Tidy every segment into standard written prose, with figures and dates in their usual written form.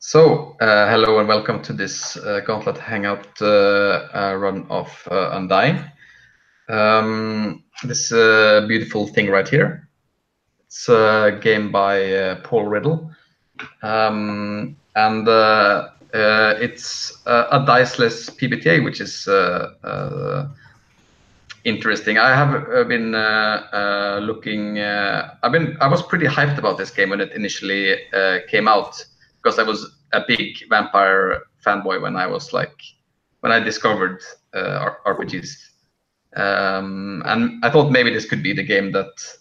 Hello and welcome to this Gauntlet Hangout run of Undying. This beautiful thing right here. It's a game by Paul Riddle, and it's a diceless PBTA, which is interesting. I have been looking. I was pretty hyped about this game when it initially came out, because I was a big vampire fanboy when I discovered RPGs, and I thought maybe this could be the game that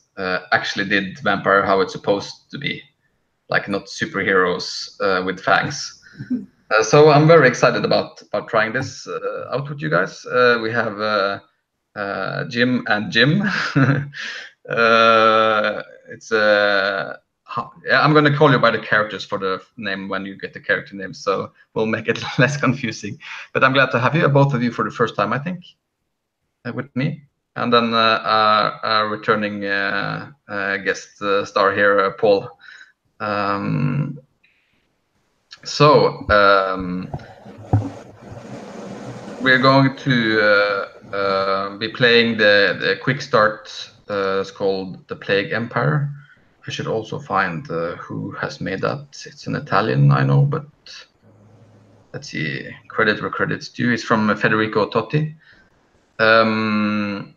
actually did vampire how it's supposed to be, like not superheroes with fangs. So I'm very excited about trying this out with you guys. We have Jim and Jim. It's I'm going to call you by the characters for the name when you get the character names, so we'll make it less confusing. But I'm glad to have you, both of you, for the first time, I think, with me. And then a returning guest star here, Paul. We're going to be playing the quick start. It's called The Plague Empire. I should also find who has made that. It's an Italian, I know, but let's see. Credit where credit's due. It's from Federico Totti. And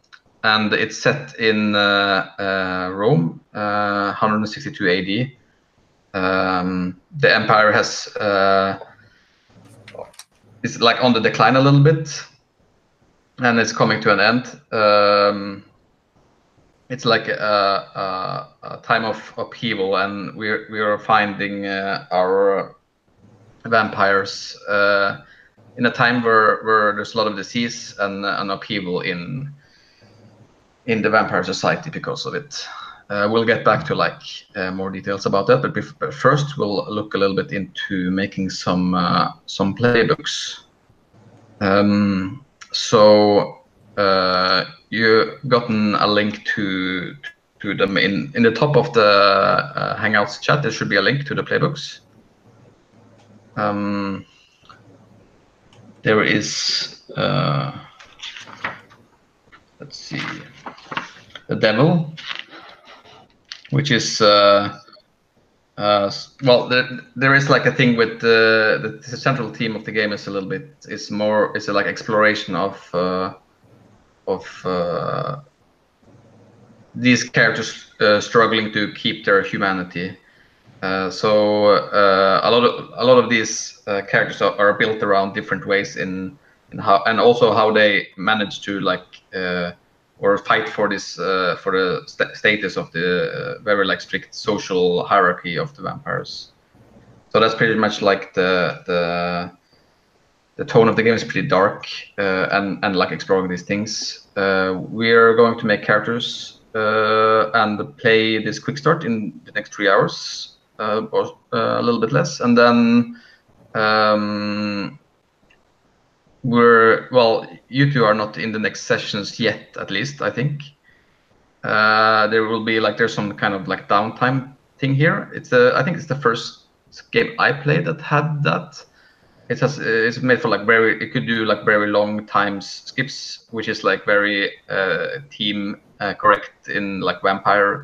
it's set in Rome, 162 AD. The empire is like on the decline a little bit, and it's coming to an end. It's like a time of upheaval, and we are finding our vampires in a time where there's a lot of disease and an upheaval in the vampire society because of it. We'll get back to more details about that, but first we'll look a little bit into making some playbooks. You gotten a link to them in the top of the Hangouts chat. There should be a link to the playbooks. There is let's see, the devil, which is well, there is like a thing with the central theme of the game is a little bit, it's like exploration of these characters struggling to keep their humanity. A lot of these characters are built around different ways in how, and also how they manage to or fight for this for the status of the very like social hierarchy of the vampires. So that's pretty much like the tone of the game is pretty dark and like exploring these things. We're going to make characters and play this quick start in the next 3 hours or a little bit less, and then you two are not in the next sessions yet, at least I think. There will be there's some kind of downtime thing here. I think it's the first game I played that had that. It's made for it could do very long times skips, which is very team correct in vampire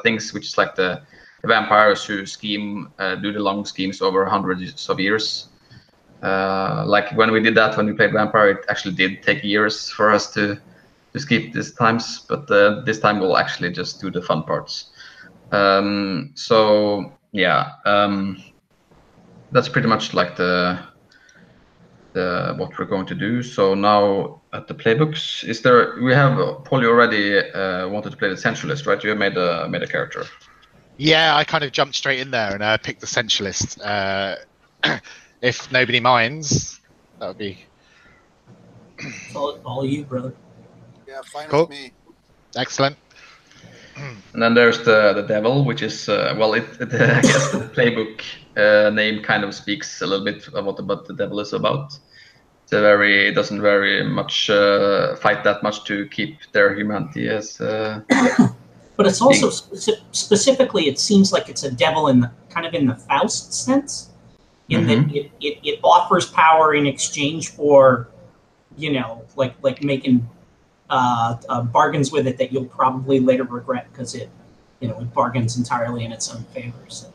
things, which is the vampires who do the long schemes over hundreds of years. When we did that, when we played vampire, it actually did take years for us to skip these times, but this time we'll actually just do the fun parts. That's pretty much what we're going to do. So now at the playbooks, we have Paul, you already wanted to play the Sensualist, right? You have made a character. Yeah, I kind of jumped straight in there and picked the Sensualist. If nobody minds, that would be all you, brother. Yeah, fine cool. With me. Excellent. And then there's the devil, which is I guess the playbook name kind of speaks a little bit about what the devil is about. It doesn't very much fight that much to keep their humanity as. But it's also specifically, it seems like it's a devil in the Faust sense. in that it offers power in exchange for, like making bargains with it that you'll probably later regret because it bargains entirely in its own favor. So.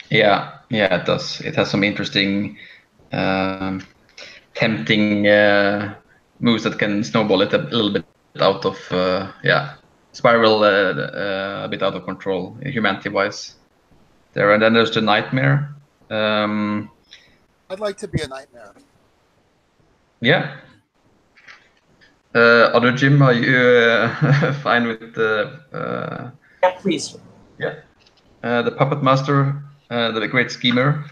Yeah, it does. It has some interesting, tempting moves that can snowball it a little bit out of, spiral a bit out of control, humanity-wise. There, and then there's the nightmare. I'd like to be a nightmare. Yeah. Other Jim, are you fine with the? Yeah, please. Yeah. The puppet master, the great schemer,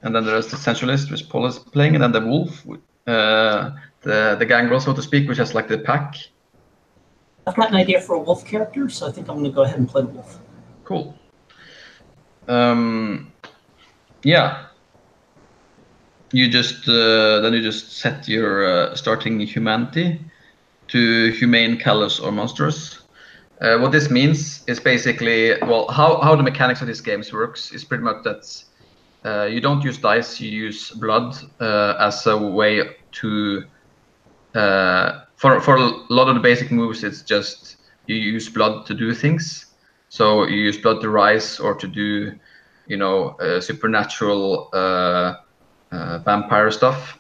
and then there's the sensualist, which Paul is playing, and then the wolf, the gangrel, so to speak, which has like the pack. I've got an idea for a wolf character, so I think I'm going to go ahead and play the wolf. Cool. Yeah. You just then you just set your starting humanity to humane, callous, or monstrous. What this means is basically, well, how the mechanics of these games works is pretty much that you don't use dice, you use blood as a way to for a lot of the basic moves. It's just you use blood to do things. So you use blood to rise or to do, supernatural vampire stuff,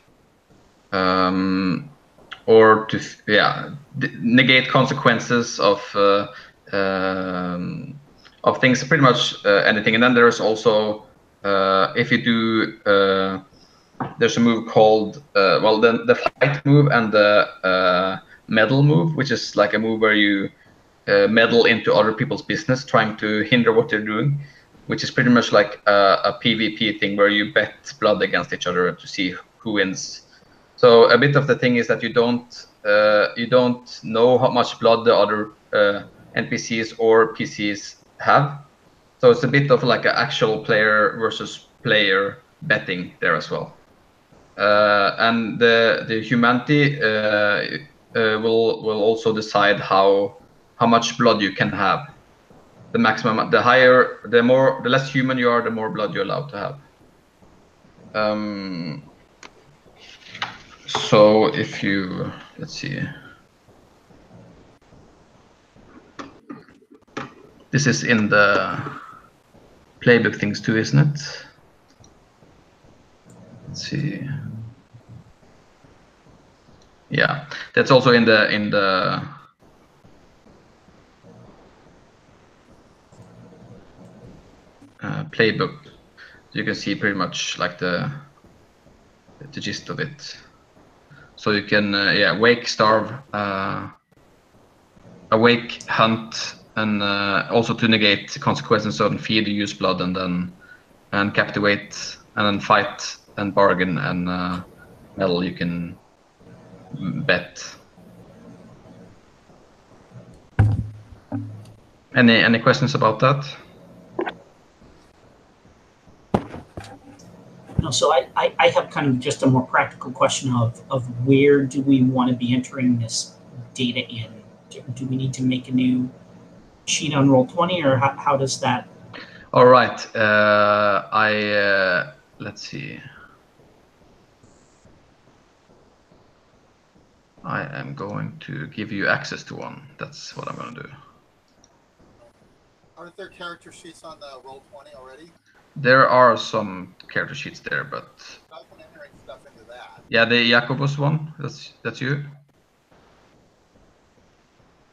or to negate consequences of things, pretty much anything. And then there's also if you do there's a move called the fight move and the meddle move, which is like a move where you meddle into other people's business, trying to hinder what they're doing, which is pretty much like a PvP thing where you bet blood against each other to see who wins. So a bit of the thing is that you don't know how much blood the other NPCs or PCs have. So it's a bit of like an actual player versus player betting there as well. And the humanity will also decide how much blood you can have. The maximum, the less human you are, the more blood you're allowed to have. So if you, let's see, this is in the playbook things too, isn't it? Let's see. Yeah, that's also in the playbook. You can see pretty much like the gist of it. So you can wake, starve, awake, hunt, and also to negate consequences on feed, you use blood, and captivate, and then fight and bargain, and metal you can bet. Any questions about that? No, so I have kind of just a more practical question of where do we want to be entering this data in? Do we need to make a new sheet on Roll20, or how does that? All right. Let's see. I am going to give you access to one. That's what I'm going to do. Aren't there character sheets on the Roll20 already? There are some character sheets there, but I've been entering stuff into that. yeah, the Jacobus one. That's you.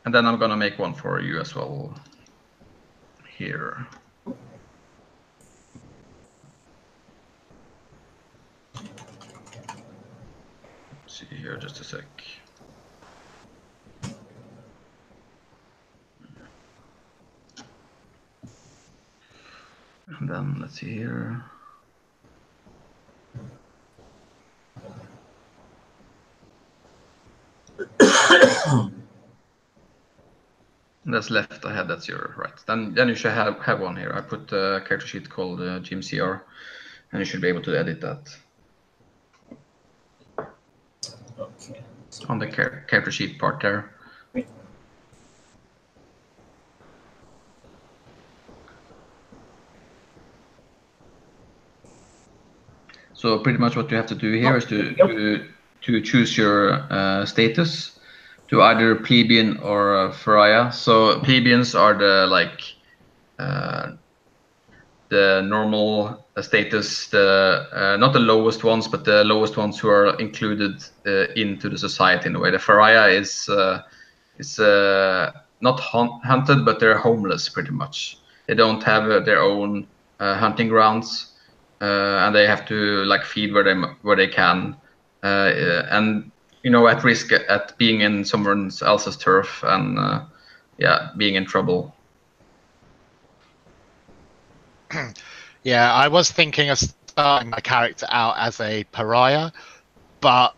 And then I'm gonna make one for you as well. Here. Let's see here, just a sec. And then let's see here. That's left. I have that's your right. Then you should have one here. I put a character sheet called Jim CR, and you should be able to edit that. Okay. So On the character sheet part there. Great. So pretty much what you have to do here is to choose your status to either plebeian or pariah. So plebeians are the the normal status, the not the lowest ones, but the lowest ones who are included into the society in a way. The pariah is not hunted, but they're homeless pretty much. They don't have their own hunting grounds, and they have to like feed where they can, and at risk at being in someone else's turf and being in trouble. Yeah, I was thinking of starting my character out as a pariah, but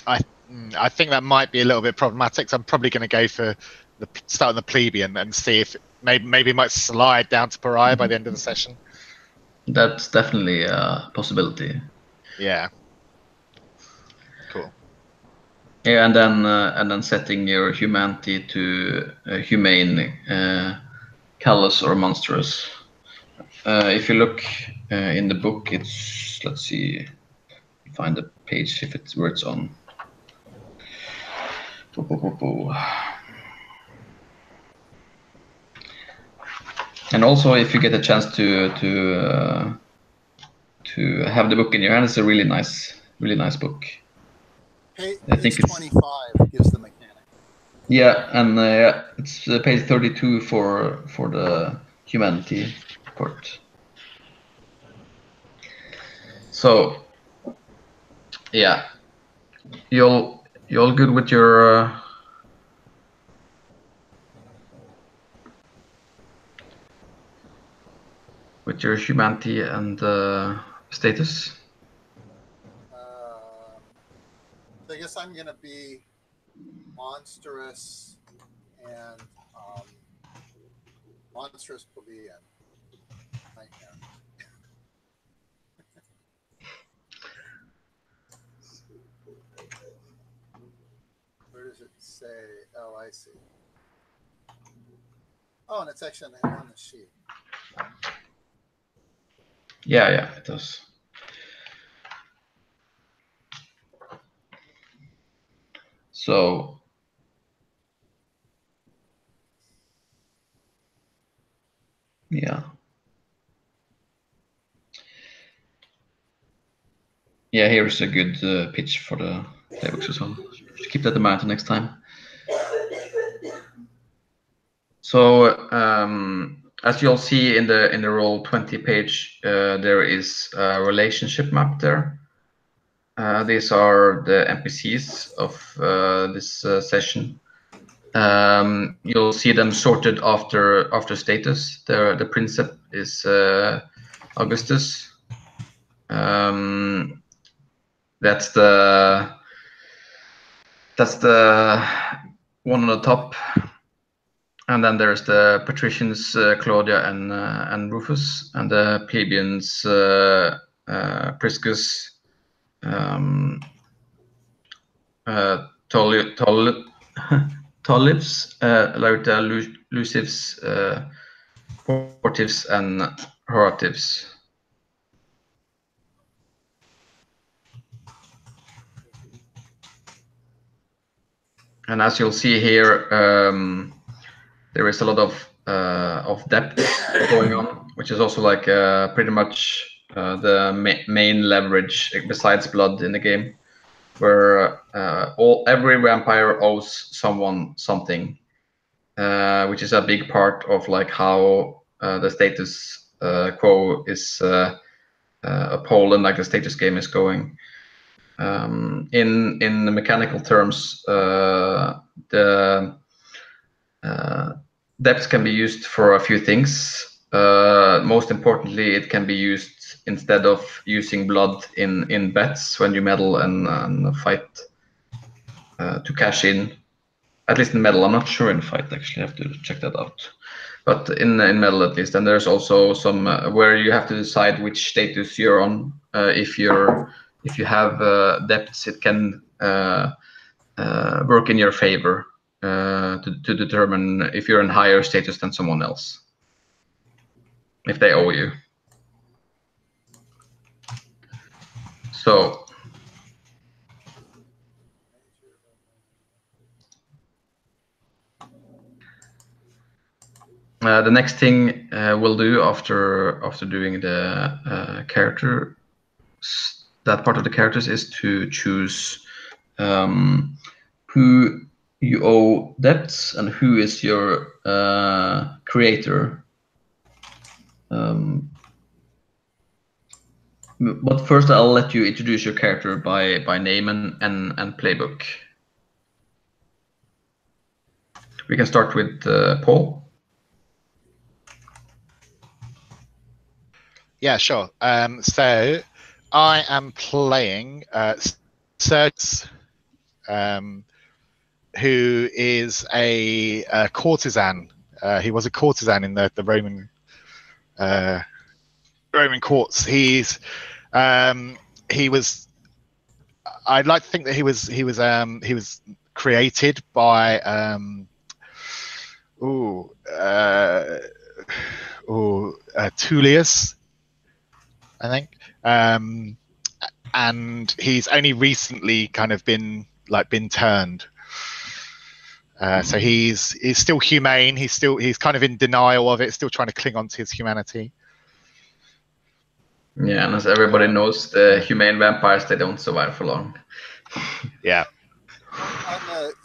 I think that might be a little bit problematic. So I'm probably going to go for starting the plebeian and see if maybe it might slide down to pariah by the end of the session. That's definitely a possibility. Yeah. Cool. Yeah, and then setting your humanity to humane, callous, or monstrous. If you look in the book, it's, let's see, find the page if it's where it's on. And also, if you get a chance to have the book in your hand, it's a really nice book. Page I think it's 25 gives the mechanic. Yeah, and it's page 32 for the humanity part. So, yeah, you all good with your humanity and status? So I guess I'm going to be monstrous and monstrous plebeian. Nightmare. Where does it say? Oh, I see. Oh, and it's actually on the sheet. Yeah, it does. So, yeah. Yeah, here's a good pitch for the playbooks as well. Keep that in mind next time. So, as you'll see in the Roll20 page, there is a relationship map there. These are the NPCs of this session. You'll see them sorted after status. The princeps is Augustus. That's the one on the top, and then there's the patricians Claudia and Rufus, and the plebeians Priscus, Tollives, Larita, Lucives, Portives, and Horatives. And as you'll see here, there is a lot of depth going on, which is also like pretty much the main leverage besides blood in the game, where every vampire owes someone something, which is a big part of like how the status quo is Poland, like the status game is going. In the mechanical terms, the depth can be used for a few things. Most importantly, it can be used instead of using blood in bets when you medal and fight to cash in. At least in medal, I'm not sure in fight actually. I have to check that out. But in medal at least, and there's also some where you have to decide which status you're on. If you have depths, it can work in your favor to determine if you're in higher status than someone else, if they owe you. So the next thing we'll do after doing the character, that part of the characters, is to choose who you owe debts and who is your creator. But first, I'll let you introduce your character by name and playbook. We can start with Paul. Yeah, sure. So I am playing Sergius, who is a courtesan. He was a courtesan in the Roman courts. He was. I'd like to think that he was created by Tullius, I think, and he's only recently kind of been turned. So he's still humane. He's kind of in denial of it, still trying to cling on to his humanity. Yeah, and as everybody knows, the humane vampires, they don't survive for long. Yeah.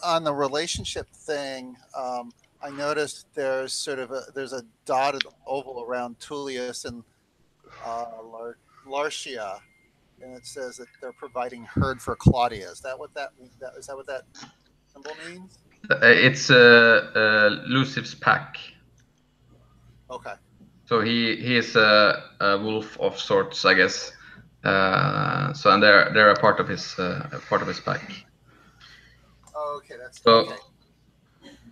On the relationship thing, I noticed there's there's a dotted oval around Tullius and Lartia, and it says that they're providing herd for Claudia. Is that what that symbol means? It's Lucif's pack. Okay. So he is a wolf of sorts, I guess. So and they're a part of his pack. Oh, okay, that's so. Okay.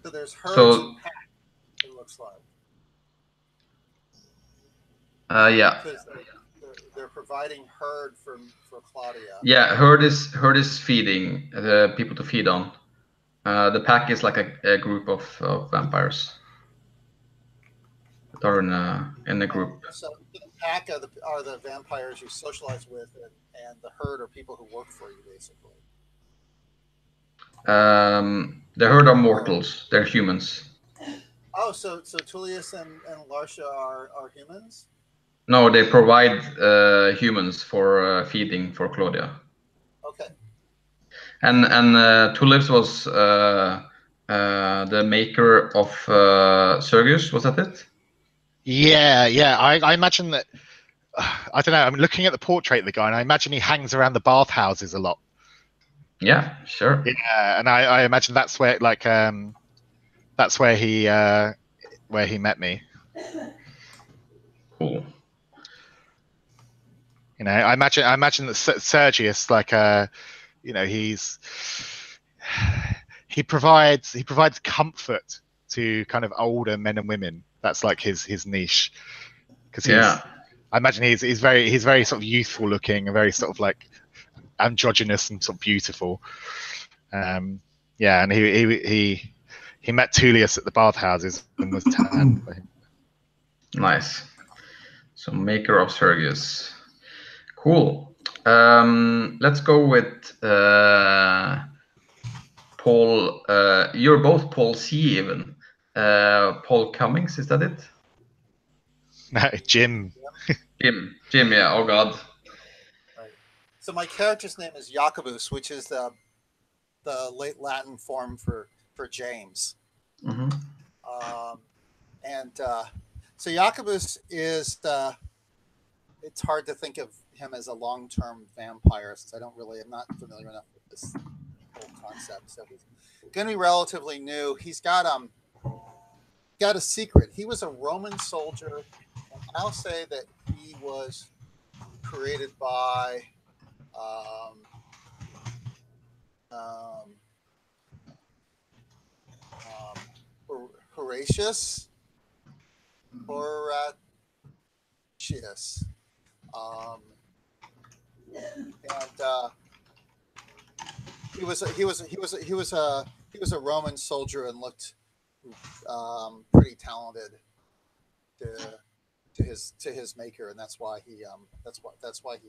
So there's herds and packs. It looks like. Yeah. So they're providing herd for Claudia. Yeah, herd is feeding the people to feed on. The pack is like a group of vampires that are in a group. So the pack are the vampires you socialize with, and the herd are people who work for you, basically. The herd are mortals. They're humans. Oh, so Tullius and Larcia are humans? No, they provide humans for feeding for Claudia. Okay. And Tullius was the maker of Sergius. Was that it? Yeah. I imagine that. I don't know. I'm looking at the portrait of the guy, and I imagine he hangs around the bathhouses a lot. Yeah, sure. Yeah, and I imagine that's where that's where he met me. Cool. You know, I imagine that Sergius, he provides comfort to kind of older men and women. That's like his niche, because I imagine he's very sort of youthful looking and very sort of like androgynous and sort of beautiful. Yeah, and he met Tullius at the bathhouses and was tanned by him. Nice. So maker of Sergius. Cool. Let's go with Paul. You're both Paul C. Even Paul Cummings. Is that it? No, Jim. Jim. Yeah. Oh God. Right. So my character's name is Jacobus, which is the late Latin form for James. Mm-hmm. So Jacobus is it's hard to think of him as a long-term vampire since I'm not familiar enough with this whole concept. So he's going to be relatively new. He's got a secret. He was a Roman soldier, and I'll say that he was created by Horatius. He was a Roman soldier and looked pretty talented to his maker, and that's why he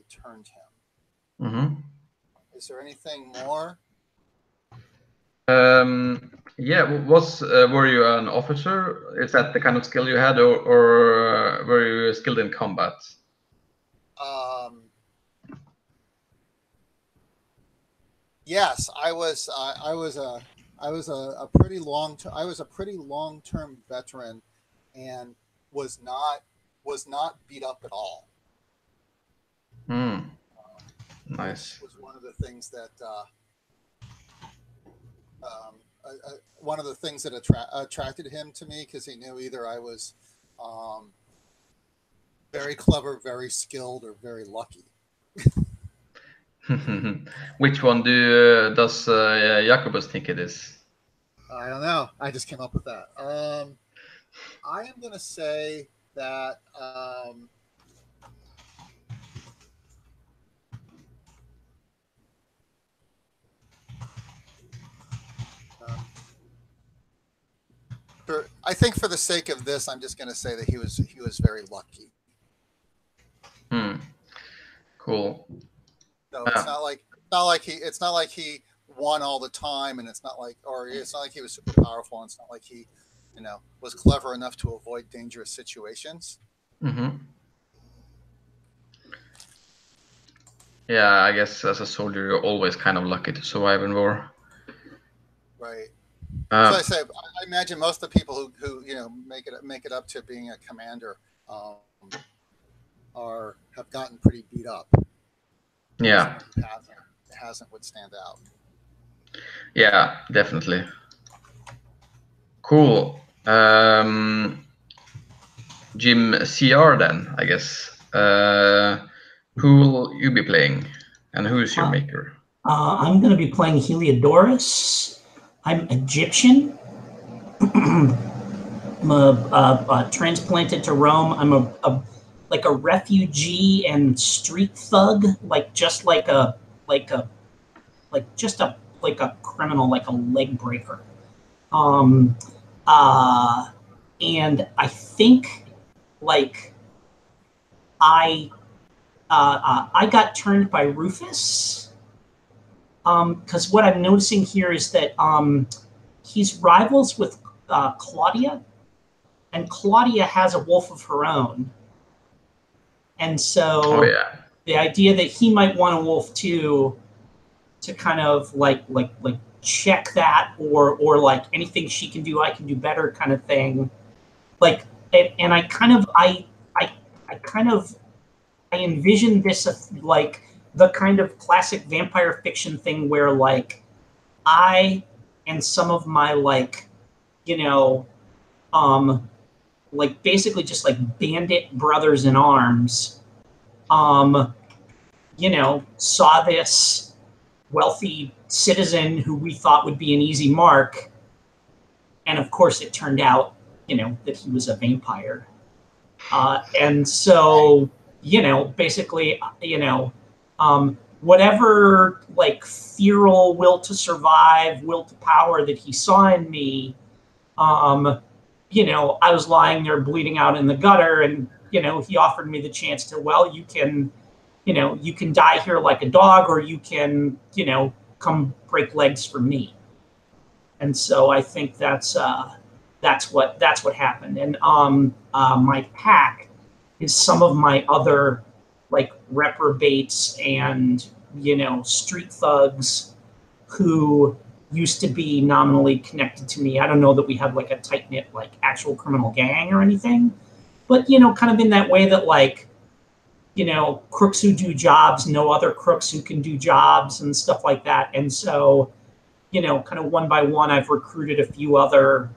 turned him. Mm-hmm. Is there anything more? Yeah, were you an officer? Is that the kind of skill you had, or were you skilled in combat? Yes, I was. I was a pretty I was a pretty long-term veteran, and was not beat up at all. Nice. Was one of the things that one of the things that attracted him to me, because he knew either I was very clever, very skilled, or very lucky. Which one does Jacobus think it is? I don't know. I just came up with that. I am going to say that I think for the sake of this, I'm just going to say that he was very lucky. Cool. So it's not like he won all the time, and it's not like he was super powerful, and it's not like he, was clever enough to avoid dangerous situations. Yeah, I guess as a soldier, you're always kind of lucky to survive in war. Right. So I say, I imagine most of the people who make it up to being a commander have gotten pretty beat up. Yeah. Hasn't would stand out. Yeah, definitely. Cool. Jim CR then, I guess. Who will you be playing, and who is your maker? I'm going to be playing Heliodorus. I'm Egyptian. I'm transplanted to Rome. I'm a refugee and street thug, just a criminal, like a leg breaker. And I think I got turned by Rufus, because what I'm noticing here is that he's rivals with Claudia, and Claudia has a wolf of her own. And so the idea that he might want a wolf too, to kind of like check that, or anything she can do, I can do better kind of thing. And I envision this like the kind of classic vampire fiction thing where I and some of my basically just bandit brothers in arms, saw this wealthy citizen who we thought would be an easy mark. And of course it turned out, that he was a vampire. And so, basically, whatever feral will to survive, will to power that he saw in me, I was lying there bleeding out in the gutter, and, he offered me the chance to, well, you can die here like a dog, or you can, come break legs for me. And so I think that's what happened. And my pack is some of my other reprobates and street thugs who used to be nominally connected to me. I don't know that we have a tight knit actual criminal gang or anything, but kind of in that way that crooks who do jobs know other crooks who can do jobs and stuff like that. And so kind of one by one, I've recruited a few other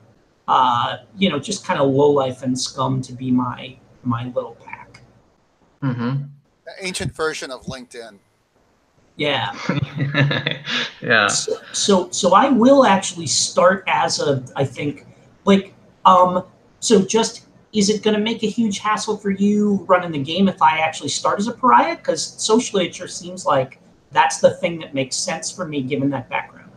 just kind of lowlife and scum to be my little pack. The ancient version of LinkedIn. Yeah. Yeah. So I will actually start as I think so just, is it going to make a huge hassle for you running the game if I actually start as a pariah? Because socially it sure seems like that's the thing that makes sense for me given that background.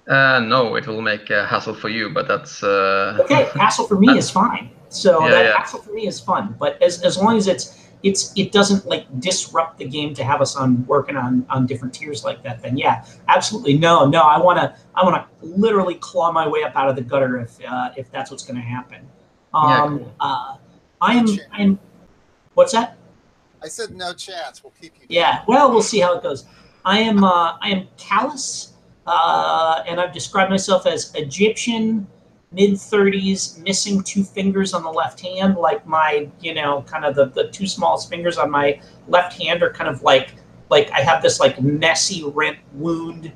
No, it will make a hassle for you, but that's okay. Hassle for me is fine. So hassle for me is fun, but as long as it's it doesn't like disrupt the game to have us working on different tiers like that, then yeah, absolutely no. I wanna literally claw my way up out of the gutter if that's what's gonna happen. Cool. I'm what's that? I said no chance. We'll keep you. Yeah, well, we'll see how it goes. I am callous, and I've described myself as Egyptian, mid-30s, missing 2 fingers on the left hand. Like my, kind of the 2 smallest fingers on my left hand are kind of like I have this like messy rent wound,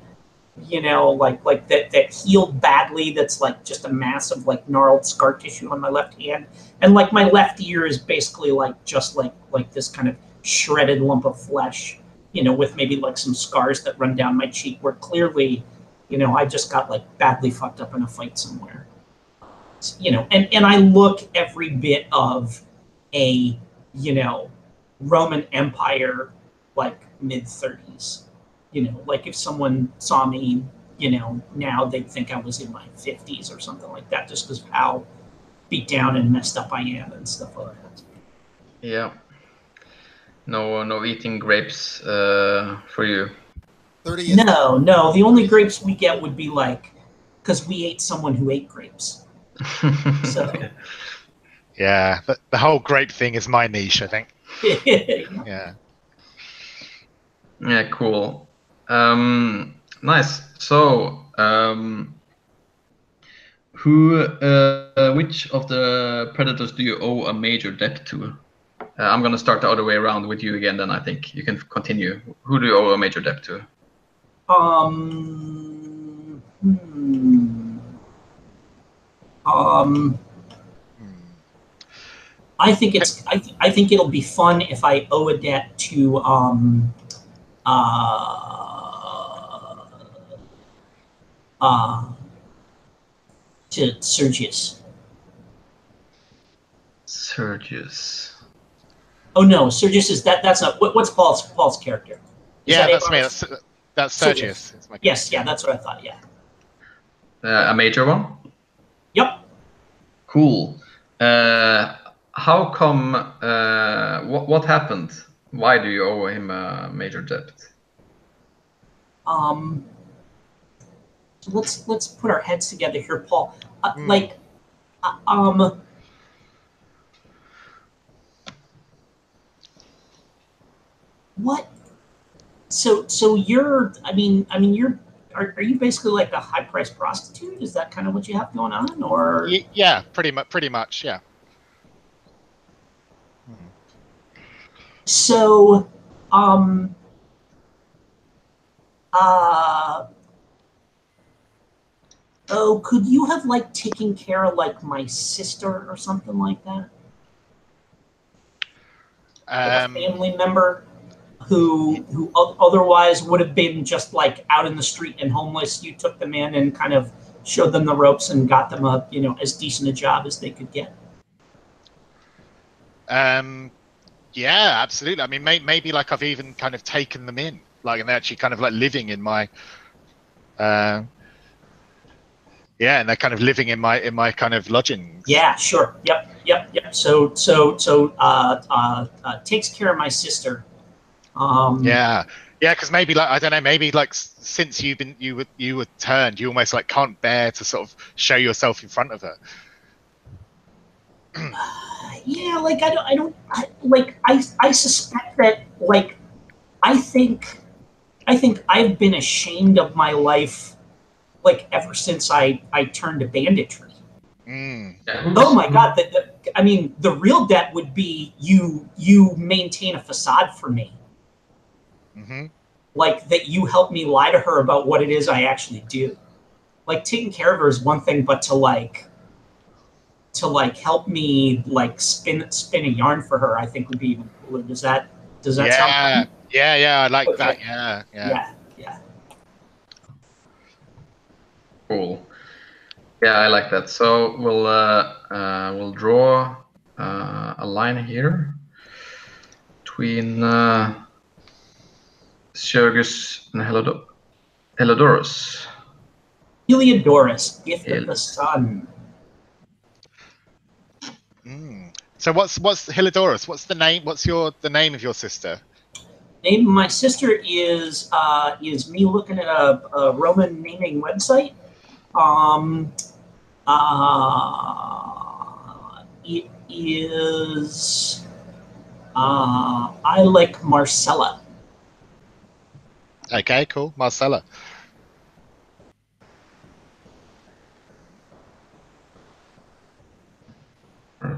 like that healed badly. That's like just a massive like gnarled scar tissue on my left hand, and like my left ear is basically like just like this kind of shredded lump of flesh, with maybe like some scars that run down my cheek where clearly, I just got like badly fucked up in a fight somewhere. And I look every bit of a, Roman Empire, like mid-30s. Like if someone saw me, now they'd think I was in my 50s or something like that, just because of how beat down and messed up I am and stuff like that. Yeah. No eating grapes for you. 30 No. The only grapes we get would be like, because we ate someone who ate grapes. So. Yeah, the whole grape thing is my niche, I think. Yeah. Yeah, cool. Nice. So, which of the predators do you owe a major debt to? I'm gonna start the other way around with you again. Then I think you can continue. Who do you owe a major debt to? I think I think it'll be fun if I owe a debt to Sergius. Sergius. Oh no, Sergius is that's not what's Paul's character? Yeah, that's me. That's Sergius. Yes, yeah, that's what I thought. Yeah. A major one? Yep. Cool. How come? What happened? Why do you owe him a major debt? Let's put our heads together here, Paul. What? So you're? I mean, you're. Are you basically like a high-priced prostitute? Is that kind of what you have going on, or? Yeah, pretty much, yeah. So, could you have like taken care of like my sister or something like that? Like a family member who otherwise would have been just like out in the street and homeless. You took them in and kind of showed them the ropes and got them a as decent a job as they could get. Yeah, absolutely. I mean, maybe like I've even kind of taken them in, like, and they're actually kind of like living in my, and they're kind of living in my kind of lodgings. Yeah, sure. Yep. So takes care of my sister. Yeah, because maybe like I don't know, maybe like since you were turned, you almost like can't bear to sort of show yourself in front of her. Yeah, like I suspect that like I think I've been ashamed of my life like ever since I turned to banditry. Oh my god! I mean, the real debt would be you maintain a facade for me. Like that you help me lie to her about what it is I actually do. Like taking care of her is one thing, but to help me like spin a yarn for her, I think would be even cooler. Does that sound fun? Yeah, I like that. Yeah. Cool. Yeah, I like that. So we'll draw a line here between Sergius and Heliodorus. Heliodorus, gift of the sun. So what's Hilidorus? What's the name? What's the name of your sister? Name of my sister is me looking at a Roman naming website. It is I like Marcella. Okay, cool, Marcella.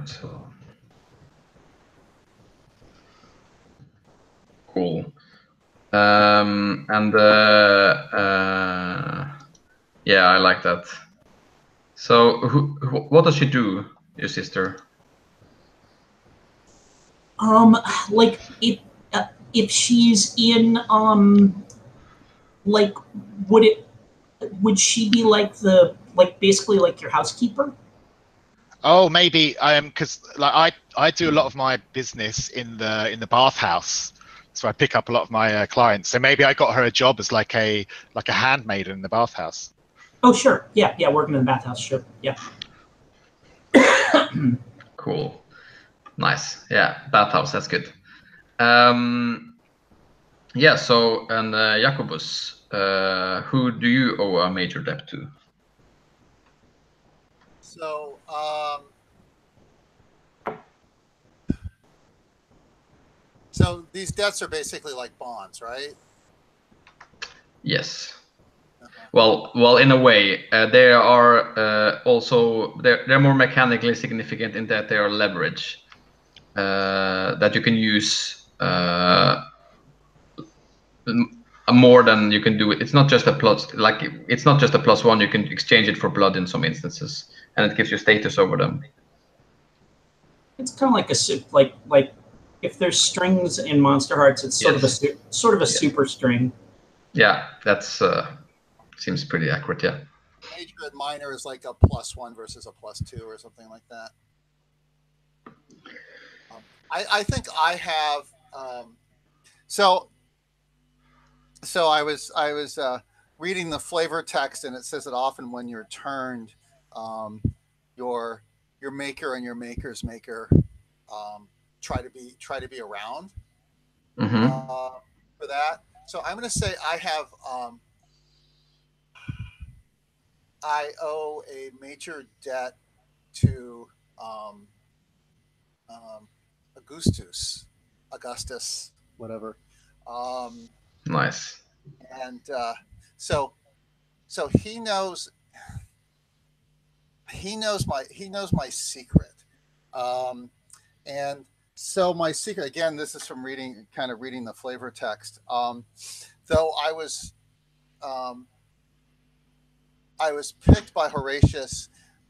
So cool. And yeah, I like that. So, what does she do, your sister? Like if she's in like would she be like basically like your housekeeper? Oh, maybe because like I do a lot of my business in the bathhouse, so I pick up a lot of my clients. So maybe I got her a job as like a handmaiden in the bathhouse. Oh, sure. Yeah, working in the bathhouse. Sure. Yeah. Cool. Nice. Yeah, bathhouse. That's good. Yeah. So, and Jacobus, who do you owe a major debt to? So, so these debts are basically like bonds, right? Yes. Well, in a way, they are also they're more mechanically significant in that they are leverage that you can use more than you can do it. It's not just a plus, like it's not just a +1. You can exchange it for blood in some instances, and it gives you status over them. It's kind of like like if there's strings in Monster Hearts, it's sort Yes. of a super string. Yeah, that's seems pretty accurate. Yeah. Major and minor is like a +1 versus a +2 or something like that. I think I have. So I was reading the flavor text, and it says that often when you're turned, your maker and your maker's maker try to be around for that. So I'm going to say I have. I owe a major debt to Augustus, whatever. Nice. And so he knows my secret, and so my secret again. This is from reading the flavor text. Though I was picked by Horatius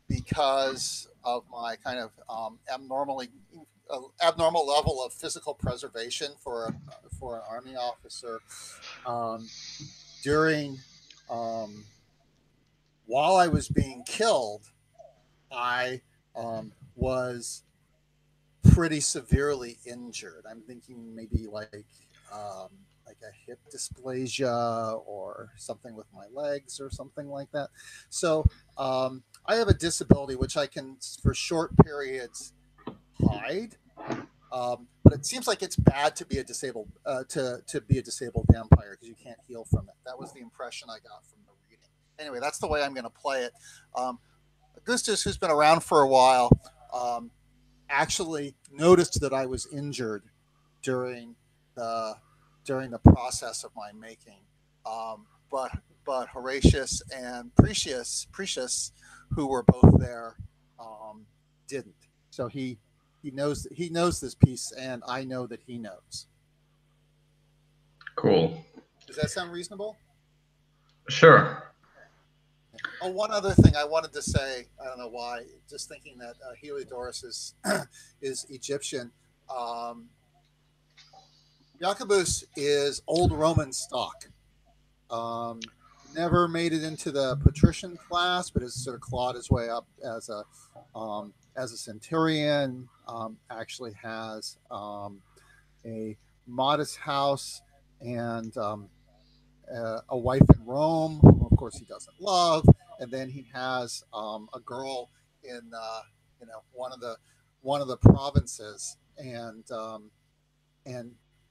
because of my kind of abnormal level of physical preservation for an army officer during while I was being killed. I was pretty severely injured. I'm thinking maybe like a hip dysplasia or something with my legs or something like that. So I have a disability which I can, for short periods, hide. But it seems like it's bad to be a disabled vampire because you can't heal from it. That was the impression I got from the reading. Anyway, that's the way I'm going to play it. Augustus, who's been around for a while, actually noticed that I was injured during the process of my making. But Horatius and Precious, who were both there, didn't. So he knows this piece, and I know that he knows. Cool. Does that sound reasonable? Sure. Oh, one other thing I wanted to say. I don't know why. Just thinking that Heliodorus is is Egyptian. Jacobus is Old Roman stock. Never made it into the patrician class, but has sort of clawed his way up as a centurion. Actually has a modest house and a wife in Rome, who of course he doesn't love, and then he has a girl in one of the one of the provinces, and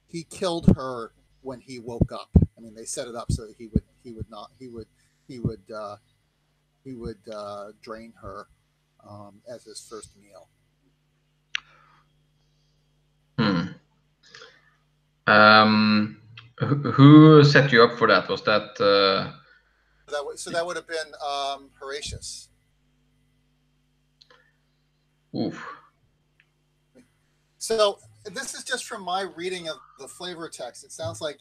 he killed her when he woke up. I mean, they set it up so that he would drain her as his first meal. Who set you up for that? Was that? So that would have been Horatius. Oof. So this is just from my reading of the flavor text. It sounds like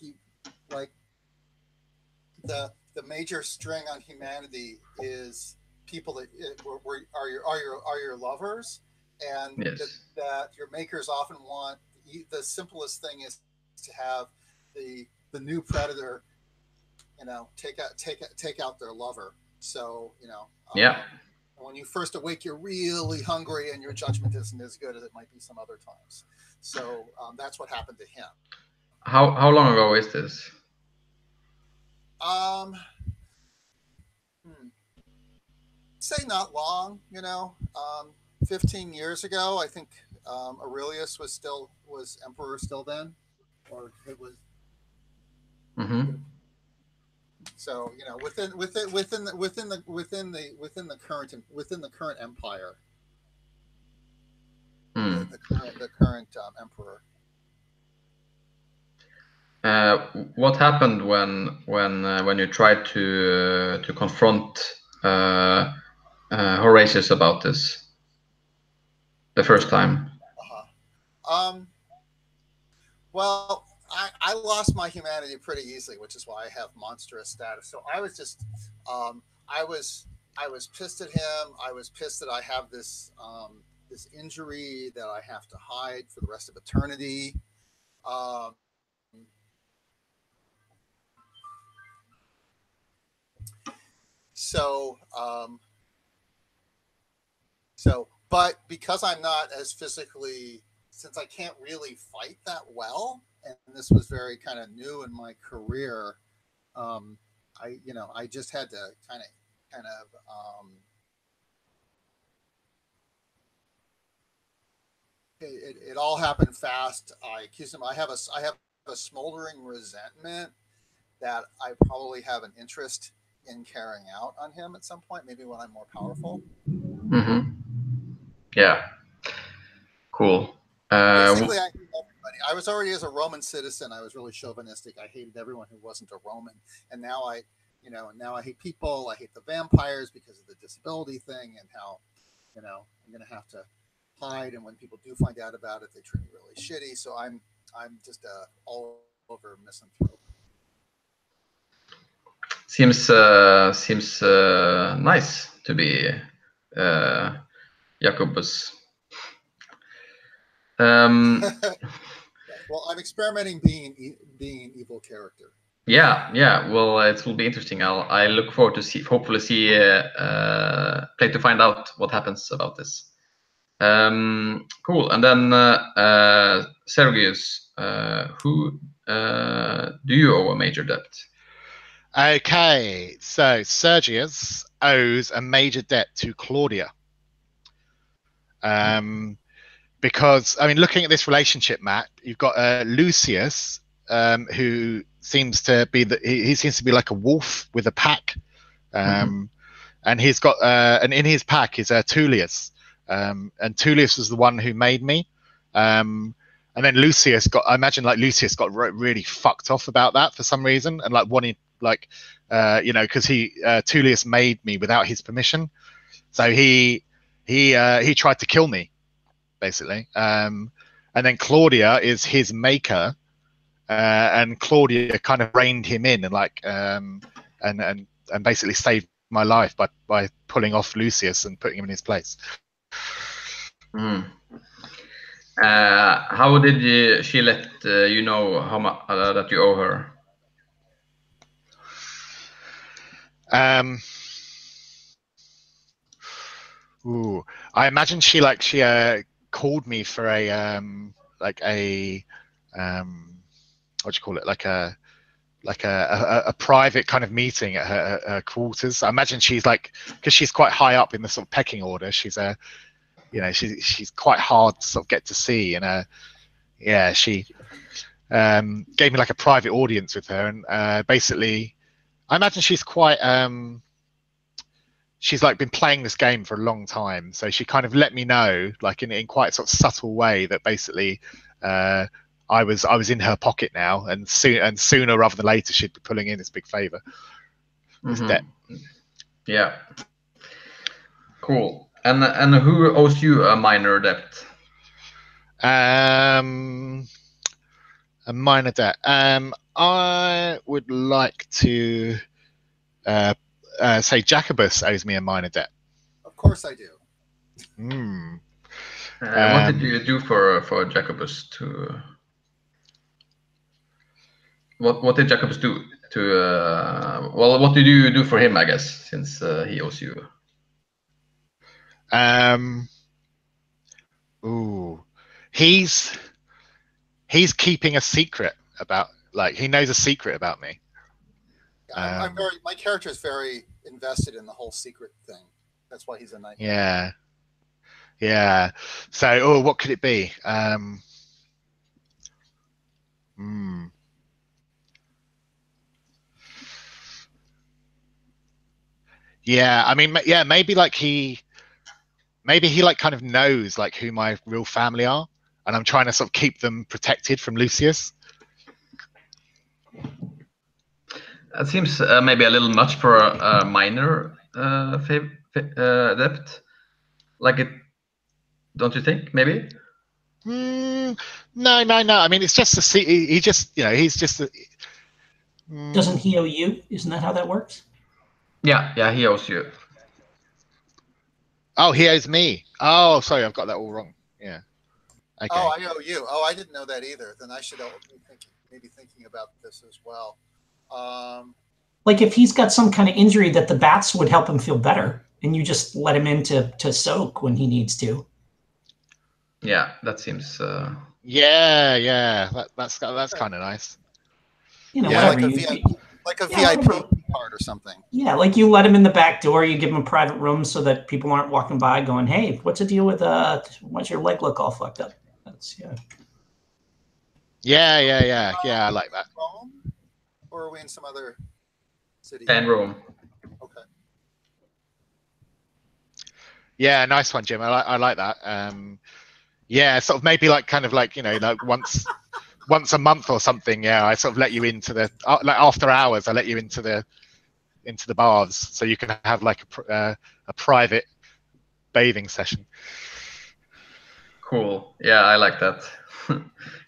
the major string on humanity is people that are your lovers, and yes. that your makers often want. The simplest thing is to have the new predator, take out their lover. So yeah. When you first awake, you're really hungry, and your judgment isn't as good as it might be some other times. So that's what happened to him. How long ago is this? Say not long. 15 years ago, I think Aurelius was emperor still then, or it was. Mm-hmm. So within the current empire, the current emperor. What happened when you tried to confront Horatius about this the first time? Well, I lost my humanity pretty easily, which is why I have monstrous status. So I was just, I was pissed at him. I was pissed that I have this this injury that I have to hide for the rest of eternity. But because I'm not as physically, since I can't really fight that well, and this was very kind of new in my career, I just had to kind of it all happened fast. I accused him. I have a smoldering resentment that I probably have an interest in carrying out on him at some point, maybe when I'm more powerful. Mm-hmm. Yeah. Cool. Basically, I hate everybody. I was already, as a Roman citizen, I was really chauvinistic. I hated everyone who wasn't a Roman, and now I hate people. I hate the vampires because of the disability thing, and how I'm going to have to hide. And when people do find out about it, they treat me really shitty. So I'm just all over misanthrope. Seems nice to be Jacobus. Well, I'm experimenting being an evil character. Yeah. Well, it will be interesting. I look forward to hopefully play to find out what happens about this. Cool. And then Sergius, who do you owe a major debt? Okay, so Sergius owes a major debt to Claudia. Because, I mean, looking at this relationship map, you've got Lucius, who seems to be he seems to be like a wolf with a pack, and he's got and in his pack is Tullius, and Tullius was the one who made me, and then Lucius I imagine Lucius got really fucked off about that for some reason, and wanted because Tullius made me without his permission, so he tried to kill me, basically. And then Claudia is his maker, and Claudia kind of reined him in and and basically saved my life by pulling off Lucius and putting him in his place. How did she let you know how much that you owe her? I imagine she called me for a what do you call it, like a private kind of meeting at her quarters. I imagine she's because she's quite high up in the sort of pecking order. She's she's quite hard to sort of get to see, and she gave me like a private audience with her, and basically, I imagine she's quite she's like been playing this game for a long time, so she kind of let me know, like in quite a sort of subtle way, that basically I was in her pocket now, and sooner rather than later she'd be pulling in this big favor, this debt. Yeah. Cool. And who owes you a minor debt? A minor debt. I would like to say Jacobus owes me a minor debt. Of course I do. What did you do for Jacobus to? What did Jacobus do to? Well, what did you do for him? I guess since he owes you. He's keeping a secret about, like, he knows a secret about me. My character is very invested in the whole secret thing. That's why he's a nightmare. Yeah. So, what could it be? Yeah, I mean, yeah, maybe he like kind of knows like who my real family are, and I'm trying to sort of keep them protected from Lucius. That seems maybe a little much for a minor debt. Like it, don't you think? Maybe. No. I mean, it's just he just, he's just. Doesn't he owe you? Isn't that how that works? Yeah, he owes you. Oh, he owes me. Oh, sorry, I've got that all wrong. Yeah. Okay. Oh, I owe you. Oh, I didn't know that either. Then I should maybe thinking about this as well. Like if he's got some kind of injury that the bats would help him feel better, and you just let him in to soak when he needs to. Yeah, that seems. Yeah. That's kind of nice. Whatever. Like a VIP card or something. Yeah, like you let him in the back door, you give him a private room so that people aren't walking by going, "Hey, what's the deal with why's your leg look all fucked up?" That's Yeah. I like that. Rome? Or are we in some other city? And Rome. Okay. Yeah, nice one, Jim. I like that. Yeah, sort of maybe like kind of like like once a month or something. Yeah, I sort of let you into the like after hours. I let you into the baths so you can have like a private bathing session. Cool. Yeah, I like that.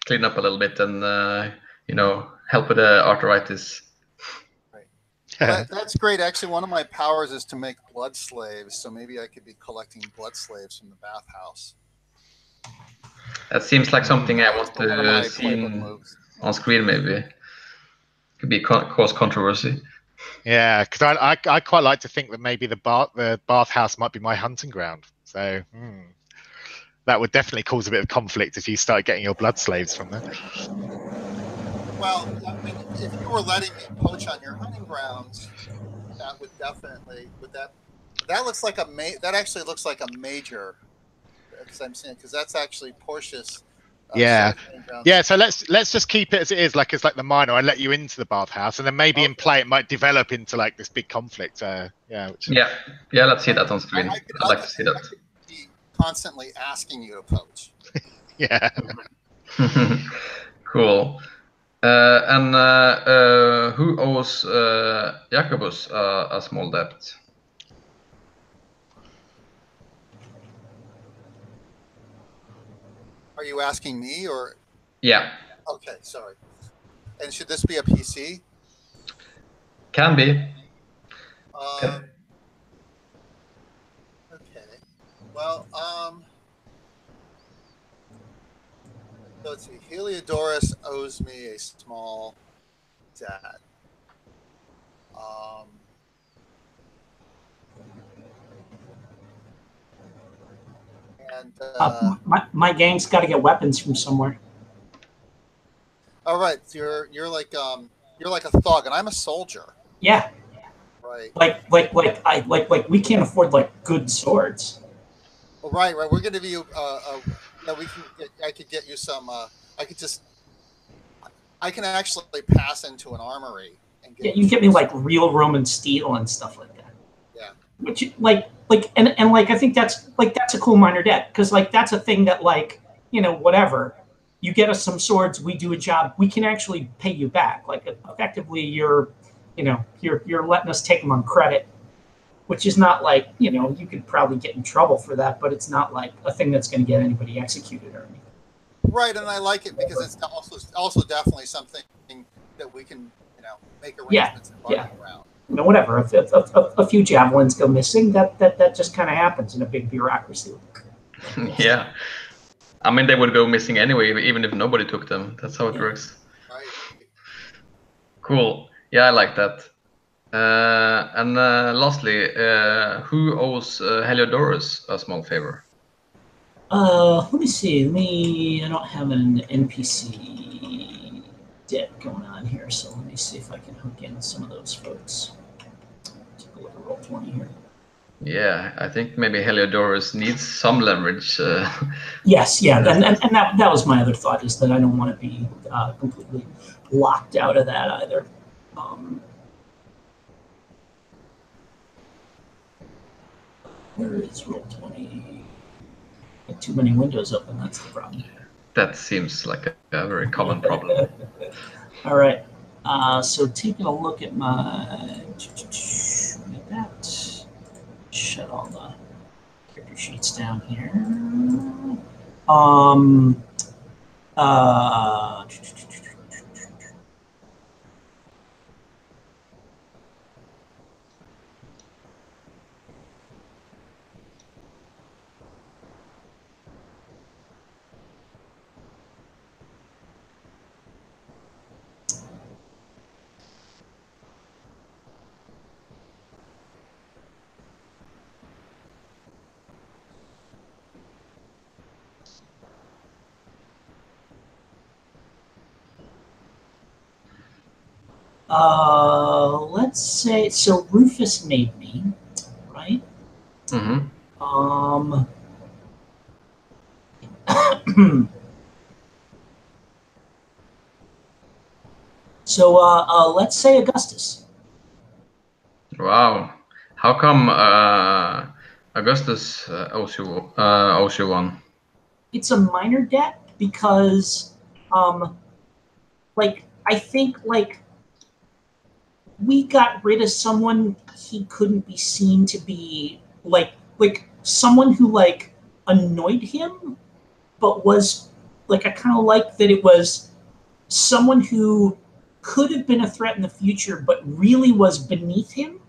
Clean up a little bit and help with the arthritis. Right. That's great. Actually, one of my powers is to make blood slaves, so maybe I could be collecting blood slaves from the bathhouse. That seems like something I want to see on screen. Maybe could be cause controversy. Yeah, because I quite like to think that maybe the bathhouse might be my hunting ground. So that would definitely cause a bit of conflict if you start getting your blood slaves from there. Well, I mean, if you were letting me poach on your hunting grounds, that would definitely that looks like that actually looks like a major. Because I'm saying that's actually Portia's. Yeah. So let's just keep it as it is, like it's like the minor. I let you into the bathhouse, and then maybe in play it might develop into like this big conflict. Yeah. Let's see that on screen. I'd like to see that. I could be constantly asking you to poach. Yeah. Cool. And who owes Jacobus a small debt? Are you asking me or? Yeah. Okay, sorry. And should this be a PC? Can be. Okay. Well, so let's see. Heliodorus owes me a small debt. And my gang's got to get weapons from somewhere. All right, you're like a thug, and I'm a soldier. Yeah. Right. Like we can't afford like good swords. Oh, right. We're going to give you. Yeah, we can. I could get you some. I could just. I can actually pass into an armory and get. Yeah, you get me like real Roman steel and stuff like that. Yeah. Which and like I think that's a cool minor debt because like that's a thing that like whatever you get us some swords, we do a job, we can actually pay you back. Like effectively, you're letting us take them on credit, which is not like you could probably get in trouble for that, but it's not like a thing that's going to get anybody executed or anything. Right, and I like it because it's also definitely something that we can make arrangements and bargain around. Whatever. If a few javelins go missing, that just kind of happens in a big bureaucracy. Yeah, I mean they would go missing anyway, even if nobody took them. That's how it works. Right. Cool. Yeah, I like that. And lastly, who owes Heliodorus a small favor? Let me see. I don't have an NPC debt going on here, so let me see if I can hook in some of those folks. Take a look at Roll20 here. Yeah, I think maybe Heliodorus needs some leverage. Yes, yeah, and that was my other thought, is that I don't want to be completely locked out of that either. Where is Roll20? Too many windows open, that's the problem. That seems like a very common problem. All right, so taking a look at my... Look at that. Shut all the character sheets down here. Let's say, so Rufus made me, right? Mm-hmm. So let's say Augustus. Wow. How come Augustus owes you one? It's a minor debt because, I think, we got rid of someone he couldn't be seen to be, like someone who, annoyed him, but was, I kind of like that it was someone who could have been a threat in the future, but really was beneath him.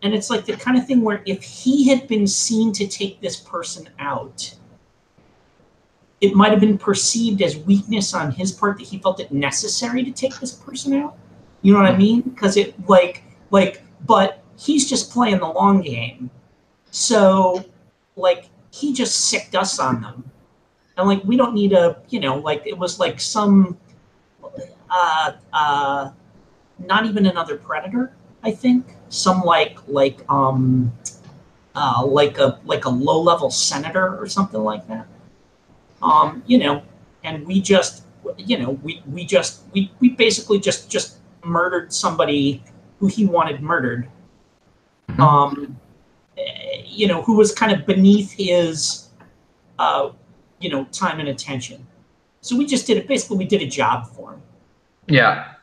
And it's like the kind of thing where if he had been seen to take this person out, it might have been perceived as weakness on his part that he felt it necessary to take this person out. You know what I mean? Because it but he's just playing the long game. So he just sicked us on them. And we don't need a, it was some not even another predator, I think. Some like a low-level senator or something like that. And we just, we basically just murdered somebody who he wanted murdered. Mm-hmm. Who was kind of beneath his, time and attention. So we just did it. Basically, we did a job for him. Yeah.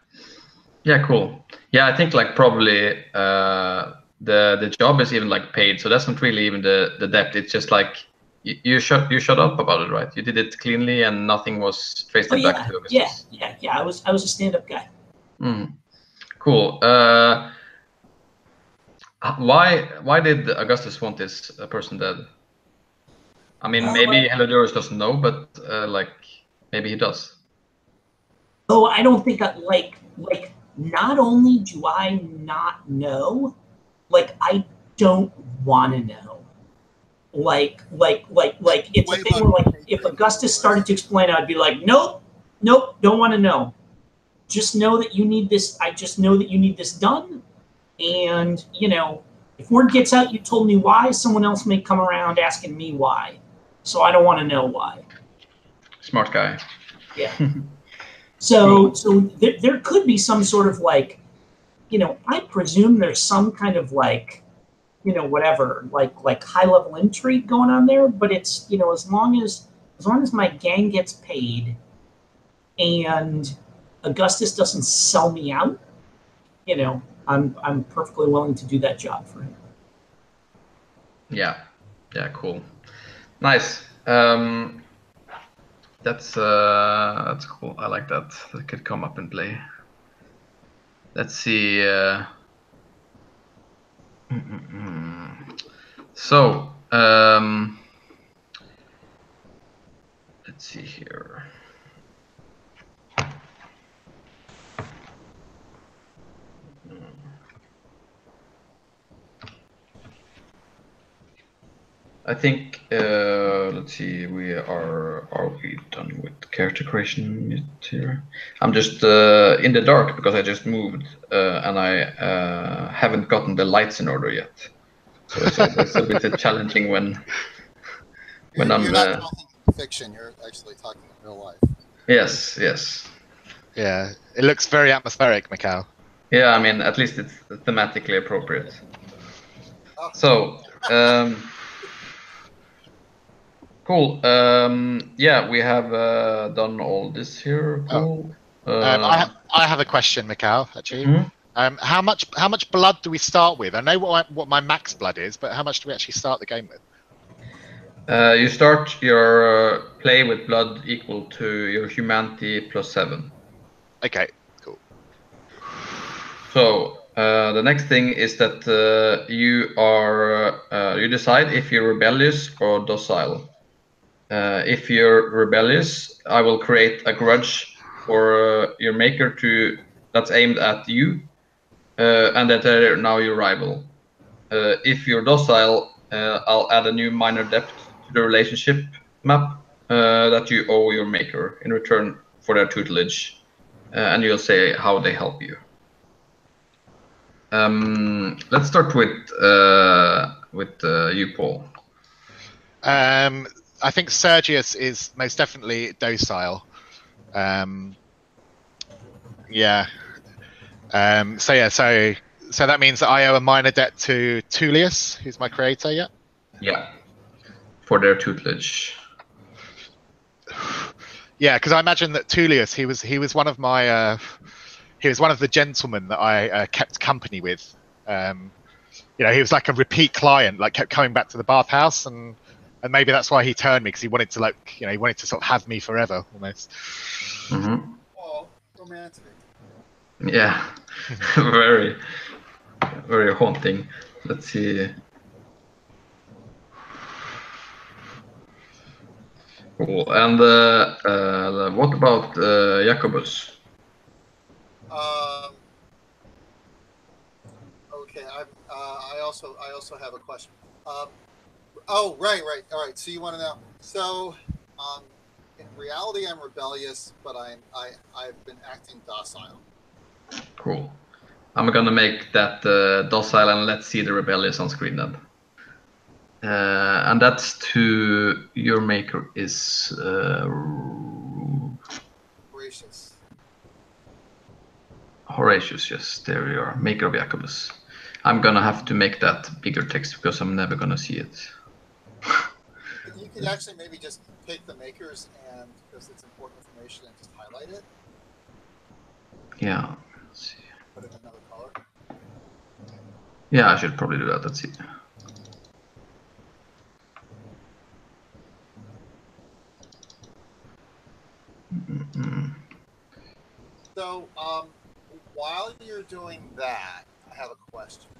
Yeah, cool. Yeah, I think probably the job is even paid, so that's not really even the debt. It's just you shut up about it, right? You did it cleanly and nothing was traced back to Augustus. Yeah. I was a stand-up guy. Cool. Why did Augustus want this person dead? I mean, maybe Heliodorus doesn't know, but maybe he does. Oh, I don't think not only do I not know, I don't want to know. It's a thing where if Augustus started to explain, I'd be like, nope, don't want to know. Just know that you need this. I just know that you need this done, and if word gets out you told me why, someone else may come around asking me why. So I don't want to know why. Smart guy. Yeah. So there could be some sort of like, I presume there's some kind of like, whatever, like high level intrigue going on there. But it's, as long as my gang gets paid, and Augustus doesn't sell me out, I'm perfectly willing to do that job for him. Yeah, cool, nice. That's cool. I like that. That could come up and play. Let's see. So let's see here. I think let's see. Are we done with character creation yet here? I'm just in the dark because I just moved and I haven't gotten the lights in order yet. So it's always a bit challenging when You're I'm. not talking fiction. You're actually talking in real life. Yes. Yeah, it looks very atmospheric, Mikhail. Yeah, I mean, at least it's thematically appropriate. Oh. So, cool. Yeah, we have done all this here. Cool. I have a question, Mikhail. Actually, Mhm. how much blood do we start with? I know what my max blood is, but how much do we actually start the game with? You start your play with blood equal to your humanity +7. Okay, cool. So the next thing is that you decide if you're rebellious or docile. If you're rebellious, I will create a grudge for your maker that's aimed at you, and that they're now your rival. If you're docile, I'll add a new minor depth to the relationship map that you owe your maker in return for their tutelage, and you'll say how they help you. Let's start with you, Paul. I think Sergius is most definitely docile. Yeah. So that means that I owe a minor debt to Tullius, who's my creator. Yeah. Yeah. For their tutelage. Yeah, because I imagine that Tullius, he was one of my he was one of the gentlemen that I kept company with. He was like a repeat client, like kept coming back to the bathhouse, and maybe that's why he turned me, because he wanted to he wanted to sort of have me forever almost. Mm-hmm. Oh, romantic. Yeah, very, very haunting. Let's see. Cool. And what about Jacobus? Okay, I also have a question. Oh, right. All right. So you want to know? So, in reality, I'm rebellious, but I've been acting docile. Cool. I'm gonna make that docile, and let's see the rebellious on screen then. And that's to your maker is Gracious. Horatius. Yes, there you are. Maker of Jacobus. I'm gonna have to make that bigger text because I'm never gonna see it. You could actually maybe just take the makers, and because it's important information, and just highlight it. Yeah. Let's see. Put it in another color. Yeah, I should probably do that. Let's see. So, while you're doing that, I have a question.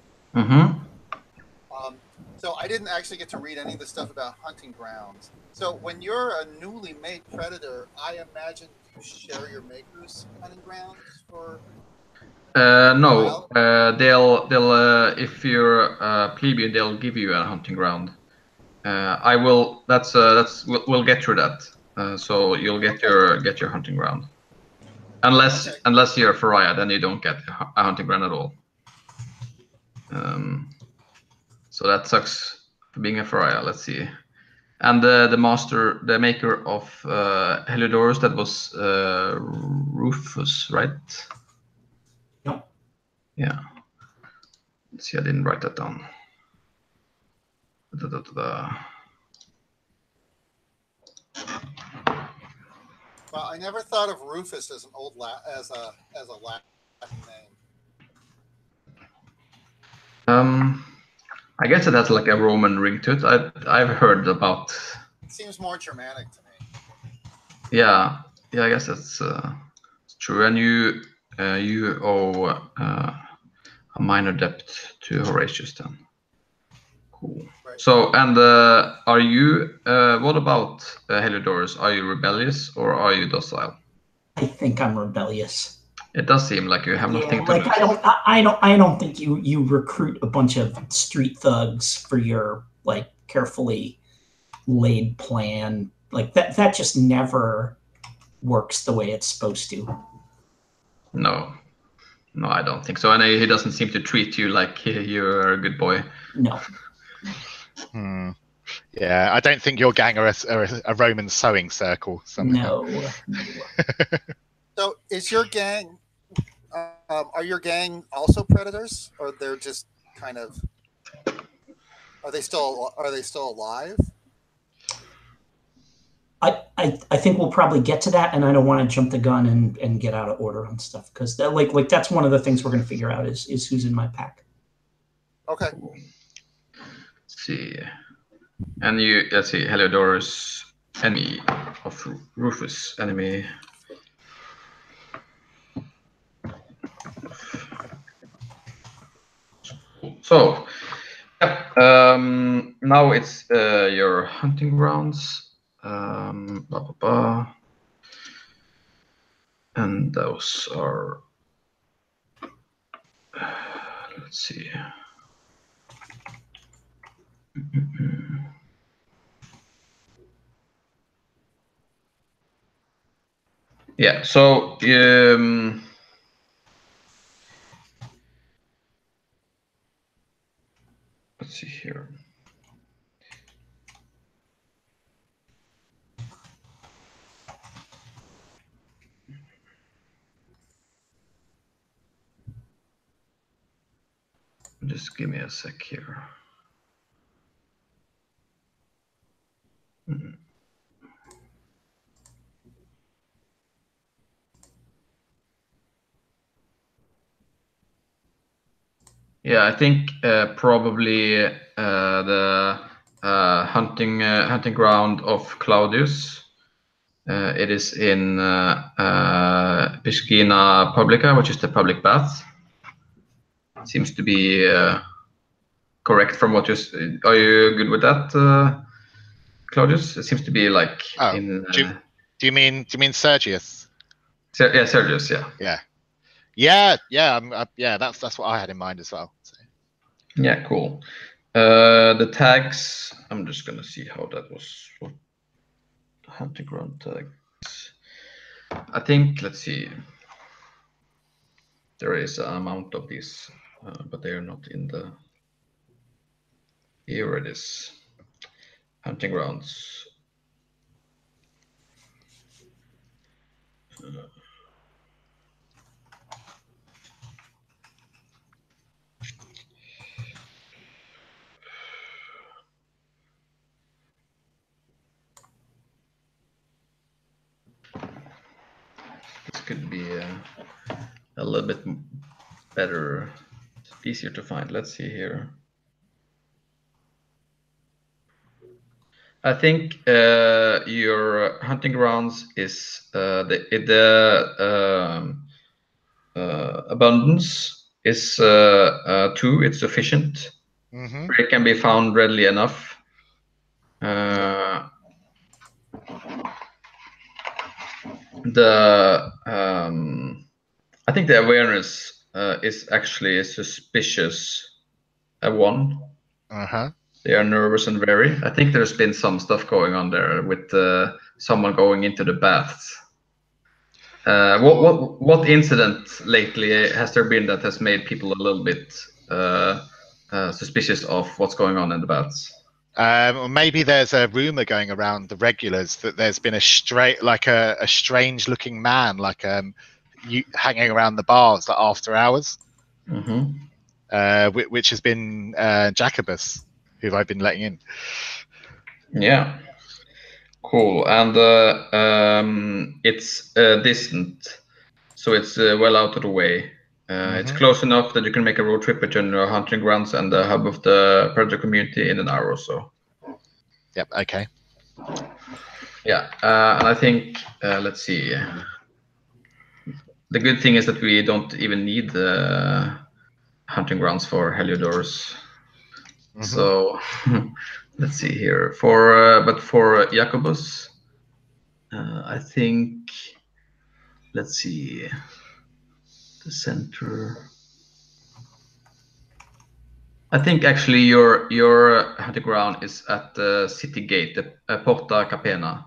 So I didn't actually get to read any of the stuff about hunting grounds. So when you're a newly made predator, I imagine you share your maker's hunting grounds for. No, they'll if you're a plebeian, they'll give you a hunting ground. I will. We'll get through that. So you'll get your hunting ground. Unless you're a pariah, then you don't get a hunting ground at all. So that sucks for being a pariah. Let's see. And the maker of Heliodorus, that was Rufus, right? Yep. Yeah. Let's see, I didn't write that down. Well, I never thought of Rufus as an as a Latin name. I guess it has like a Roman ring to it. I've heard about. It seems more Germanic to me. Yeah, I guess that's true. And you owe a minor debt to Horatius then. Cool. Right. So, and are you? What about Heliodorus? Are you rebellious or are you docile? I think I'm rebellious. It does seem like you have nothing to like lose. I don't think you recruit a bunch of street thugs for your like carefully laid plan. Like that just never works the way it's supposed to. No, I don't think so. And he doesn't seem to treat you like you're a good boy. No. Yeah, I don't think your gang are a Roman sewing circle somehow. No. So, is your gang? Are your gang also predators, or they're just kind of? Are they still alive? I think we'll probably get to that, and I don't want to jump the gun and get out of order on stuff because like that's one of the things we're going to figure out is who's in my pack. Okay. Let's see. And let's see, Heliodorus, enemy of Rufus, enemy. So, now it's your hunting grounds. Blah, blah, blah. And those are, let's see. Yeah, so let's see here. Just give me a sec here. Yeah, I think probably the hunting ground of Claudius. It is in Piscina Publica, which is the public bath. Seems to be correct from what you. Are you good with that, Claudius? It seems to be like in. Do you mean Sergius? Yeah, Sergius. Yeah. Yeah. That's what I had in mind as well. So. Yeah, cool. The tags. I'm just gonna see how that was. Hunting ground tags. I think. Let's see. There is an amount of these, but they are not in the. Here it is. Hunting grounds. This could be a little bit better, easier to find. Let's see here. I think your hunting grounds is abundance is 2. It's sufficient. Mm-hmm. It can be found readily enough. I think the awareness is actually a suspicious 1. They are nervous and wary. I think there's been some stuff going on there with someone going into the baths. What incident lately has there been that has made people a little bit suspicious of what's going on in the baths. Or maybe there's a rumor going around the regulars that there's been a strange looking man, like hanging around the bars like after hours, which has been Jacobus, who I've been letting in. Yeah. Cool. And it's distant, so it's well out of the way. It's close enough that you can make a road trip between your hunting grounds and the hub of the predator community in an hour or so. Yep. Okay. Yeah, and I think let's see. The good thing is that we don't even need hunting grounds for Heliodorus. So let's see here. But for Jacobus, I think, let's see, the center. I think actually your hunting ground is at the city gate, the Porta Capena.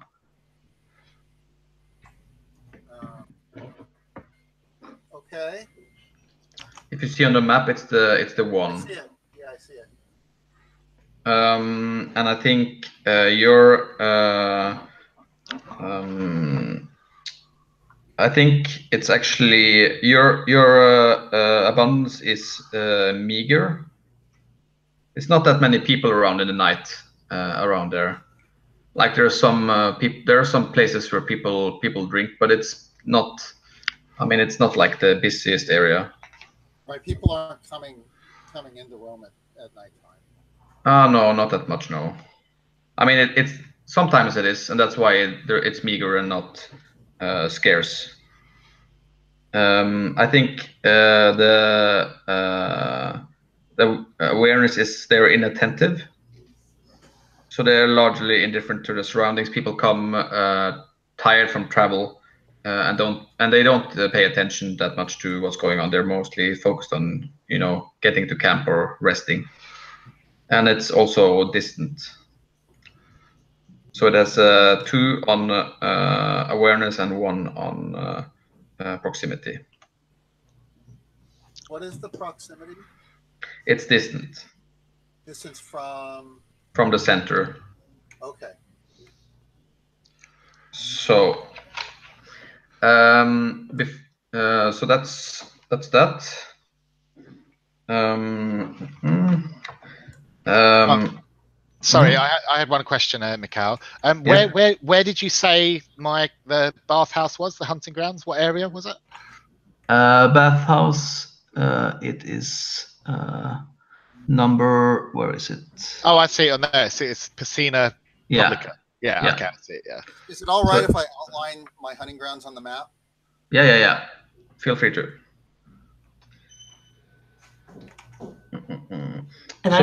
Okay. If you see on the map, it's the one. I see it. Yeah, I see it. And I think I think it's actually your abundance is meager. It's not that many people around in the night around there. Like there are some people. There are some places where people drink, but it's not. I mean, it's not like the busiest area. Right, people aren't coming into Rome at nighttime. No, not that much. No, I mean it's sometimes it is, and that's why it's meager and not scarce. I think the awareness is they're inattentive, so they're largely indifferent to the surroundings. People come tired from travel and they don't pay attention that much to what's going on. They're mostly focused on getting to camp or resting, and it's also distant. So it has 2 on awareness and 1 on proximity. What is the proximity? It's distant. Distance from the center. Okay. So, so that's that. Sorry, I had one question, Mikhail. Where did you say the bathhouse was? The hunting grounds? What area was it? Bathhouse. It is number. Where is it? Oh, I see it on there. It's Piscina Publica. Yeah. Okay, I see it. Yeah. Is it all right if I outline my hunting grounds on the map? Yeah. Feel free to. And I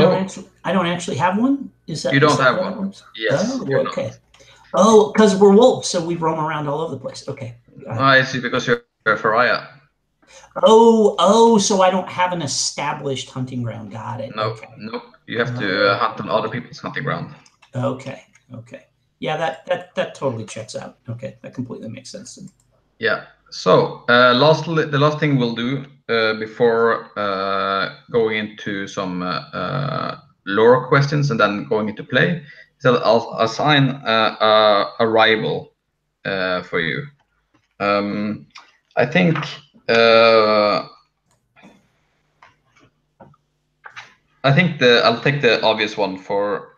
don't actually have one. Is that you don't have one? Yes. Oh, okay. Oh, because we're wolves, so we roam around all over the place. Okay. I see, because you're a Pariah. Oh, so I don't have an established hunting ground. Got it. No, okay. Nope. You have to hunt on other people's hunting ground. Okay. Yeah, that totally checks out. Okay, that completely makes sense to me. Yeah. So the last thing we'll do before going into some lore questions and then going into play is that I'll assign a rival for you. I think I'll take the obvious one for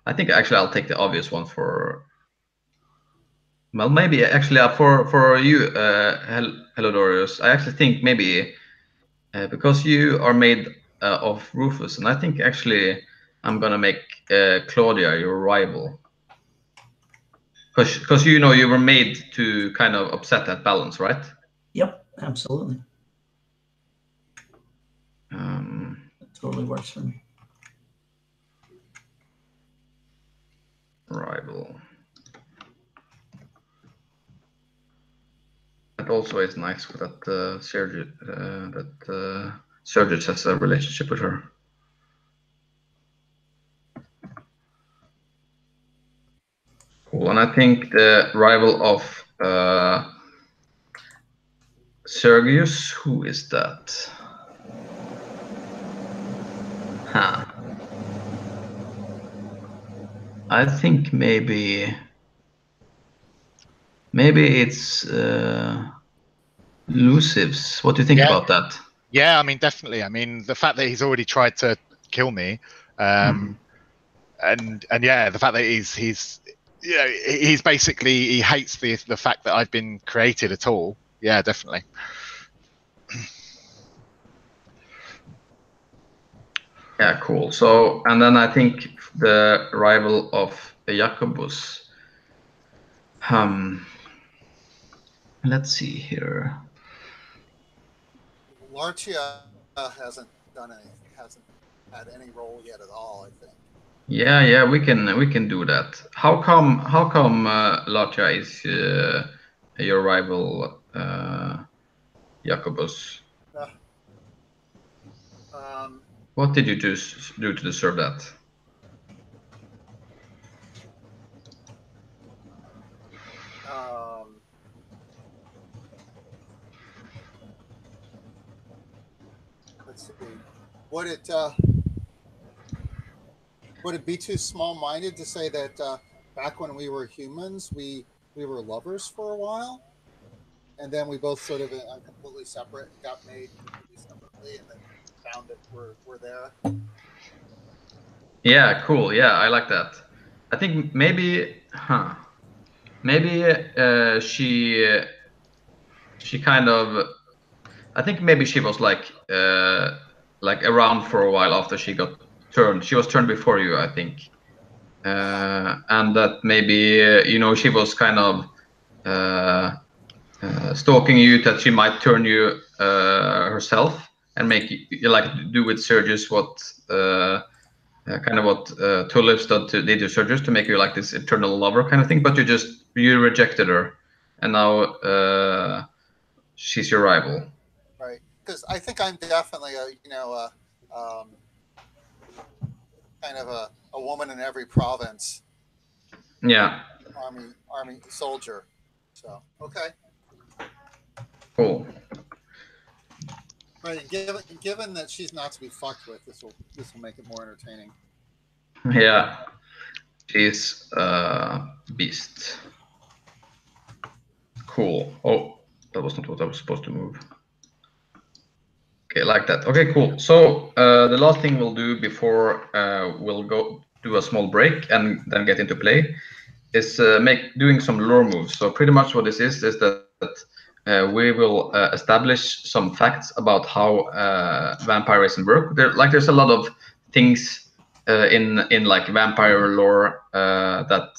I think actually I'll take the obvious one for. Well, maybe actually for you, Helodorius, I actually think maybe because you are made of Rufus, and I think actually I'm gonna make Claudia your rival, because you were made to kind of upset that balance, right? Yep, absolutely. That totally works for me. Rival. It also is nice that Sergius has a relationship with her. Cool, and I think the rival of Sergius, who is that? Huh. I think maybe it's Luciv's. What do you think Yeah. about that? Yeah, I mean, definitely. I mean, the fact that he's already tried to kill me, and yeah, the fact that he's basically, he hates the fact that I've been created at all. Yeah, definitely. Yeah, cool. So, and then I think the rival of Jacobus. Let's see here. Lartia hasn't had any role yet at all, I think. Yeah, we can do that. How come Latia is your rival, Jacobus? Um, What did you do to deserve that? let's see. Would it be too small-minded to say that back when we were humans, we were lovers for a while, and then we both sort of completely separate, got made completely separately, and then found that we're there. Yeah, cool. Yeah, I like that. I think maybe, she kind of. I think maybe she was like around for a while after she got turned. She was turned before you, I think, and that maybe she was kind of stalking you, that she might turn you herself and make you like do with Sergius what kind of what Tulips did to Sergius, to make you like this eternal lover kind of thing. But you rejected her, and now she's your rival. Right, because I think I'm definitely kind of a woman in every province. Yeah. Army soldier. So okay. Cool. Right, and given that she's not to be fucked with, this will make it more entertaining. Yeah, she's beast. Cool. Oh, that was not what I was supposed to move. Okay, like that. Okay, cool. So the last thing we'll do before we'll go do a small break and then get into play is doing some lore moves. So pretty much what this is that we will establish some facts about how vampirism work. There's a lot of things in like vampire lore that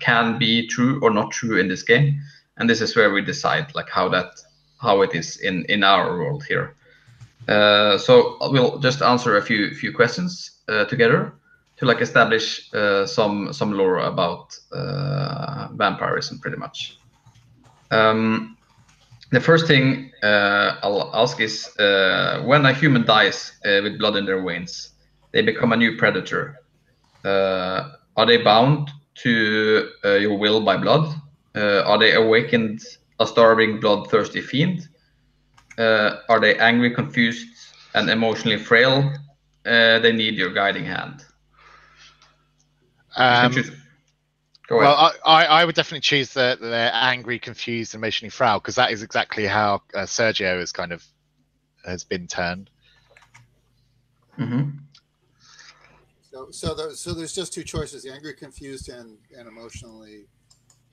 can be true or not true in this game, and this is where we decide like how it is in our world here. So we'll just answer a few questions together to like establish some lore about vampirism, pretty much. The first thing I'll ask is when a human dies with blood in their veins, they become a new predator. Are they bound to your will by blood? Are they awakened a starving, bloodthirsty fiend? Are they angry, confused, and emotionally frail? They need your guiding hand. You can choose. Go ahead. Well, I would definitely choose the angry, confused, emotionally frail, because that is exactly how Sergio has been turned. Mm-hmm. So there's just two choices: the angry, confused, and emotionally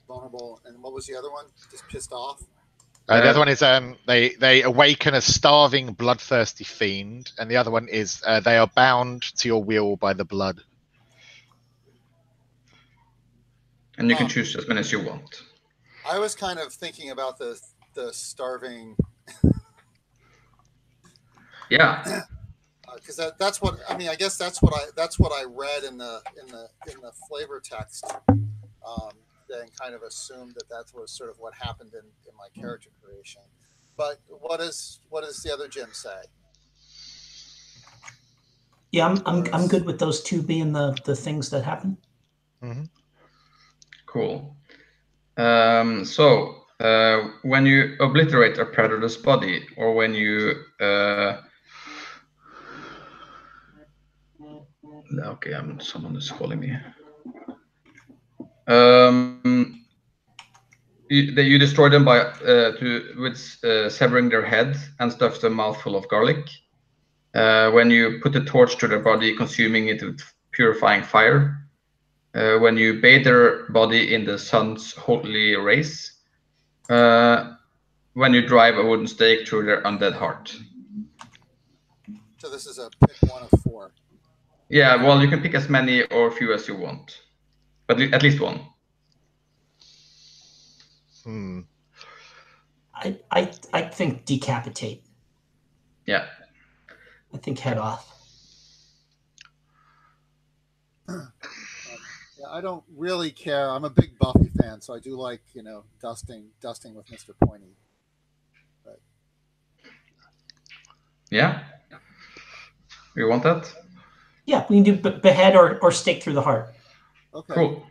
vulnerable. And what was the other one? Just pissed off. The other one is they awaken a starving, bloodthirsty fiend, and the other one is they are bound to your will by the blood. And you can choose as many as you want. I was kind of thinking about the starving. Yeah. Because that's what I mean. I guess that's what I read in the flavor text. Then kind of assumed that was sort of what happened in my character creation. But what does the other Jim say? Yeah, I'm good with those two being the things that happen. Mm-hmm. Cool. So when you obliterate a predator's body, or when you Okay, someone is calling me. You destroy them by with severing their head and stuff them mouthful of garlic. When you put a torch to their body, consuming it with purifying fire. When you bathe their body in the sun's holy rays. When you drive a wooden stake through their undead heart. So this is a pick one of 4. Yeah, well, you can pick as many or few as you want, but at least one. I think decapitate. Yeah. I think head off. Yeah, I don't really care. I'm a big Buffy fan, so I do like, dusting with Mr. Pointy. But Yeah. You want that? Yeah, we can do behead or stake through the heart. okay. Cool.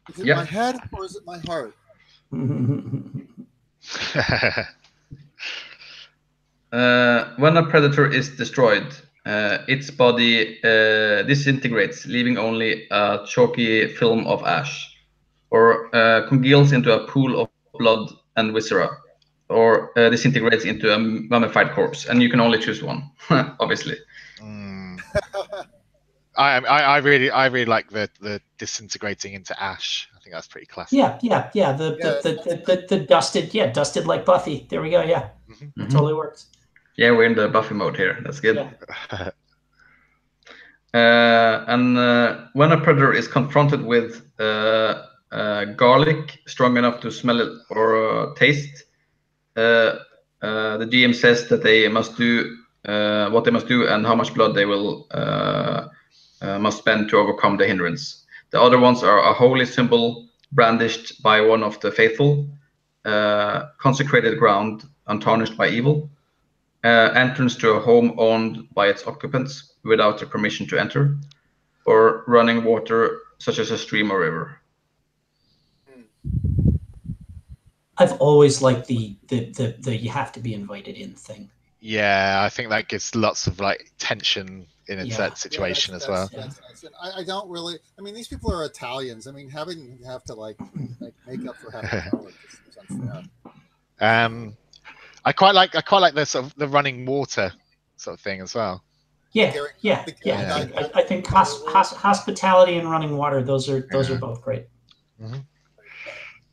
Is it Yeah. my head or is it my heart? When a predator is destroyed, its body disintegrates, leaving only a chalky film of ash, or congeals into a pool of blood and viscera, or disintegrates into a mummified corpse. And you can only choose one, obviously. I really like the disintegrating into ash. I think that's pretty classic. Yeah. The dusted like Buffy. There we go. Yeah, that totally works. Yeah, we're in the Buffy mode here. That's good. Yeah. And when a predator is confronted with garlic strong enough to smell it or taste, the GM says that they must do what they must do and how much blood they will must spend to overcome the hindrance. The other ones are a holy symbol brandished by one of the faithful, consecrated ground untarnished by evil, entrance to a home owned by its occupants without the permission to enter, or running water such as a stream or river. I've always liked the you have to be invited in thing. Yeah, I think that gives lots of tension in that situation as well. That's nice. And I don't really. I mean, these people are Italians. I mean, have to make up for having garlic is unfair. I quite like the sort of the running water sort of thing as well. Yeah. I think hospitality and running water. Those are both great. Mm-hmm.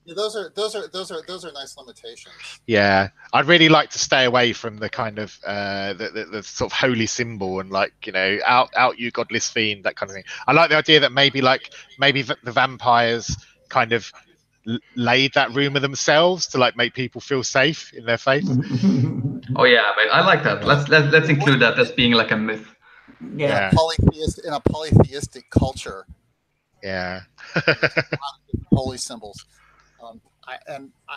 Yeah, those are nice limitations. Yeah, I'd really like to stay away from the kind of the sort of holy symbol and out you godless fiend, that kind of thing. I like the idea that maybe the vampires kind of laid that rumor themselves to make people feel safe in their faith. Oh yeah, but I like that. Let's include that as being like a myth. Yeah. In a polytheistic culture. Yeah. Holy symbols.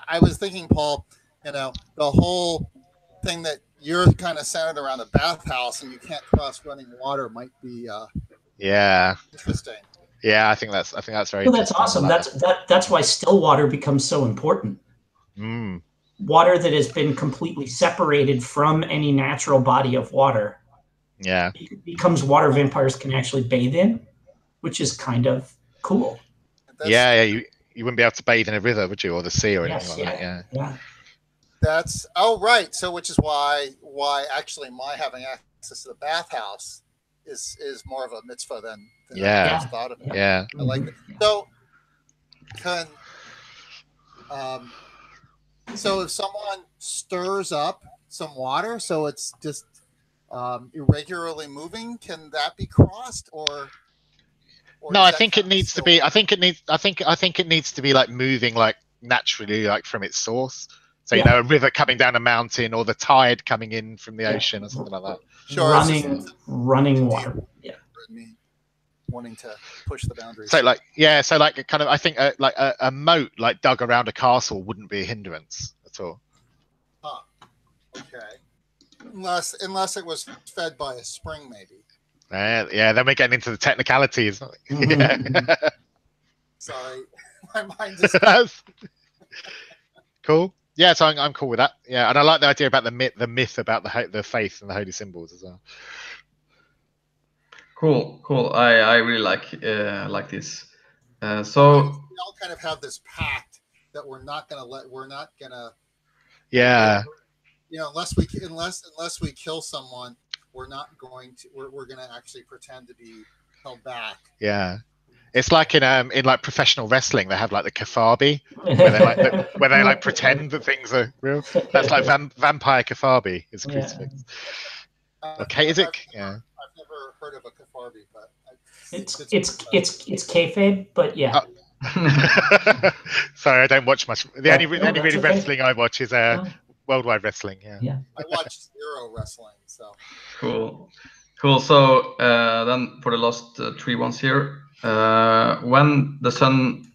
I was thinking, Paul, the whole thing that you're kind of centered around a bathhouse and you can't cross running water might be interesting. Yeah, I think that's very. Well, that's awesome. That's why still water becomes so important. Water that has been completely separated from any natural body of water. Yeah. It becomes water vampires can actually bathe in, which is kind of cool. You wouldn't be able to bathe in a river, would you, or the sea or anything like that? Yeah. That's right. So, which is why actually my having access to the bathhouse is more of a mitzvah than I just thought of it. Yeah. I like it. So, so if someone stirs up some water, so it's just irregularly moving, can that be crossed or no? I think it needs to be. I think it needs to be moving naturally, from its source. So a river coming down a mountain, or the tide coming in from the ocean, or something like that. Sure, running water. Yeah. Me wanting to push the boundaries. So I think a moat dug around a castle wouldn't be a hindrance at all. Okay. Unless it was fed by a spring, maybe. Yeah, then we're getting into the technicalities. Sorry, my mind just. Cool. Yeah, so I'm cool with that. Yeah, and I like the idea about the myth about the faith and the holy symbols as well. Cool. I really like this. So we all kind of have this pact that we're not gonna. Yeah. You know, unless we kill someone, we're not going to. We're gonna actually pretend to be held back. Yeah. It's like in like professional wrestling, they have like the kafabi, where they like pretend that things are real. That's like vampire kafabi is crucifix. Okay, is it? Yeah. I've never heard of a kafarbi, but it's kayfabe, but yeah. Sorry, I don't watch much. The only really okay. wrestling I watch is worldwide wrestling. Yeah. I watched Zero wrestling, so. Cool. So then for the last 3 ones here, when the sun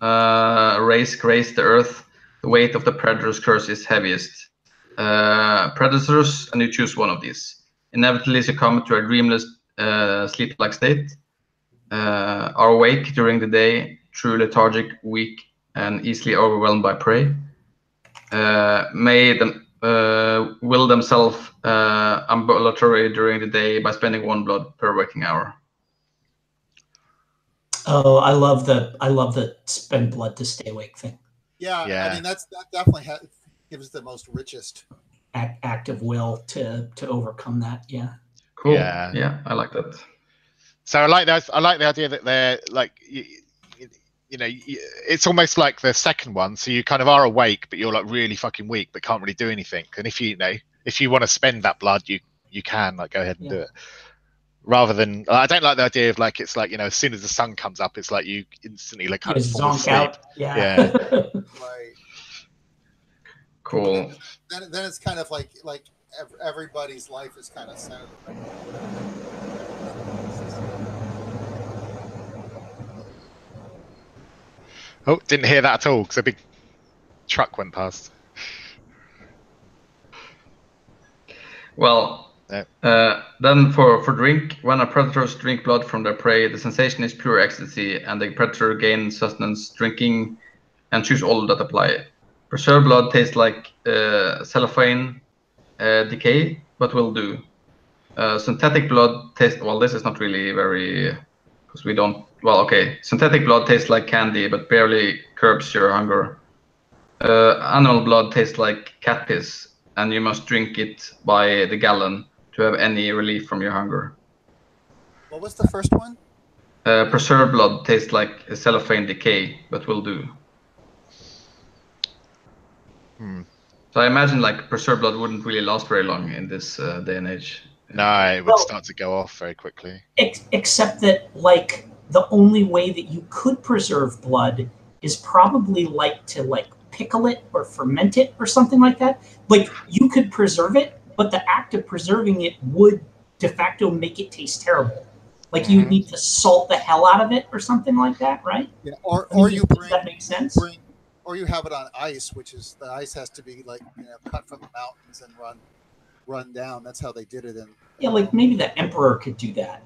rays graze the earth, the weight of the predator's curse is heaviest. Predators, and you choose one of these, inevitably succumb to a dreamless, sleep-like state, are awake during the day, true lethargic, weak, and easily overwhelmed by prey, will themselves ambulatory during the day by spending 1 blood per waking hour. Oh, I love the spend blood to stay awake thing. Yeah. I mean that definitely gives the most richest act of will to overcome that. Yeah. Cool. Yeah, I like that. So I like the idea that they're like you know, it's almost like the second one. So you kind of are awake, but you're like really fucking weak, but can't really do anything. And if you want to spend that blood, you can like go ahead and do it. Rather than, I don't like the idea of like, it's like, you know, as soon as the sun comes up, it's like you instantly like kind of fall asleep. Out. Yeah. Right. Cool. Then it's kind of like everybody's life is kind of centered. Oh, didn't hear that at all because a big truck went past. Well, then for drink, when a predators drink blood from their prey, the sensation is pure ecstasy, and the predator gains sustenance drinking, and choose all that apply. Preserved blood tastes like cellophane decay, but will do. Synthetic blood tastes, well, this is not really very, because we don't, well, okay. Synthetic blood tastes like candy, but barely curbs your hunger. Animal blood tastes like cat piss, and you must drink it by the gallon to have any relief from your hunger. What was the first one? Preserved blood tastes like cellophane decay, but will do. So I imagine like preserved blood wouldn't really last very long in this day and age. No, it would start to go off very quickly. Except that like the only way that you could preserve blood is probably like to like pickle it or ferment it or something like that. Like you could preserve it, but the act of preserving it would de facto make it taste terrible. Like you need to salt the hell out of it or something like that, right? Yeah, or you bring, that makes sense. Or you have it on ice, which is the ice has to be like cut from the mountains and run down. That's how they did it in. Yeah, like maybe the emperor could do that,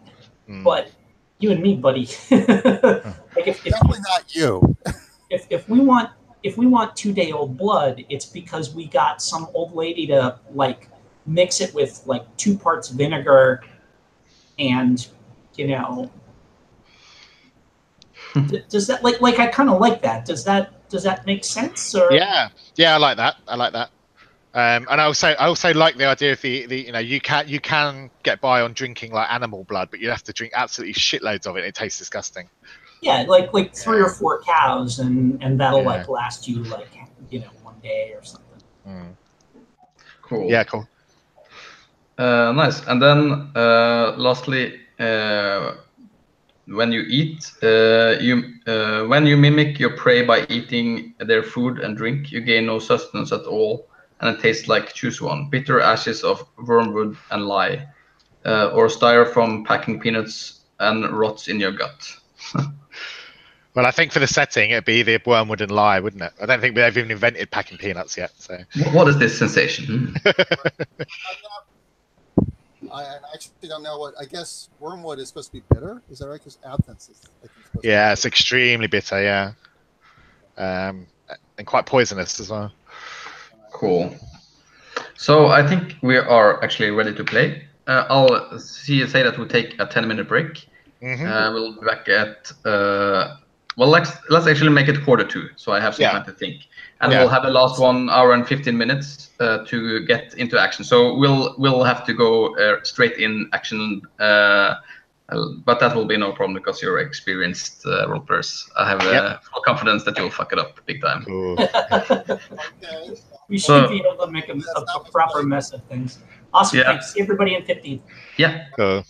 but you and me, buddy. Like if definitely not you. If we want 2-day-old blood, it's because we got some old lady to like mix it with like 2 parts vinegar, and does that like I kind of like that. Does that make sense? Or yeah, I like that. And I also like the idea of the you can get by on drinking like animal blood, but you have to drink absolutely shitloads of it. It tastes disgusting. Yeah, like 3 or 4 cows, and that'll like last you like 1 day or something. Cool. Yeah, cool. Nice. And then lastly, when you eat, when you mimic your prey by eating their food and drink, you gain no sustenance at all, and it tastes like, choose one: bitter ashes of wormwood and lye, or styrofoam packing peanuts and rots in your gut. Well, I think for the setting, it'd be the wormwood and lye, wouldn't it? I don't think they've even invented packing peanuts yet. So, what is this sensation? I actually don't know what. I guess wormwood is supposed to be bitter. Is that right? Because absinthe is. Yeah, it's extremely bitter. Yeah, and quite poisonous as well. Cool. So I think we are actually ready to play. I'll say that we take a 10-minute break. We'll be back at well, let's actually make it 1:45, so I have some time to think, and we'll have the last 1 hour and 15 minutes to get into action. So we'll have to go straight in action, but that will be no problem because you're experienced role players. I have full confidence that you'll fuck it up big time. Cool. Okay. We should be able to make a proper mess of things. Awesome. Yeah. Thanks. See everybody in 15. Yeah. Cool.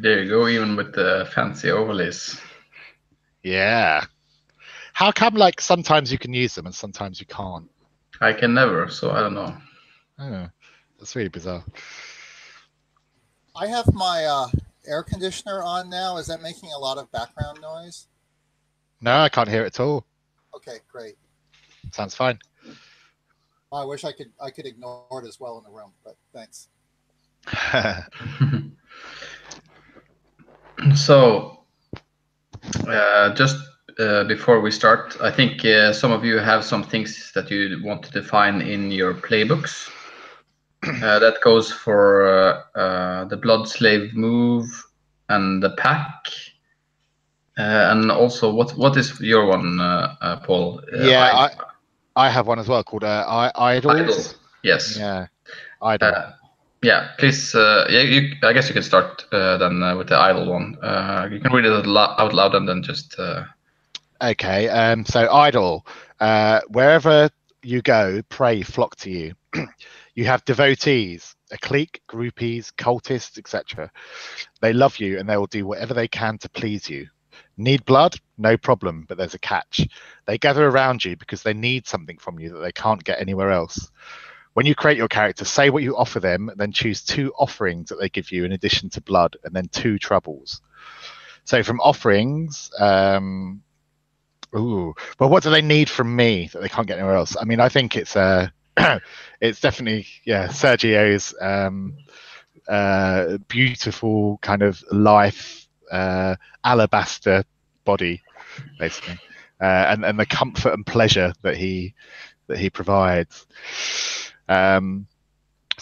There you go, even with the fancy overlays. Yeah. How come like sometimes you can use them and sometimes you can't? I can never, so I don't know. Oh, that's really bizarre. I have my air conditioner on now. Is that making a lot of background noise? No, I can't hear it at all. Okay, great. Sounds fine. I wish I could ignore it as well in the room, but thanks. So, just before we start, I think some of you have some things that you want to define in your playbooks. That goes for the Blood Slave move and the pack. And also, what is your one, Paul? Yeah, I have one as well called Idols. Idol. Yes. Yeah, Idol. Yeah, please. I guess you can start then with the idle one. You can read it out loud and then just. Okay. So Idol. Wherever you go, pray flock to you. You have devotees, a clique, groupies, cultists, etc. They love you and they will do whatever they can to please you. Need blood? No problem, but there's a catch. They gather around you because they need something from you that they can't get anywhere else. When you create your character, say what you offer them, then choose 2 offerings that they give you in addition to blood, and then 2 troubles. So from offerings, well, what do they need from me that they can't get anywhere else? I mean, I think it's it's definitely Sergio's beautiful kind of life alabaster body, basically, and the comfort and pleasure that he provides. So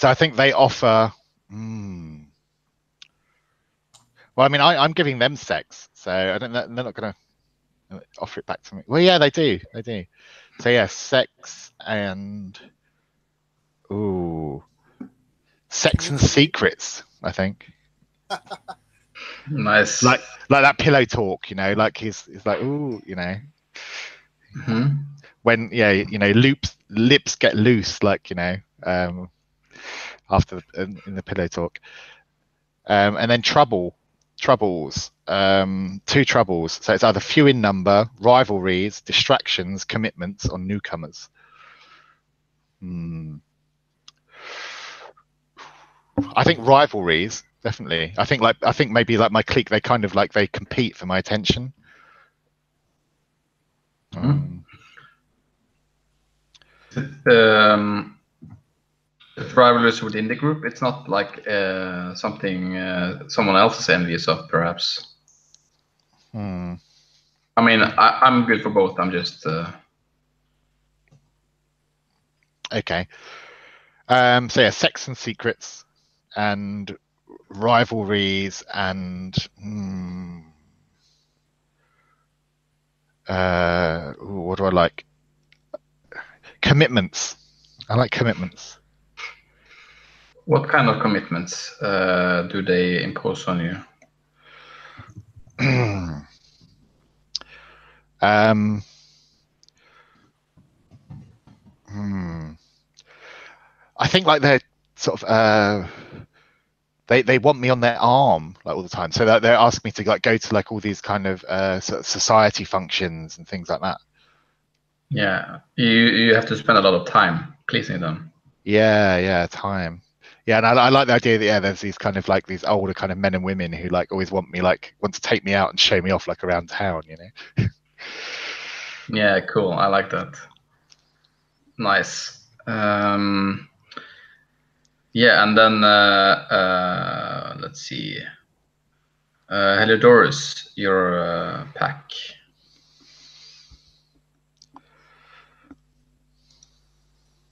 I think they offer. Well, I mean, I'm giving them sex, so I don't. They're not going to offer it back to me. Well, yeah, they do. They do. So yeah, sex and sex and secrets. I think. Nice. Like that pillow talk, like he's like, when lips get loose, like after in the pillow talk, and then troubles, 2 troubles. So it's either few in number, rivalries, distractions, commitments, or newcomers. I think rivalries, definitely. I think maybe like my clique, they kind of like they compete for my attention. It's rivalries within the group. It's not like something someone else is envious of, perhaps. I mean, I'm good for both. I'm just. Okay. So yeah, sex and secrets, and rivalries, and what do I like? Commitments. I like commitments. What kind of commitments do they impose on you? I think like they're sort of they want me on their arm like all the time, so that they're asking me to like go to like all these kind of sort of society functions and things like that. Yeah, you have to spend a lot of time pleasing them. Yeah, time. Yeah, and I like the idea that there's these kind of like these older kind of men and women who like always want to take me out and show me off like around town, Yeah, cool. I like that. Nice. Yeah, and then let's see. Heliodorus, your pack.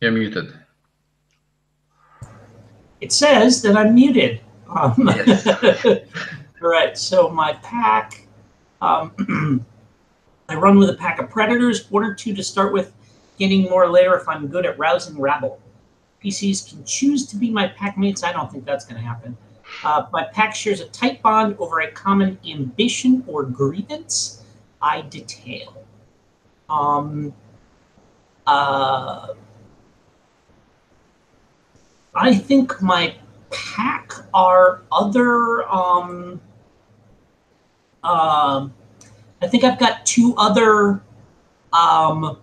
You're muted. It says that I'm muted. Yes. All right, so my pack, I run with a pack of predators, 1 or 2 to start with, getting more later if I'm good at rousing rabble. PCs can choose to be my pack mates. I don't think that's going to happen. My pack shares a tight bond over a common ambition or grievance I detail. I think my pack are other I think I've got two other um,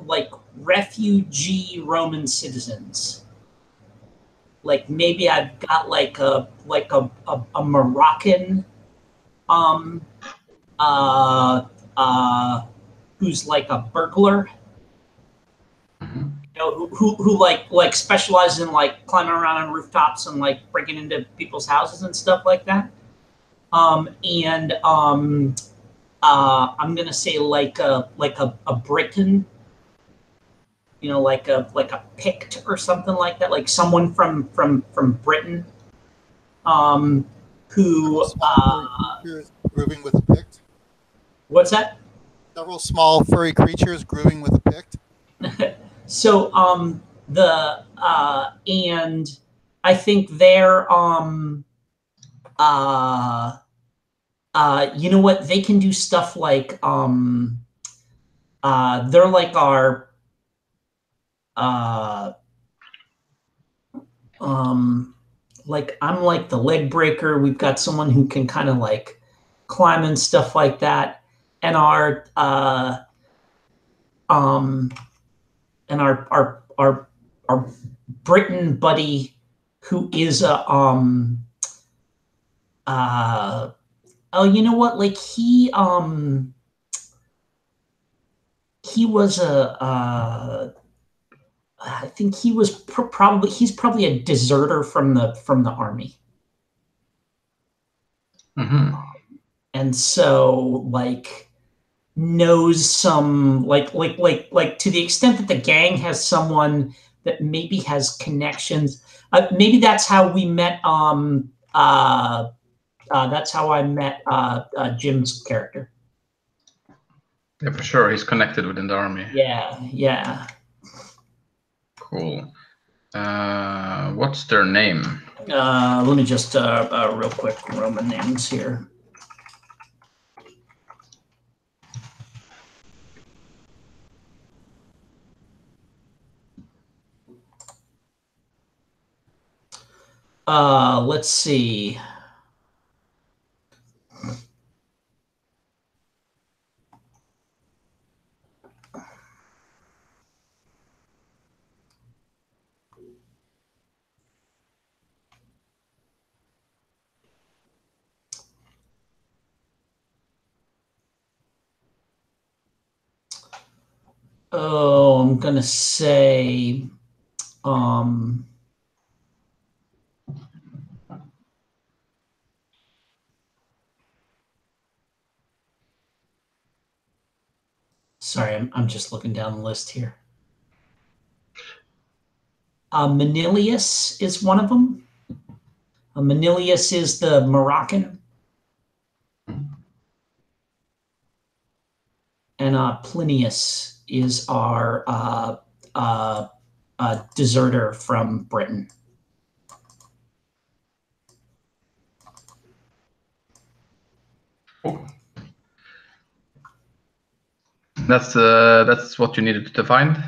like refugee Roman citizens. Like maybe I've got like a Moroccan um, uh, uh, who's like a burglar. You know, who like specializes in like climbing around on rooftops and like breaking into people's houses and stuff like that. And I'm gonna say like a Briton, you know, like a Pict or something like that, like someone from Britain, um, Several who small furry creatures grooving with a pict. what's that? Several small furry creatures grooving with a pict. So the and I think they're you know what, they can do stuff like they're like our uh um like I'm like the leg breaker. We've got someone who can kind of like climb and stuff like that, and um our Britain buddy who is a uh oh, you know what, like he was a I think he was probably he's probably a deserter from the army. Mm-hmm. And so like knows some like to the extent that the gang has someone that maybe has connections. Maybe that's how we met. That's how I met Jim's character. Yeah, for sure. He's connected within the army. Yeah, yeah. Cool. What's their name? Let me just real quick Roman names here. Let's see. Oh, I'm gonna say um sorry, I'm just looking down the list here. Manilius is one of them. Manilius is the Moroccan, and Plinius is our deserter from Britain. Oh. That's what you needed to find.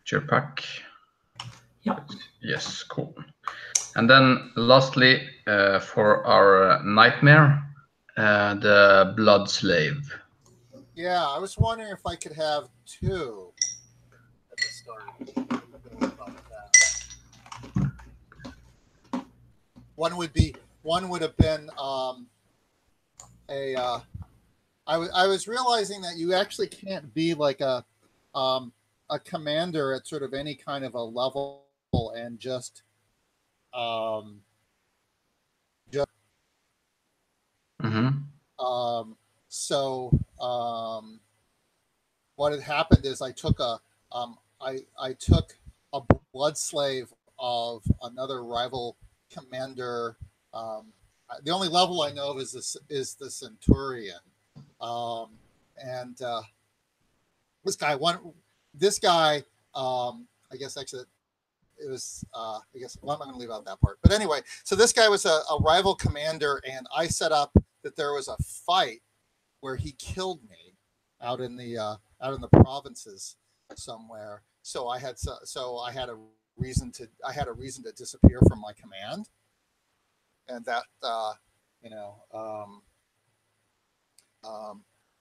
Cheer pack. Yep. Yes, cool. And then lastly, for our nightmare, the blood slave. Yeah, I was wondering if I could have two at the start. One would have been a. I was realizing that you actually can't be like a commander at sort of any kind of a level and just Mm-hmm. so what had happened is I took a blood slave of another rival commander. The only level I know of is the centurion, and this guy, I guess actually it was I guess well, I'm not going to leave out that part. But anyway, so this guy was a rival commander, and I set up that there was a fight where he killed me out in the provinces somewhere. So I had a reason to disappear from my command, and that you know,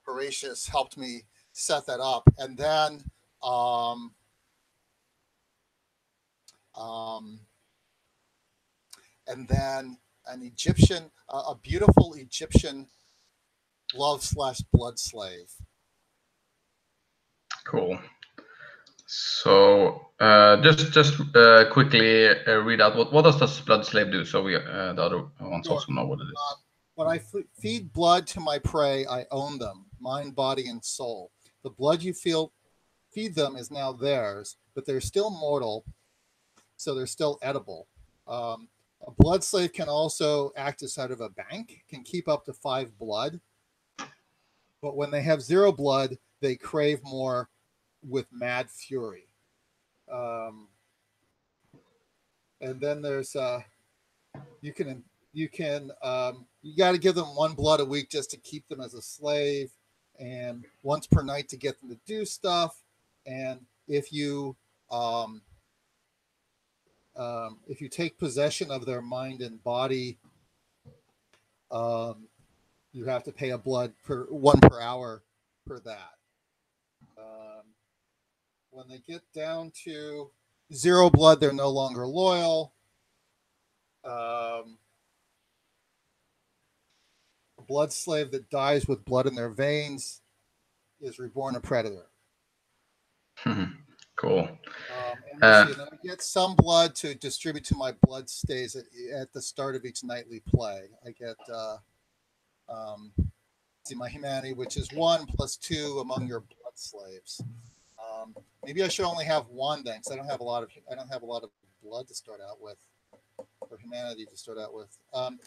Horatius helped me set that up, and then an Egyptian, a beautiful Egyptian love/blood slave. Cool. So just quickly read out what does this blood slave do, so we the other ones also know what it is. When I feed blood to my prey, I own them, mind, body, and soul. The blood you feed them is now theirs, but they're still mortal, so they're still edible. A blood slave can also act as head of a bank, can keep up to 5 blood, but when they have 0 blood, they crave more with mad fury. And then there's you got to give them 1 blood a week just to keep them as a slave, and once per night to get them to do stuff. And if you take possession of their mind and body, you have to pay a blood per 1 per hour for that. When they get down to 0 blood, they're no longer loyal. A blood slave that dies with blood in their veins is reborn a predator. Cool. And then I get some blood to distribute to my blood stays at the start of each nightly play. I get my humanity, which is 1 + 2 among your blood slaves. Maybe I should only have 1 then, because I don't have a lot of blood to start out with, or humanity to start out with.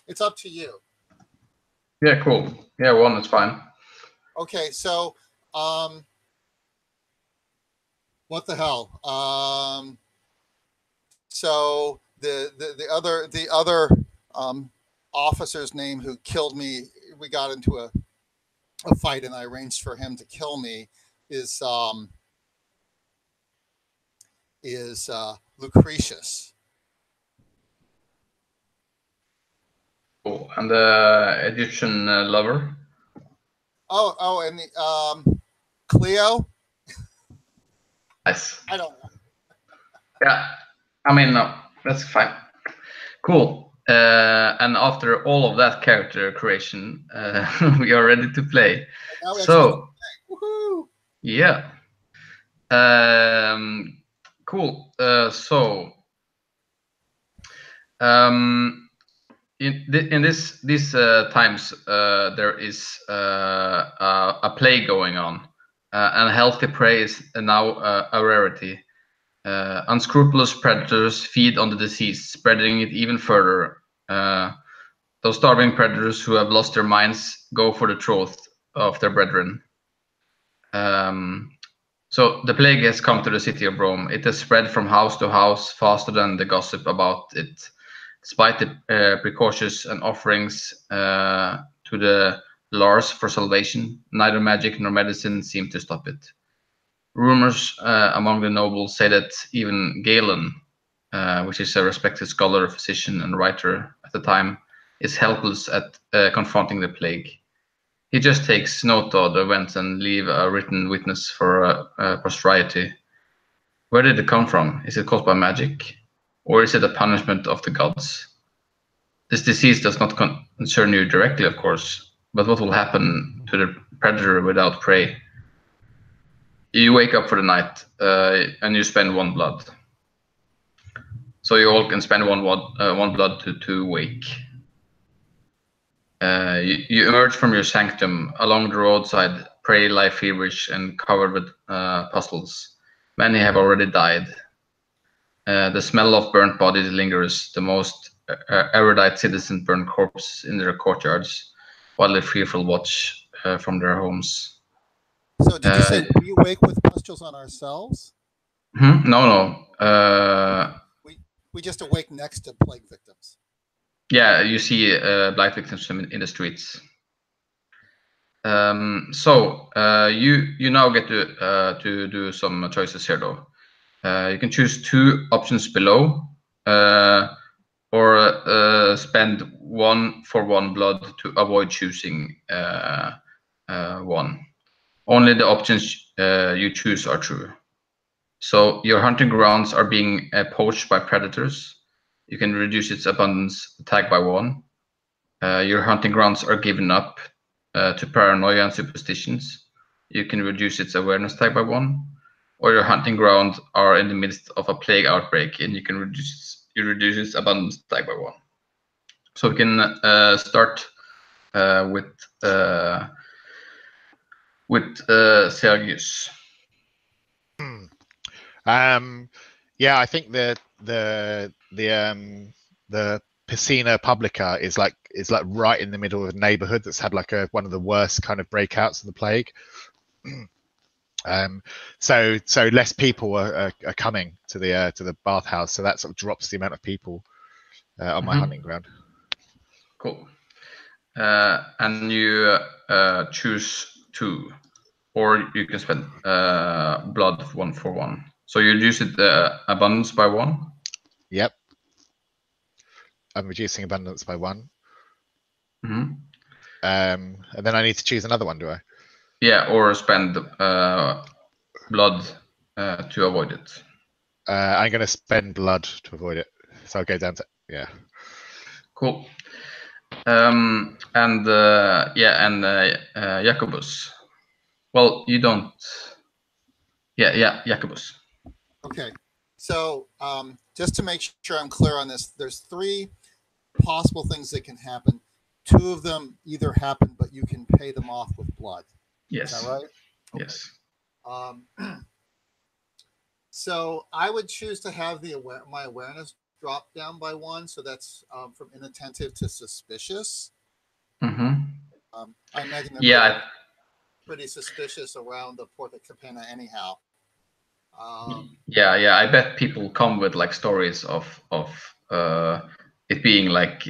It's up to you. Yeah, cool. Yeah, 1 is fine. Okay, so what the hell? So the other officer's name who killed me, we got into a fight, and I arranged for him to kill me, is Lucretius. Cool. And the Egyptian lover? Oh, and the Cleo? Nice. I don't know. Yeah, I mean, no, that's fine. Cool. And after all of that character creation, we are ready to play. So, woohoo! Yeah. Cool. In these times, there is a plague going on, and healthy prey is now a rarity. Unscrupulous predators feed on the disease, spreading it even further. Those starving predators who have lost their minds go for the throat of their brethren. So the plague has come to the city of Rome. It has spread from house to house faster than the gossip about it. Despite the precautions and offerings to the Lars for salvation, neither magic nor medicine seem to stop it. Rumors among the nobles say that even Galen, which is a respected scholar, physician, and writer at the time, is helpless at confronting the plague. He just takes note of the events and leave a written witness for posterity. Where did it come from? Is it caused by magic? Or is it a punishment of the gods? This disease does not concern you directly, of course, but what will happen to the predator without prey? You wake up for the night and you spend 1 blood. So you all can spend one blood to wake. You emerge from your sanctum along the roadside, prey lie feverish and covered with pustules. Many have already died. The smell of burnt bodies lingers. The most erudite citizens burn corpses in their courtyards, while the fearful watch from their homes. So did you say we wake with pustules on ourselves? No. We just awake next to plague victims. Yeah, you see blight victims in the streets. So you now get to do some choices here, though. You can choose 2 options below. or spend 1 for 1 blood to avoid choosing one. Only the options you choose are true. So your hunting grounds are being poached by predators. You can reduce its abundance tag by 1. Your hunting grounds are given up to paranoia and superstitions. You can reduce its awareness tag by 1. Or your hunting grounds are in the midst of a plague outbreak, and you can reduce its abundance tag by 1. So we can start with Sergius. Yeah, I think the Piscina Publica is like right in the middle of a neighborhood that's had like one of the worst kind of breakouts of the plague. So less people are coming to the bathhouse, so that sort of drops the amount of people on my hunting ground. Cool. And you choose 2, or you can spend blood 1 for 1. So you reduce it abundance by 1. Yep. I'm reducing abundance by 1. Mm-hmm. And then I need to choose another one, do I? Yeah, or spend blood to avoid it. I'm going to spend blood to avoid it. So I'll go down to, yeah. Cool. Jacobus. Well, you don't. Yeah, Jacobus. Okay, so just to make sure I'm clear on this, there's 3 possible things that can happen. 2 of them either happen, but you can pay them off with blood. Yes. Is that right? Okay. Yes. So I would choose to have my awareness drop down by 1. So that's from inattentive to suspicious. Mm-hmm. I imagine they're pretty suspicious around the Port of Capena anyhow. Yeah. I bet people come with like stories of it being like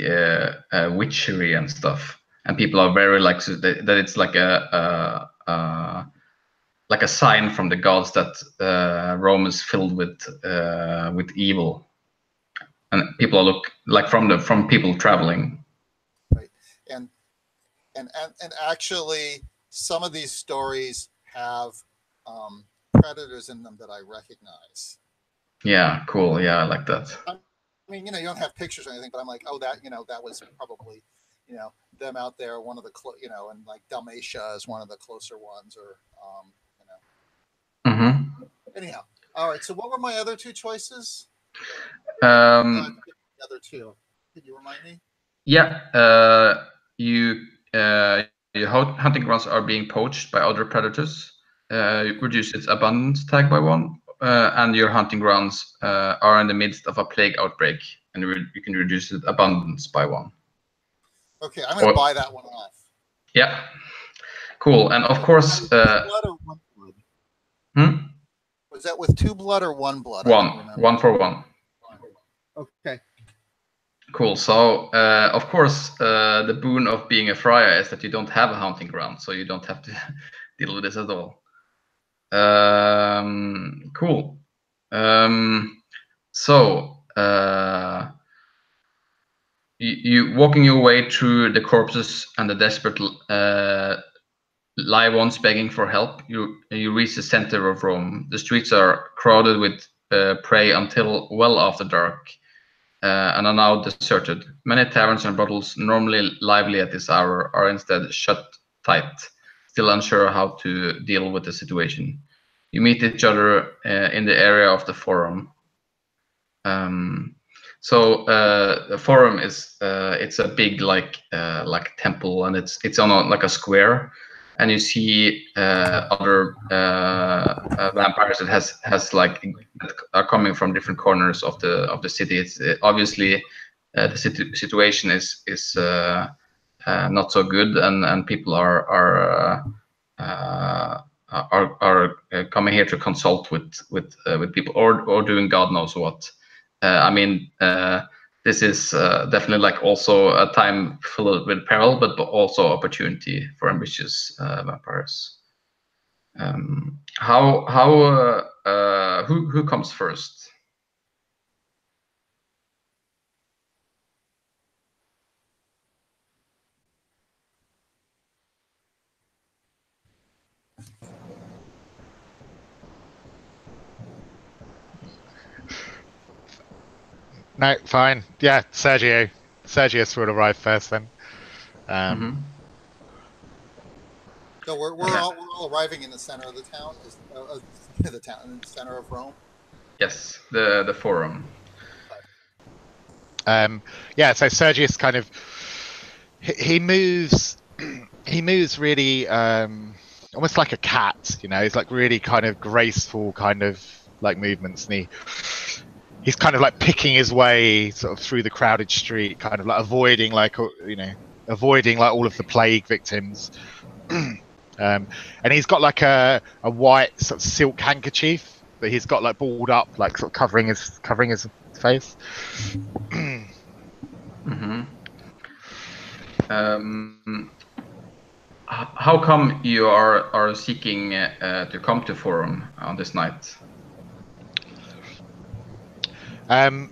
witchery and stuff, and people are very like that it's like a sign from the gods that Rome is filled with evil, and people look like from people traveling. Right, and actually, some of these stories have predators in them that I recognize. Yeah, cool. Yeah, I like that. I mean, you don't have pictures or anything, but I'm like, oh, that was probably, them out there. One of the, and like Dalmatia is one of the closer ones, or, Mm-hmm. Anyhow, all right. So, what were my other 2 choices? The other 2. Can you remind me? Yeah, your hunting grounds are being poached by other predators. You reduce its abundance tag by 1, and your hunting grounds are in the midst of a plague outbreak, and you can reduce its abundance by 1. Okay, I'm going to buy that one off. Yeah, cool. And of course, blood or 1 blood? Was that with 2 blood or 1 blood? 1 for 1. Okay. Cool. So, of course, the boon of being a friar is that you don't have a hunting ground, so you don't have to deal with this at all. Cool. So, you walking your way through the corpses and the desperate live ones begging for help, you reach the center of Rome. The streets are crowded with prey until well after dark. And are now deserted. Many taverns and brothels, normally lively at this hour, are instead shut tight, still unsure how to deal with the situation. You meet each other in the area of the Forum. So the Forum is it's a big like temple, and it's on like a square, and you see other vampires that has like that are coming from different corners of the city. It's obviously the situation is not so good, and people are coming here to consult with people or doing God knows what. I mean, this is definitely like also a time full with peril, but also opportunity for ambitious vampires. Who comes first? No, fine. Yeah, Sergius will arrive first then. So we're all arriving in the center of the town, in the center of Rome. Yes, the forum. Yeah, so Sergius kind of he moves really almost like a cat, you know. He's like really kind of graceful kind of like movements, and he's kind of like picking his way sort of through the crowded street, kind of like avoiding like all of the plague victims. And he's got like a white sort of silk handkerchief that he's got like balled up, like sort of covering his face. How come you are seeking to come to Forum on this night?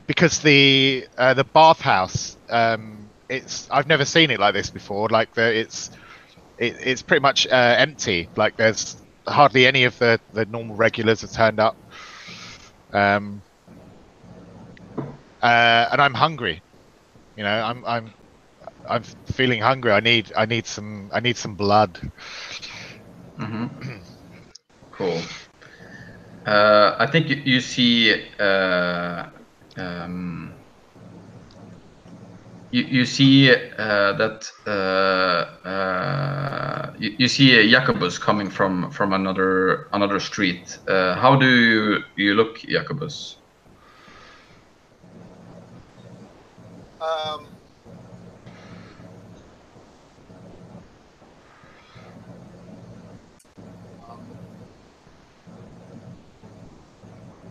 Because the bathhouse, I've never seen it like this before. Like it's pretty much empty. Like there's hardly any of the normal regulars have turned up. And I'm hungry. You know, I'm feeling hungry. I need some blood. Cool. I think you see you see that you see Jacobus coming from another street. How do you look, Jacobus?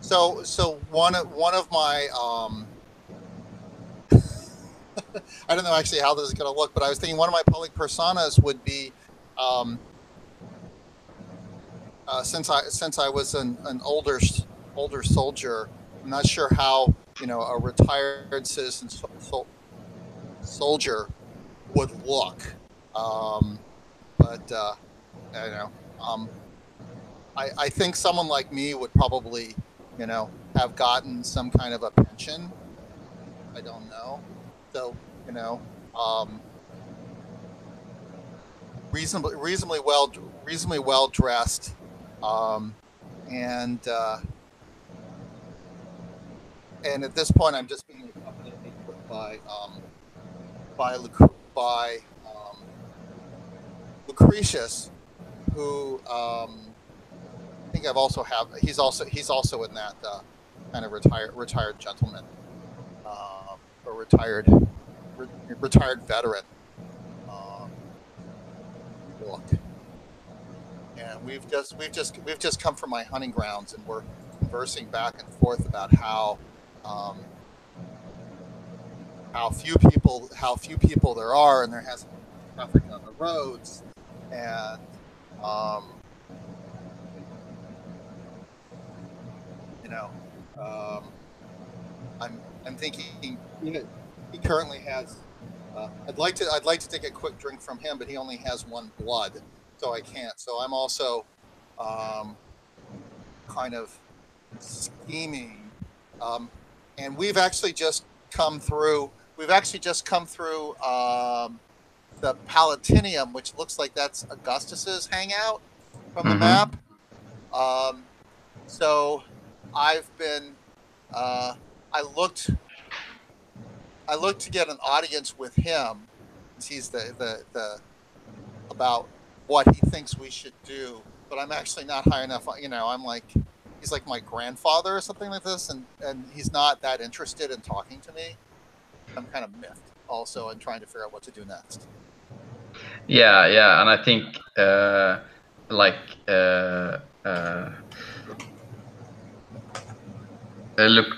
So one of my I don't know actually how this is going to look, but I was thinking one of my public personas would be since I was an older soldier. I'm not sure how a retired citizen soldier would look, but I don't know. I think someone like me would probably, have gotten some kind of a pension. I don't know. So, reasonably well dressed, and at this point, I'm just being accompanied by Lucretius, who I think he's also in that kind of retired gentleman, or retired veteran look. And we've just come from my hunting grounds, and we're conversing back and forth about how few people there are, and there hasn't been traffic on the roads, and I'm thinking he currently has. I'd like to take a quick drink from him, but he only has one blood, so I can't. So I'm also kind of scheming, and we've actually just come through. The Palatinium, which looks like that's Augustus's hangout from the map. So I've been. I looked to get an audience with him. He's the about what he thinks we should do, but I'm actually not high enough. I'm like, he's like my grandfather or something like this, and he's not that interested in talking to me. I'm kind of miffed also and trying to figure out what to do next. Yeah, and I think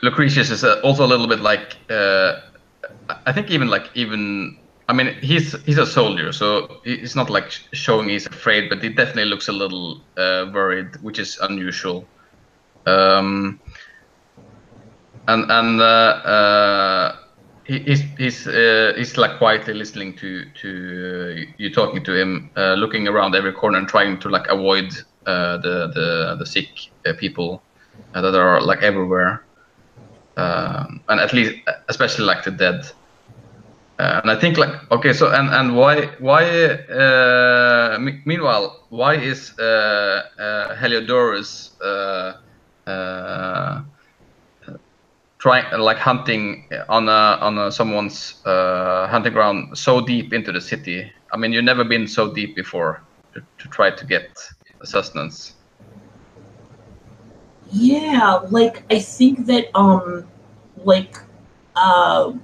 Lucretius is also a little bit like I think even I mean he's a soldier, so he's not like showing he's afraid, but he definitely looks a little worried, which is unusual. He's like quietly listening to you talking to him, looking around every corner and trying to like avoid the sick people that are like everywhere. and at least especially like the dead. And I think like okay, so and why meanwhile why is Heliodorus trying like hunting on someone's hunting ground so deep into the city? I mean, you've never been so deep before to try to get sustenance. Yeah, like I think that like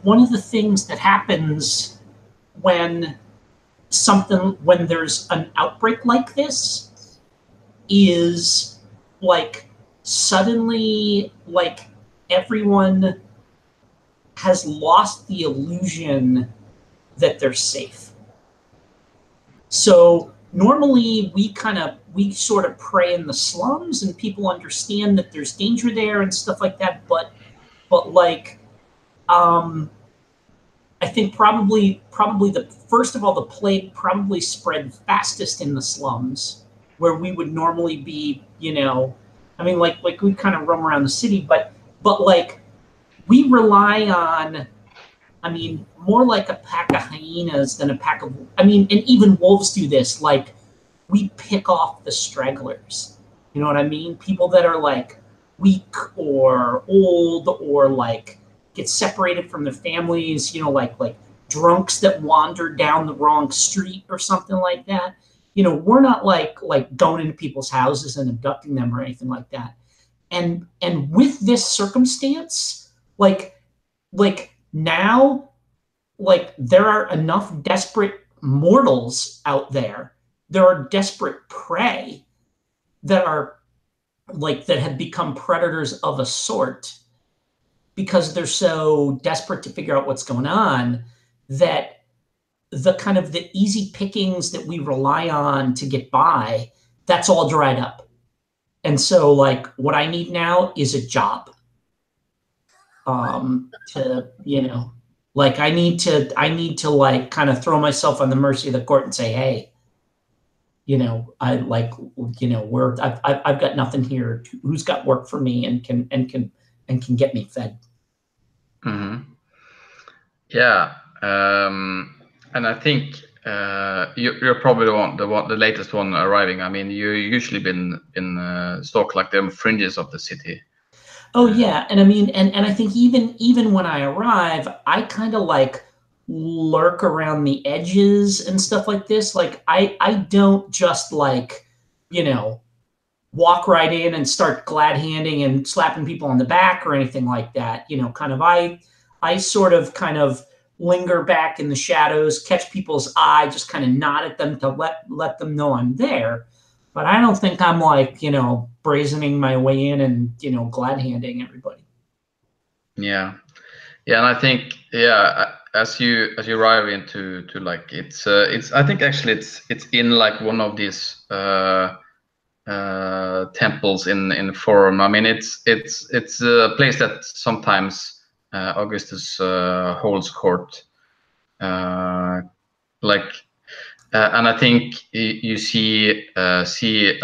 one of the things that happens when when there's an outbreak like this is like suddenly like everyone has lost the illusion that they're safe. So normally we sort of prey in the slums and people understand that there's danger there and stuff like that, but like um I think probably the first of all the plague probably spread fastest in the slums where we would normally be, I mean like we kind of roam around the city, but like we rely on, I mean, more like a pack of hyenas than a pack of, I mean, and even wolves do this. Like, we pick off the stragglers. You know what I mean? People that are like weak or old or like get separated from their families, like drunks that wander down the wrong street or something like that. We're not like going into people's houses and abducting them or anything like that. And with this circumstance, like now, like there are enough desperate mortals out there. There are desperate prey that are like that have become predators of a sort because they're so desperate to figure out what's going on that the kind of the easy pickings that we rely on to get by, that's all dried up. And so like what I need now is a job. To, like I need to like kind of throw myself on the mercy of the court and say, hey, I like, I've got nothing here. Who's got work for me and can get me fed? Mm-hmm. Yeah, and I think you're probably the latest one arriving. I mean, you usually been stalked like the fringes of the city. Oh yeah, and I mean, and I think even when I arrive, I kind of like lurk around the edges and stuff like this. Like I don't just like, walk right in and start glad handing and slapping people on the back or anything like that. Kind of I sort of kind of linger back in the shadows, catch people's eye, just kind of nod at them to let them know I'm there. But I don't think I'm like, brazening my way in and, glad handing everybody. Yeah. Yeah, and I think as you arrive into like it's I think actually it's in like one of these temples in Forum. I mean it's a place that sometimes Augustus holds court. Like and I think you see a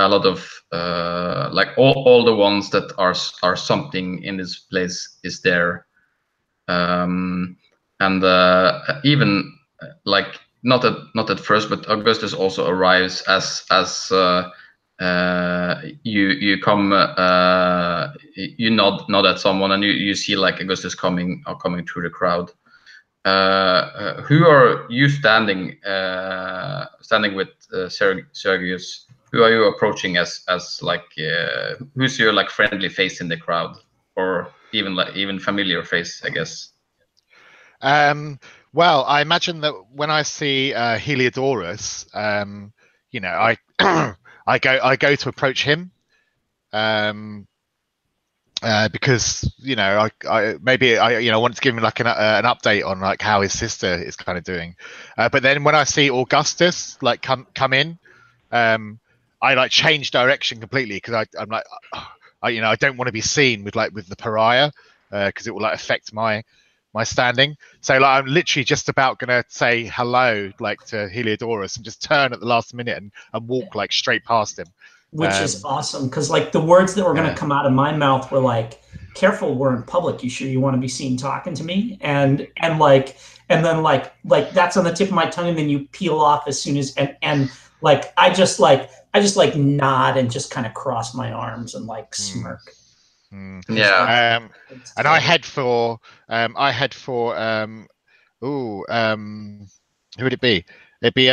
lot of like all the ones that are something in this place is there. And even like not at first, but Augustus also arrives as you come you nod at someone and you see like Augustus coming through the crowd. Who are you standing with Sergius? Who are you approaching as like who's your like friendly face in the crowd, or even familiar face, I guess? Well, I imagine that when I see Heliodorus, I I go to approach him, because I maybe I wanted to give him like an update on like how his sister is kind of doing, but then when I see Augustus like come in, I like change direction completely because I'm like I don't want to be seen with the pariah because it will like affect my standing. So like I'm literally just about gonna say hello like to Heliodorus and just turn at the last minute and walk like straight past him. Which is awesome because like the words that were going to come out of my mouth were like, careful, we're in public. You sure you want to be seen talking to me? And then like that's on the tip of my tongue, and then you peel off as soon as and like I just nod and just kind of cross my arms and like smirk. Yeah. And I head for who would it be? It'd be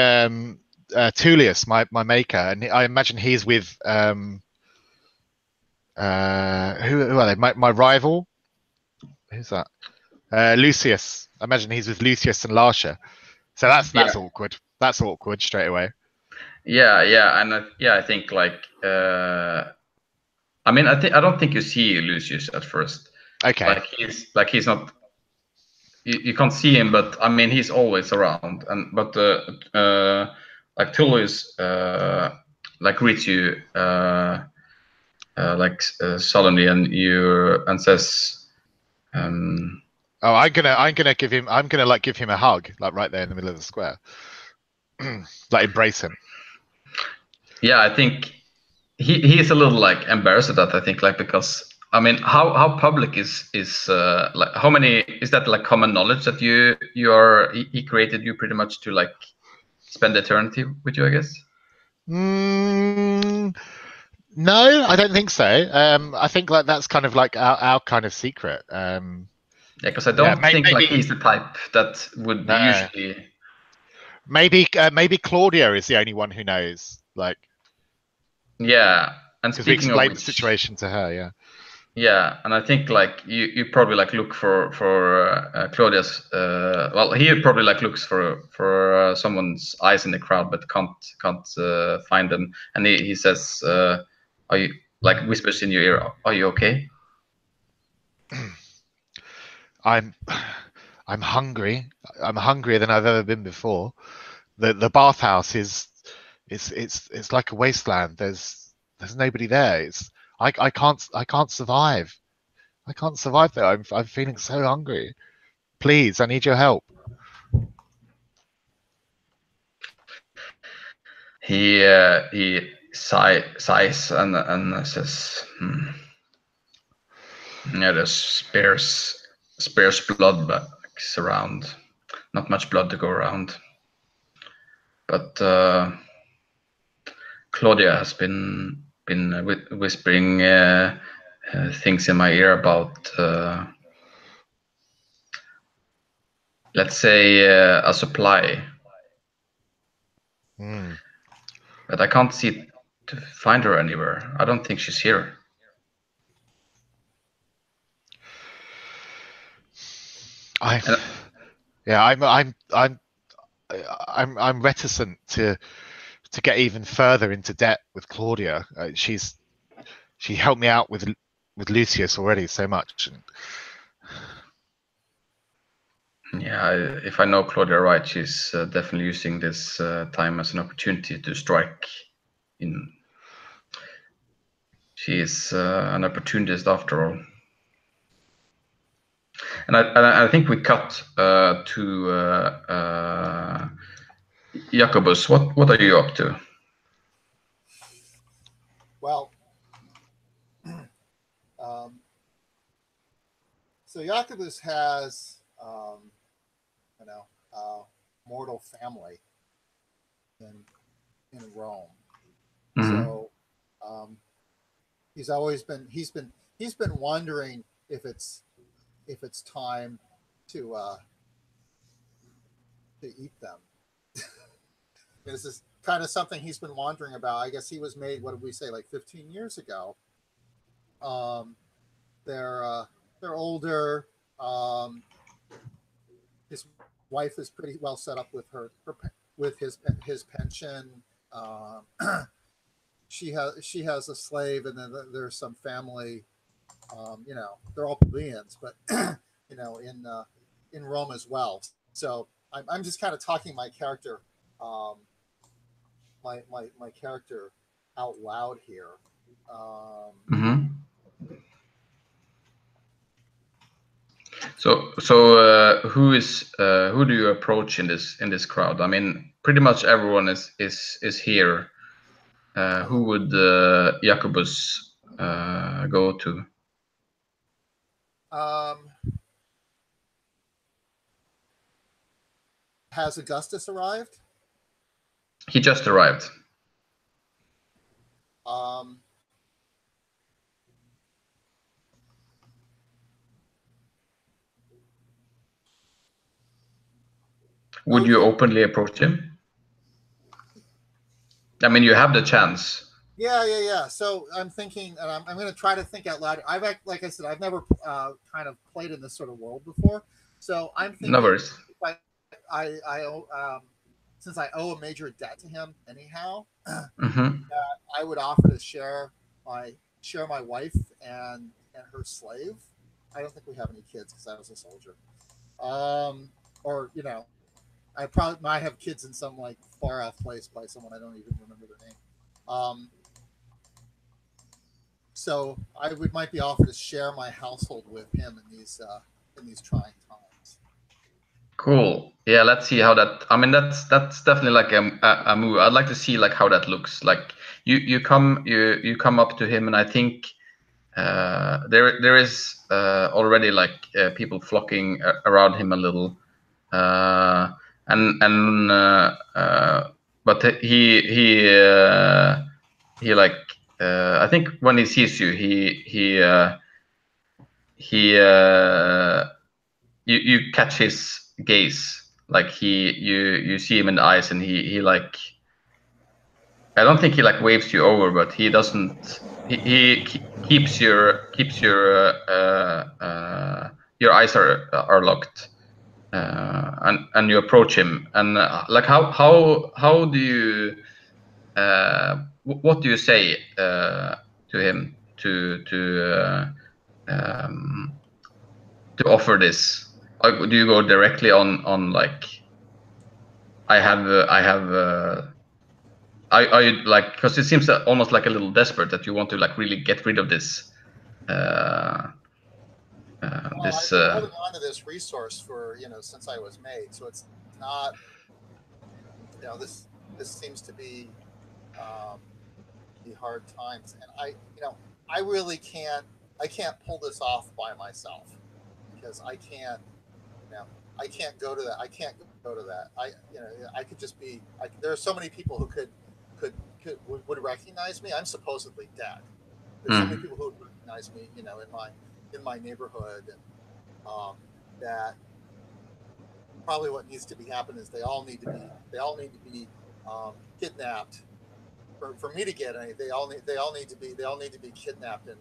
Tullius, my maker, and I imagine he's with who are they? My rival. Who's that? Lucius. I imagine he's with Lucius and Larsha. So that's awkward. That's awkward straight away. Yeah, and I think like I mean, I don't think you see Lucius at first. Okay. Like he's not. You can't see him, but I mean he's always around. And but like Tullius like greets you solemnly and says. Oh, I'm gonna give him a hug, like right there in the middle of the square, like embrace him. Yeah, I think he is a little like embarrassed at that. I think like because I mean how public is like how many is that like common knowledge that he created you pretty much to like spend eternity with you, I guess. No, I don't think so. I think like that's kind of like our kind of secret. Yeah, because I don't think like he's the type that would usually. Maybe Claudia is the only one who knows. Like. Yeah, and because we speaking explained of the situation to her. Yeah. Yeah, and I think like you probably like look for Claudia's. Well, he probably like looks for someone's eyes in the crowd, but can't find them. And he says, "Are you like whispers in your ear? Are you okay?" I'm hungry. I'm hungrier than I've ever been before. The bathhouse is it's like a wasteland. There's nobody there. I can't survive. I can't survive there. I'm feeling so hungry. Please, I need your help. He sighs and says, "Yeah, there's sparse blood back around. Not much blood to go around. But Claudia has been whispering things in my ear about, let's say, a supply. But I can't see to find her anywhere. I don't think she's here." I'm reticent to get even further into debt with Claudia. She helped me out with Lucius already so much. Yeah, if I know Claudia right, she's definitely using this time as an opportunity to strike. She is an opportunist after all. And I think we cut to Jacobus. What are you up to? Well, so Jacobus has mortal family in Rome. So he's been wondering if it's time to eat them. This is kind of something he's been wondering about. I guess he was made, what did we say, like 15 years ago. They're older. His wife is pretty well set up with with his pension. She has a slave, and then there's some family. They're all plebeians, but in Rome as well. So I'm just kind of talking my character, my character out loud here. So who do you approach in this crowd? I mean, pretty much everyone is here. Who would Jacobus go to? Has Augustus arrived? He just arrived. Would you openly approach him? I mean, you have the chance. Yeah. So I'm thinking, and I'm going to try to think out loud. Like I said, I've never kind of played in this sort of world before. So I'm thinking, no worries. Since I owe a major debt to him anyhow, Mm-hmm. I would offer to share my wife and her slave. I don't think we have any kids because I was a soldier. Or I probably might have kids in some like far off place by someone I don't even remember their name. So I might be offered to share my household with him in these trying times. Cool. Yeah, let's see how that. I mean, that's definitely like a move. I'd like to see like how that looks. Like you come up to him, and I think there is already like people flocking around him a little, but he like I think when he sees you, you catch his gaze, like you see him in the eyes, and he like, I don't think he like waves you over, but he doesn't. He keeps your eyes are locked, and you approach him, and like how do you what do you say to him to offer this? Do you go directly on like, are you like, because it seems almost like a little desperate that you want to like really get rid of this I've been holding on to this resource for since I was made, so it's not this seems to be hard times, and I really can't pull this off by myself because I can't go to that. I can't go to that. I could just be. There are so many people who would recognize me. I'm supposedly dead. There's so many people who would recognize me, in my neighborhood, and that probably what needs to be happening is they all need to be kidnapped. For me to get any, they all need to be kidnapped and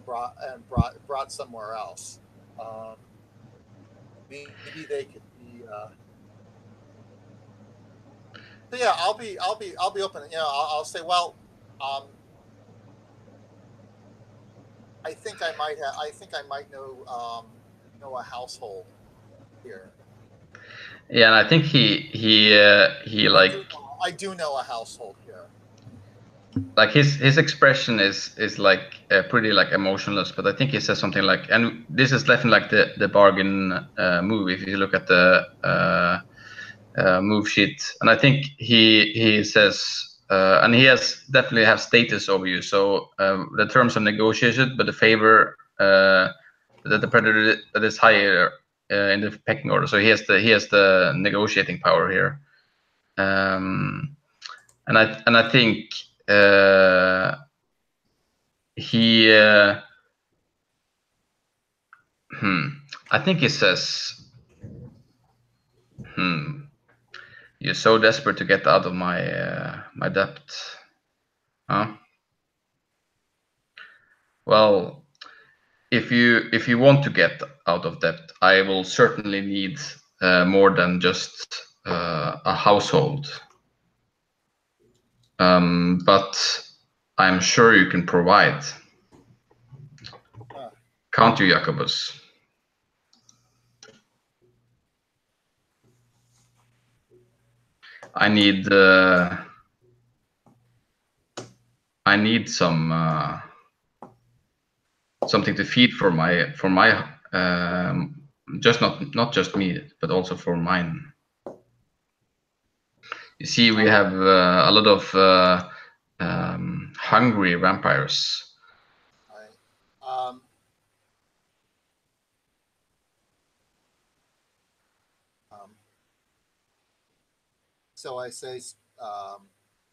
brought somewhere else. Maybe they could be. So yeah, I'll be open. I'll say, well, I think I might know a household here. Yeah, and I think he like, I do know a household here. Like his expression is like pretty like emotionless, but I think he says something like, and this is definitely like the bargain move if you look at the move sheet, and I think he says, and he definitely have status over you, so the terms are negotiated, but the favor that the predator that is higher in the pecking order, so he has the negotiating power here, and I think he I think he says, you're so desperate to get out of my my debt, huh? Well, if you want to get out of debt, I will certainly need more than just a household, but I'm sure you can provide. Can't you, Jacobus? I need some something to feed for my just not just me, but also for mine. You see, we have a lot of hungry vampires. Right. So I say,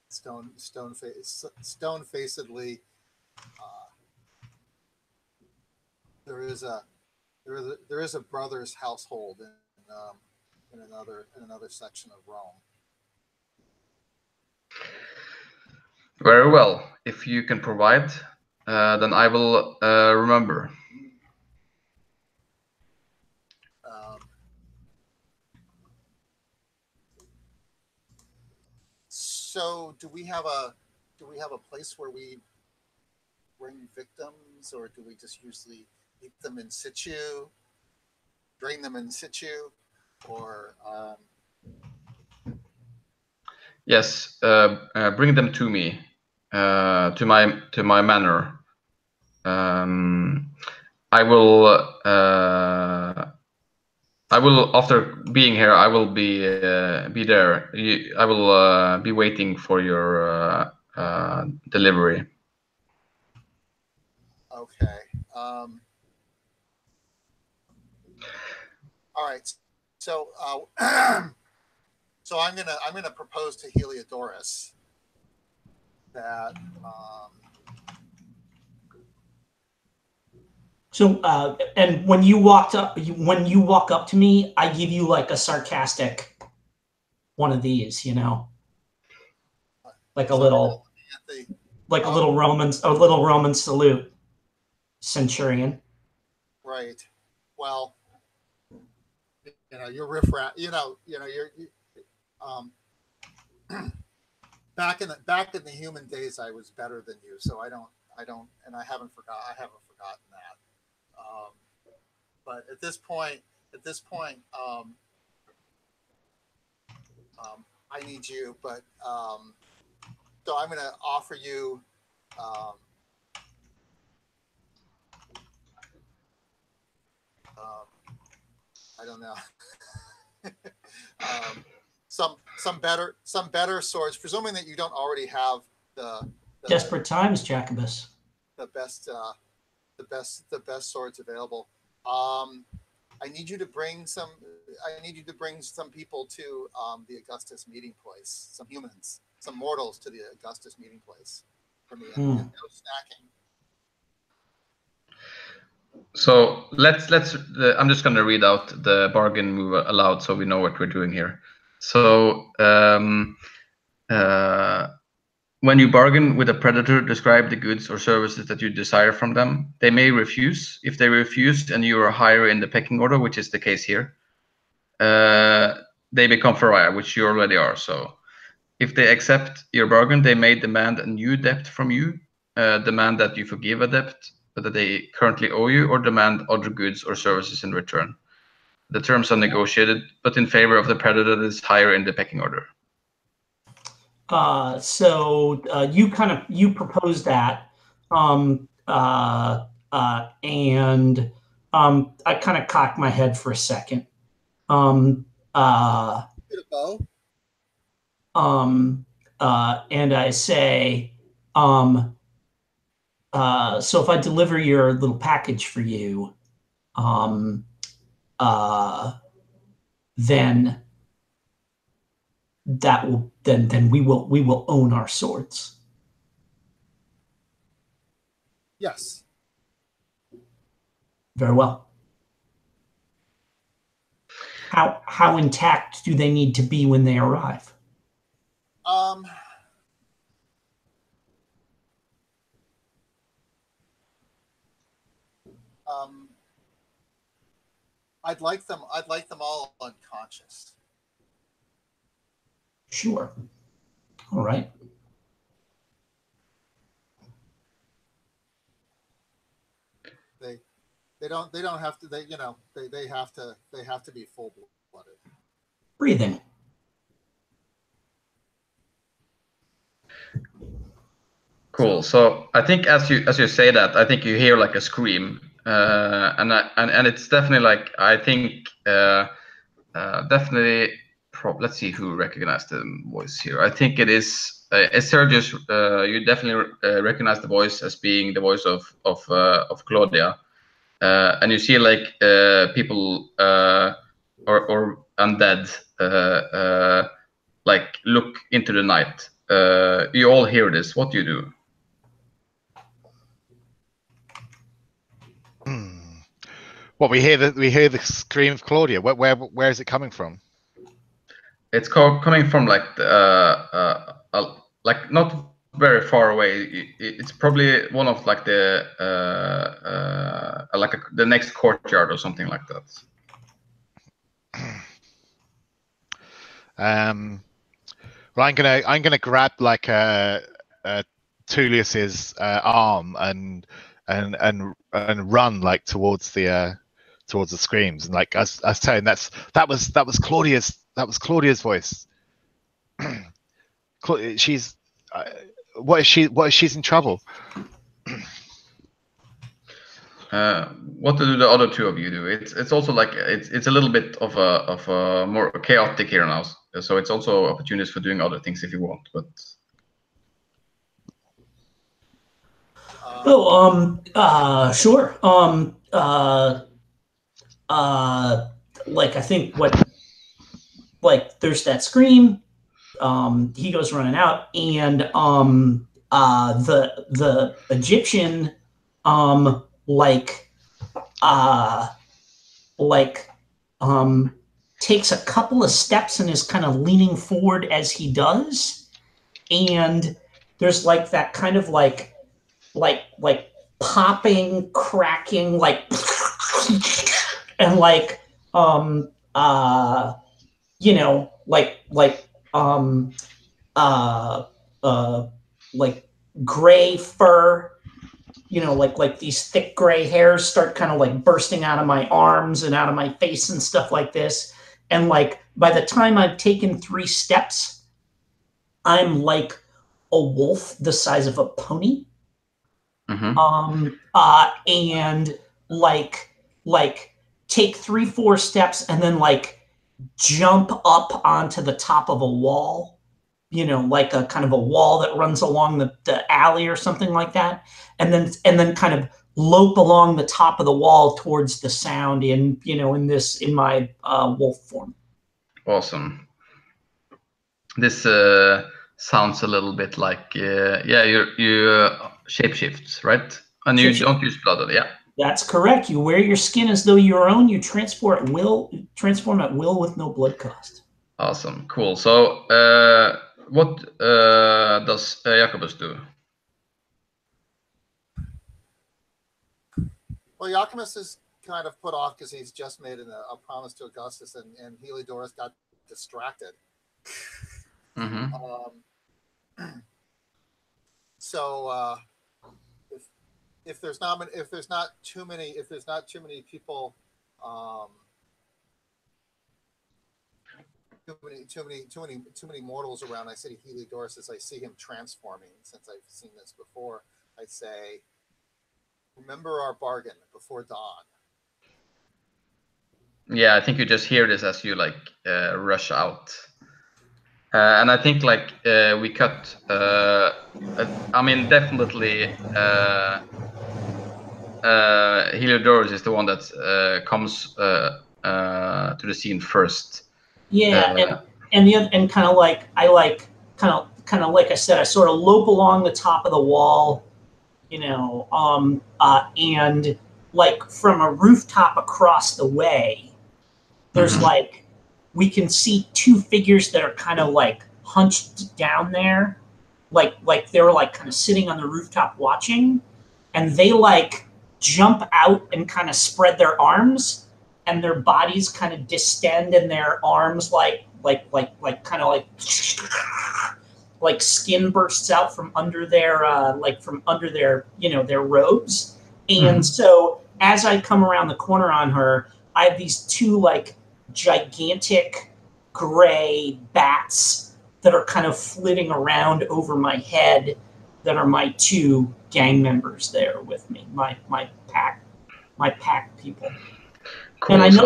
stone-facedly, there is a brother's household in another section of Rome. Very well. If you can provide, then I will remember. So do we have a place where we bring victims, or do we just usually eat them in situ, drain them in situ, or Yes, bring them to me, to my manor. I will, after being here, I will be there. I will be waiting for your delivery. Okay. All right. So, so I'm gonna propose to Heliodorus that. So, and when you walk up to me, I give you like a sarcastic one of these, you know, like a little, like a little Roman salute, centurion. Right. Well, you know, you're riffraff. You're back in the human days, I was better than you, so I don't, and I haven't forgotten that. But at this point, I need you. But so I'm going to offer you. I don't know. Some better swords, presuming that you don't already have the desperate times, Jacobus. The best swords available. I need you to bring some people to the Augustus meeting place. Some humans, some mortals to the Augustus meeting place for me. And no snacking. So let's. I'm just going to read out the bargain move aloud, so we know what we're doing here. So when you bargain with a predator, describe the goods or services that you desire from them. They may refuse. If they refuse and you are higher in the pecking order, which is the case here, they become pariah, which you already are. So if they accept your bargain, they may demand a new debt from you, demand that you forgive a debt that they currently owe you, or demand other goods or services in return. The terms are negotiated, but in favor of the predator that is higher in the pecking order. So you propose that, and I kind of cock my head for a second. And I say, so if I deliver your little package for you, then that will then we will own our swords. Yes. Very well. How intact do they need to be when they arrive? I'd like them all unconscious. Sure. All right. They don't have to. They have to be full-blooded. Breathing. Cool. So I think as you say that, I think you hear like a scream, and it's definitely like, I think definitely. Let's see who recognized the voice here. I think it is Sergius. You definitely recognize the voice as being the voice of Claudia, and you see like people or undead like look into the night. You all hear this. What do you do? What we hear the scream of Claudia. Where is it coming from? It's coming from like like not very far away. It's probably one of like the the next courtyard or something like that. Well, I'm gonna grab like Tullius's arm and run like towards the screams, and like us telling that was Claudia's voice. She's what is she's in trouble. What do the other two of you do? It's also like it's a little bit of a more chaotic here now, so it's also opportunities for doing other things if you want. But sure. Like I think there's that scream. He goes running out, and the Egyptian takes a couple of steps and is kind of leaning forward as he does, and there's like that kind of like popping, cracking, like and like you know, like gray fur, you know, like these thick gray hairs start kind of like bursting out of my arms and out of my face and stuff like this. And like by the time I've taken 3 steps, I'm like a wolf the size of a pony. mm-hmm. And like take 3-4 steps and then like jump up onto the top of a wall, you know, like a kind of a wall that runs along the alley or something like that, and then kind of lope along the top of the wall towards the sound in my wolf form. Awesome. This sounds a little bit like you shapeshifts, right? And you don't use blood, yeah. That's correct. You wear your skin as though your own. You transform at will with no blood cost. Awesome, cool. So, what does Jacobus do? Well, Jacobus is kind of put off because he's just made a promise to Augustus, and Heliodorus got distracted. Mm-hmm. So if there's not too many people, too many mortals around, I say to Heliodorus as I see him transforming, since I've seen this before, I say, remember our bargain before dawn. Yeah, I think you just hear this as you like rush out. And I think like we cut. I mean, definitely Heliodorus is the one that comes to the scene first. Yeah, and kind of like I said, I sort of lope along the top of the wall, you know, and like from a rooftop across the way, there's Mhm. like we can see 2 figures that are kind of like hunched down there, like they were like kind of sitting on the rooftop watching, and they like jump out and kind of spread their arms, and their bodies kind of distend, and their arms like kind of like skin bursts out from under their their robes. And so as I come around the corner on her, I have these 2 like gigantic gray bats that are kind of flitting around over my head, that are my 2 gang members there with me, my pack people. Cool. And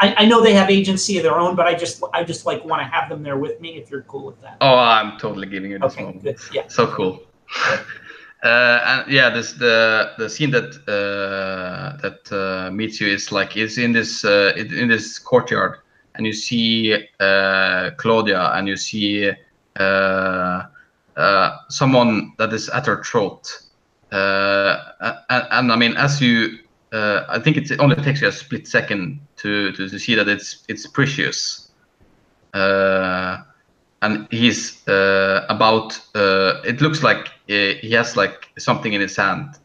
I know they have agency of their own, but I just like want to have them there with me, if you're cool with that. Oh, I'm totally giving you this Okay, moment. good. Yeah. So cool. And yeah, the scene that meets you is like in this courtyard, and you see Claudia, and you see someone that is at her throat. And I mean, as you, I think it only takes you a split second to see that it's Precious, and he's about. It looks like he has like something in his hand,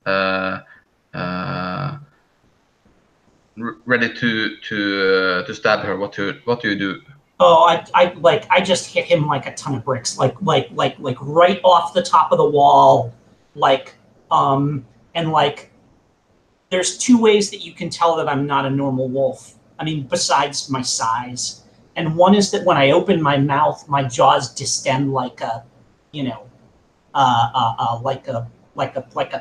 ready to stab her. What do you do? Oh, I just hit him like a ton of bricks, like right off the top of the wall, and like there's two ways that you can tell that I'm not a normal wolf. I mean, besides my size, and one is that when I open my mouth, my jaws distend like a, you know, like a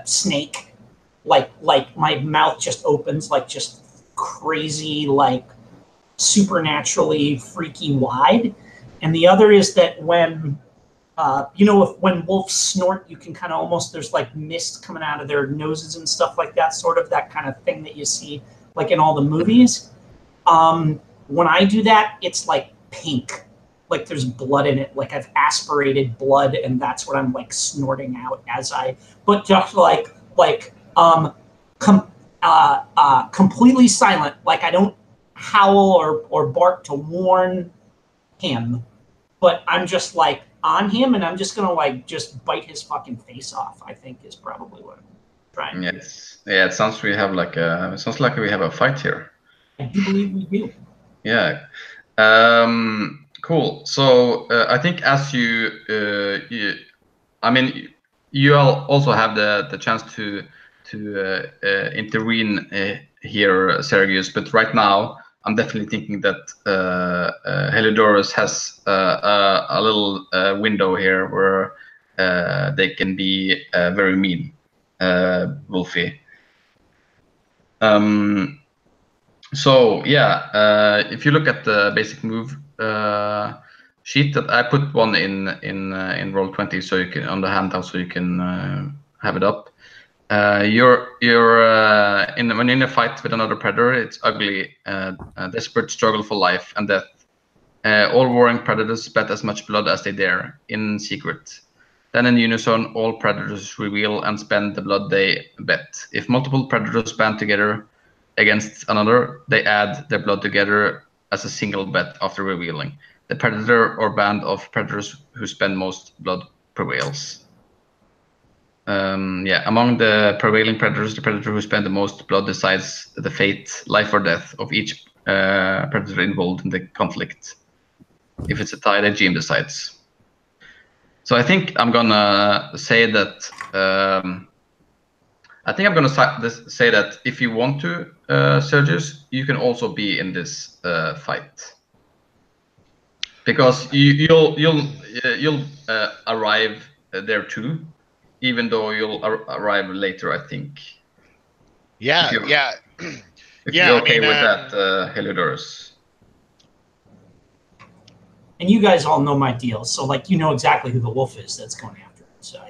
snake, like my mouth just opens like just crazy like supernaturally freaky wide. And the other is that when when wolves snort, you can kind of almost, there's like mist coming out of their noses and stuff like that, sort of that kind of thing that you see like in all the movies. When I do that, it's like pink, like there's blood in it, like I've aspirated blood, and that's what I'm like snorting out as I, but just completely silent, like I don't howl or bark to warn him, but I'm just like on him, and I'm just gonna like just bite his fucking face off, I think is probably what I'm trying to do. Yes. Yeah, it sounds we have like it sounds like we have a fight here. I do believe we do. Yeah. Cool. So I think as I mean, you all also have the chance to intervene here, Sergius. But right now, I'm definitely thinking that Heliodorus has a little window here where they can be very mean, Wolfie. So yeah, if you look at the basic move sheet, that I put one in Roll20, so you can on the handout, so you can have it up. You're when you're in a fight with another predator, it's ugly, a desperate struggle for life and death. All warring predators bet as much blood as they dare, in secret. Then in unison, all predators reveal and spend the blood they bet. If multiple predators band together against another, they add their blood together as a single bet after revealing. The predator or band of predators who spend most blood prevails. Yeah, among the prevailing predators, the predator who spend the most blood decides the fate, life or death, of each predator involved in the conflict. If it's a tie, the GM decides. So I think I'm gonna say that. I think I'm gonna say that if you want to, Sergius, you can also be in this fight, because you'll arrive there too, even though you'll arrive later, I think. Yeah, yeah. If you're okay with that, Heliodorus. And you guys all know my deal, so like you know exactly who the wolf is that's going after it. So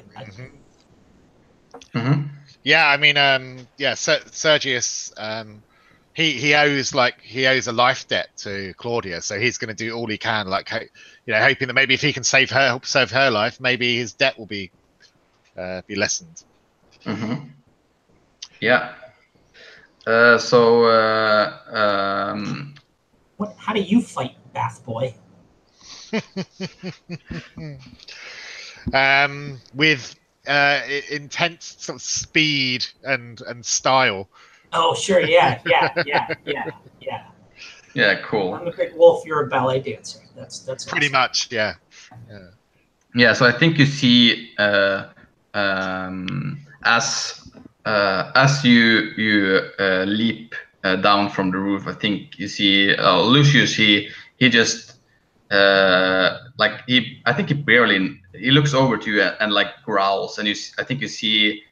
Yeah, I mean, yeah, Sergius, he owes a life debt to Claudia, so he's going to do all he can, like hoping that maybe if he can save her life, maybe his debt will be lessened. Yeah. How do you fight, Bath Boy? With intense sort of speed and style. Oh, sure, yeah. Yeah, cool. I'm a big wolf. You're a ballet dancer. That's pretty awesome. much, yeah. Yeah, so I think you see as you leap down from the roof, I think you see Lucius. He just I think he looks over to you and like growls, and I think you see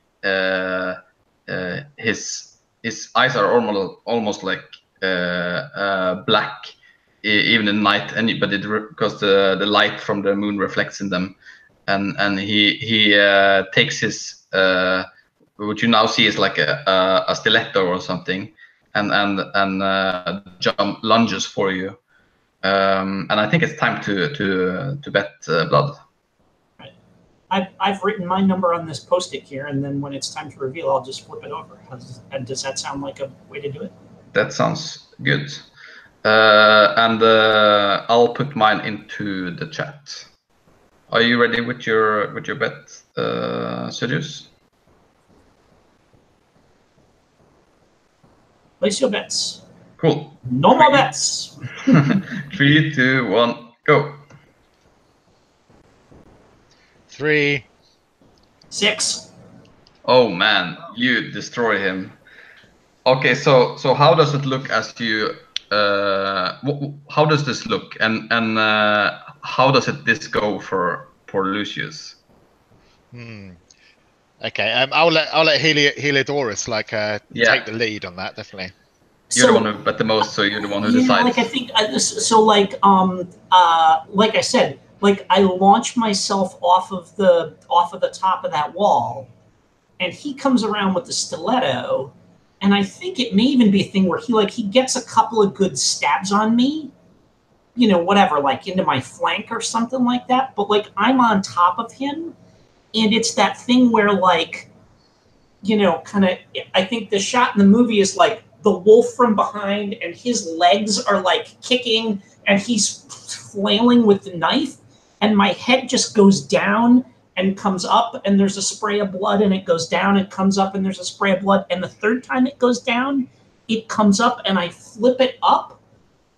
his eyes are almost like black even in night, because the light from the moon reflects in them, and he takes his what you now see is like a stiletto or something, and lunges for you. And I think it's time to bet blood. I've written my number on this Post-it here, and then when it's time to reveal, I'll just flip it over. Does that sound like a way to do it? That sounds good. And I'll put mine into the chat. Are you ready with your bet, Sirius? Place your bets. Cool. No more bets. 3, 2, 1, go. 3. 6. Oh man, you destroy him. Okay, so how does it look as you? How does this look, and how does this go for Lucius? Okay, I'll let Heliodorus take the lead on that, definitely. You're the one who bet the most, so you're the one who decides. Like I think so. Like I said, like I launched myself off of the top of that wall, and he comes around with the stiletto, and I think it may even be a thing where he gets a couple of good stabs on me, whatever, like into my flank or something like that. But like I'm on top of him, and it's that thing where kind of. I think the shot in the movie is like the wolf from behind, and his legs are like kicking, and he's flailing with the knife, and my head just goes down and comes up, and there's a spray of blood, and it goes down and comes up, and there's a spray of blood, and the third time it goes down, it comes up, and I flip it up,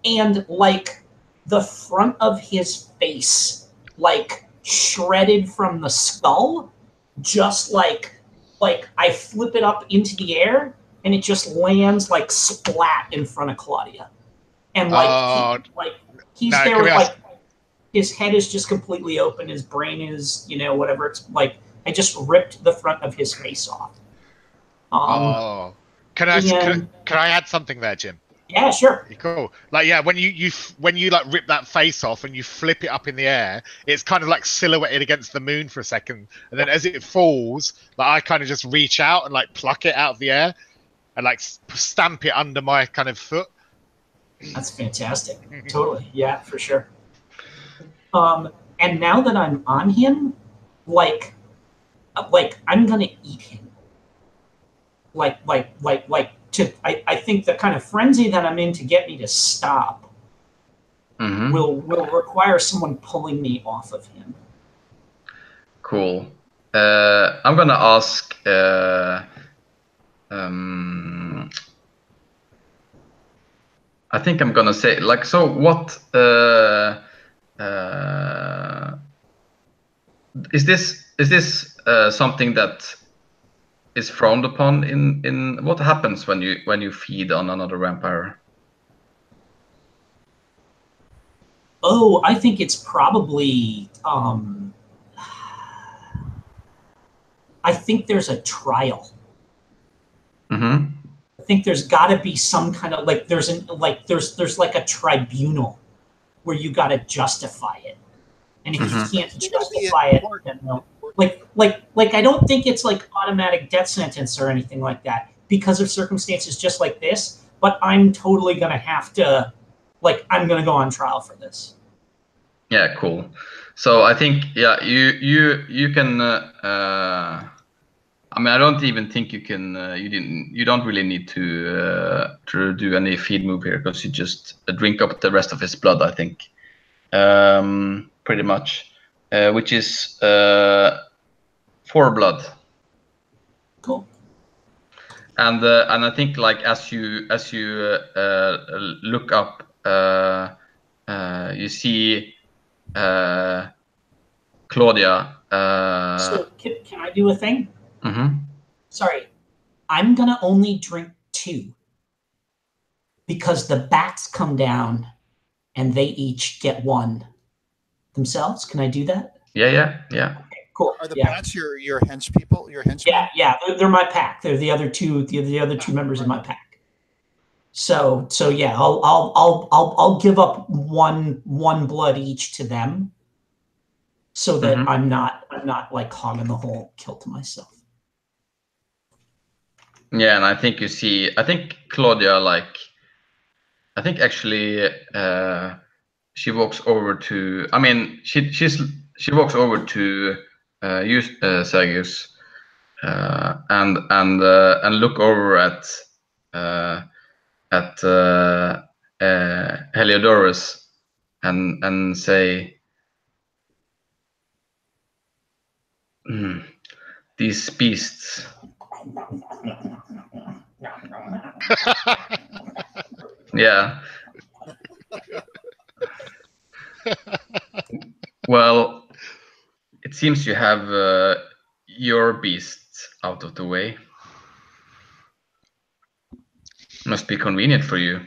and like the front of his face, like shredded from the skull, just like I flip it up into the air, and it just lands like splat in front of Claudia, and he's there with like his head is just completely open, his brain is whatever. It's like I just ripped the front of his face off. Can I add something there, Jim? Yeah, sure. Cool. Like, yeah, when you like rip that face off and you flip it up in the air, it's kind of like silhouetted against the moon for a second, and then as it falls, like I kind of just reach out and like pluck it out of the air and like stamp it under my kind of foot. That's fantastic. Totally. Yeah, for sure. And now that I'm on him, like I'm gonna eat him. I think the kind of frenzy that I'm in to get me to stop will require someone pulling me off of him. Cool. I'm gonna ask. I think I'm gonna say like, so what? Is this something that is frowned upon in what happens when you feed on another vampire? Oh, I think it's probably. I think there's a trial. Mm-hmm. I think there's got to be some kind of there's like a tribunal where you got to justify it, and if you can't justify it, then no. Like I don't think it's like automatic death sentence or anything like that because of circumstances just like this. But I'm totally gonna have to, I'm gonna go on trial for this. Yeah, cool. So I think you can. I mean, I don't even think you can. You don't really need to do any feed move here because you just drink up the rest of his blood. I think, pretty much, which is 4 blood. Cool. And I think as you look up, you see Claudia. So can I do a thing? Mm-hmm. Sorry, I'm gonna only drink 2 because the bats come down and they each get 1 themselves. Can I do that? Yeah. Okay, cool. Are the bats your hench people? Your henchmen? Yeah. They're my pack. They're the other two members of my pack. So yeah, I'll give up one blood each to them, so that I'm not like hogging the whole kill to myself. Yeah, and I think you see. I think Claudia, I think actually she walks over to. I mean, she walks over to you, Sergius, and look over at Heliodorus and say, these beasts. Yeah. Well, it seems you have your beasts out of the way. Must be convenient for you.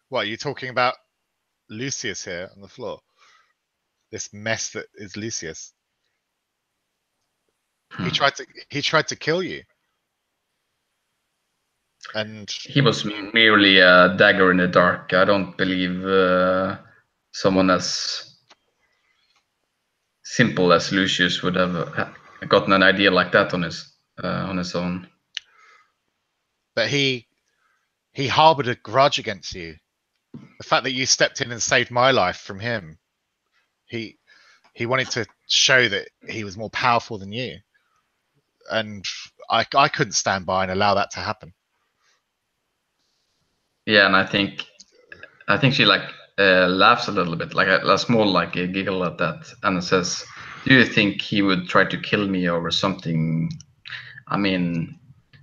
What are you talking about? Lucius here on the floor. This mess that is Lucius. He tried to kill you. And he was merely a dagger in the dark. I don't believe someone as simple as Lucius would have gotten an idea like that on his own. But he harbored a grudge against you. The fact that you stepped in and saved my life from him. He wanted to show that he was more powerful than you. And I couldn't stand by and allow that to happen. Yeah, and I think she like laughs a little bit, like a small like a giggle at that, and says, "Do you think he would try to kill me over something? I mean,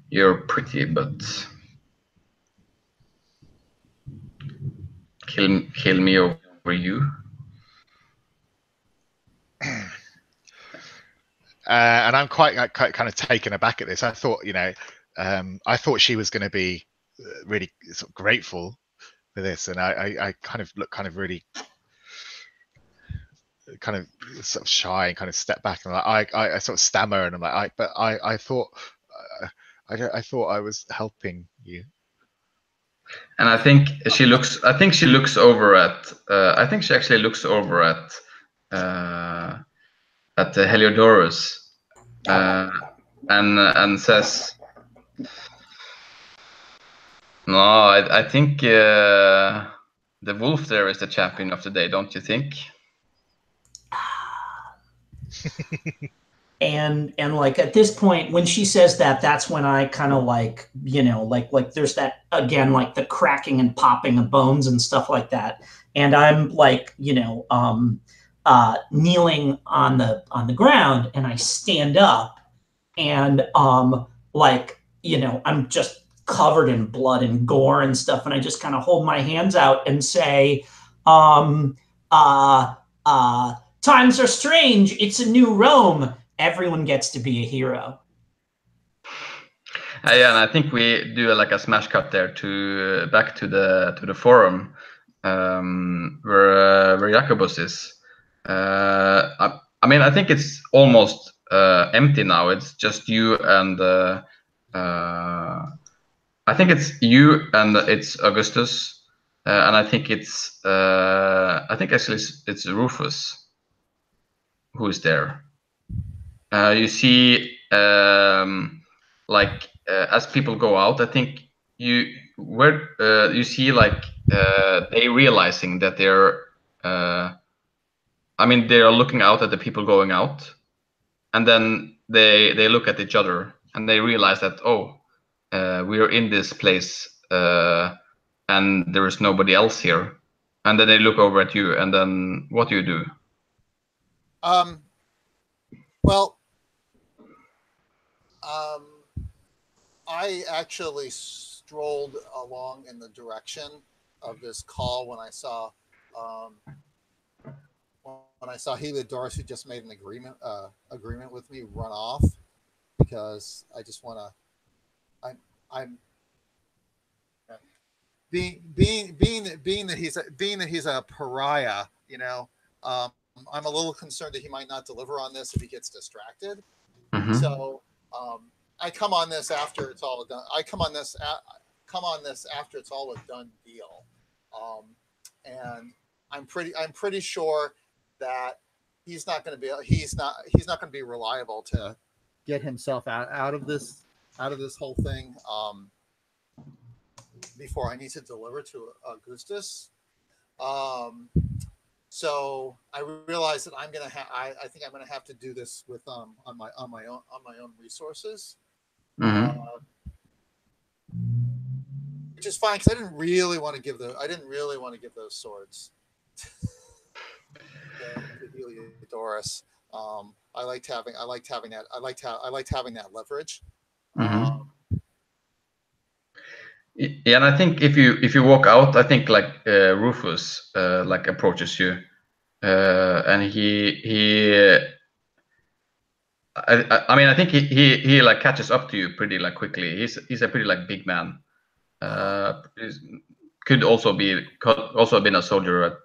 you're pretty, but kill me over you." And I'm quite kind of taken aback at this. I thought, I thought she was going to be really sort of grateful for this, and I kind of look kind of really kind of sort of shy and kind of step back, and I sort of stammer, and I'm like, I thought I thought I was helping you. And I think she looks over at. I think she actually looks over at Heliodorus, and says, "No, I think the wolf there is the champion of the day, don't you think?" And like at this point, when she says that, that's when I kind of like, like there's that again, like the cracking and popping of bones and stuff like that. And I'm like, kneeling on the ground, and I stand up, and like, I'm just covered in blood and gore and stuff, and I just kind of hold my hands out and say, times are strange. It's a new Rome. Everyone gets to be a hero. Yeah, and I think we do like a smash cut there to back to the forum where Jacobus is. I mean, I think it's almost empty now. It's just you and I think it's you and it's Augustus, and I think it's actually it's Rufus who is there. You see, like as people go out, I think you see like they realizing that they're. I mean, they are looking out at the people going out, and then they look at each other and they realize that we are in this place and there is nobody else here, and then they look over at you, and then what do you do? Well, I actually strolled along in the direction of this call when I saw Heliodorus, who just made an agreement with me, run off, because I just want to. I'm being that he's a pariah. I'm a little concerned that he might not deliver on this if he gets distracted. Mm-hmm. So I come on this after it's all done. I come on this after it's all a done deal, and I'm pretty sure that he's not going to be reliable to get himself out of this whole thing before I need to deliver to Augustus. So I realized that I'm gonna have. I think I'm gonna have to do this with on my own resources, which is fine because I didn't really want to give those swords to Heliodorus. I liked having that leverage. Yeah, and I think if you walk out, I think like Rufus like approaches you, and I mean I think he like catches up to you pretty like quickly. He's a pretty like big man. Could also have been a soldier at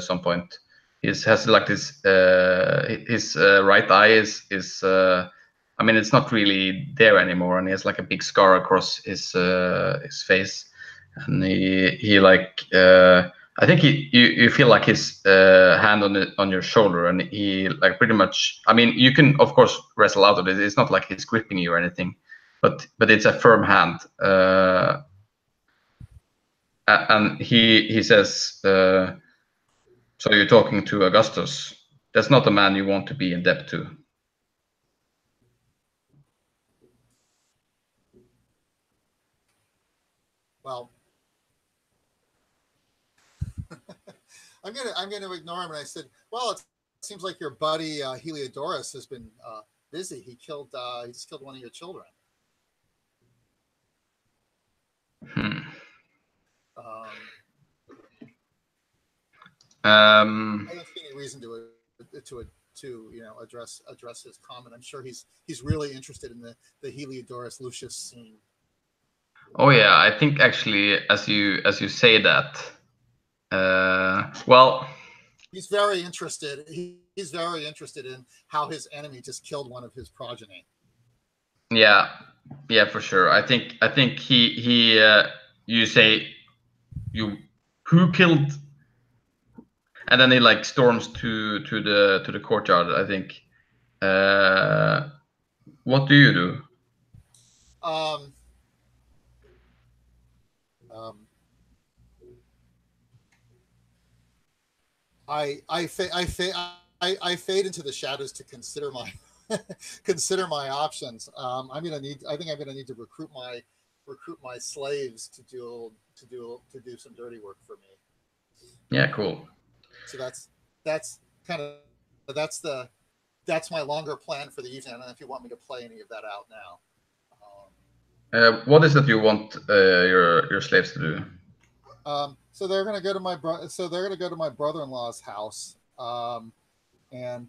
some point. He has like this his right eye is I mean it's not really there anymore, and he has like a big scar across his face, and he like I think you feel like his hand on your shoulder, and he like pretty much. I mean, you can of course wrestle out of it. It's not like he's gripping you or anything, but it's a firm hand. And he says, "So you're talking to Augustus? That's not a man you want to be in debt to." Well, I'm gonna ignore him, and I said, "Well, it seems like your buddy Heliodorus has been busy. He just killed one of your children." I don't see any reason to address his comment. I'm sure he's really interested in the Heliodorus Lucius scene. Oh yeah, I think actually, as you say that, well, he's very interested. He's very interested in how his enemy just killed one of his progeny. Yeah, for sure. I think he you say who killed, and then he like storms to the courtyard. I think. What do you do? I fade into the shadows to consider my consider my options. I think I'm gonna need to recruit my slaves to do some dirty work for me. Yeah, cool. So that's my longer plan for the evening. I don't know if you want me to play any of that out now. What is it you want your slaves to do? So they're going to go to my brother-in-law's house, and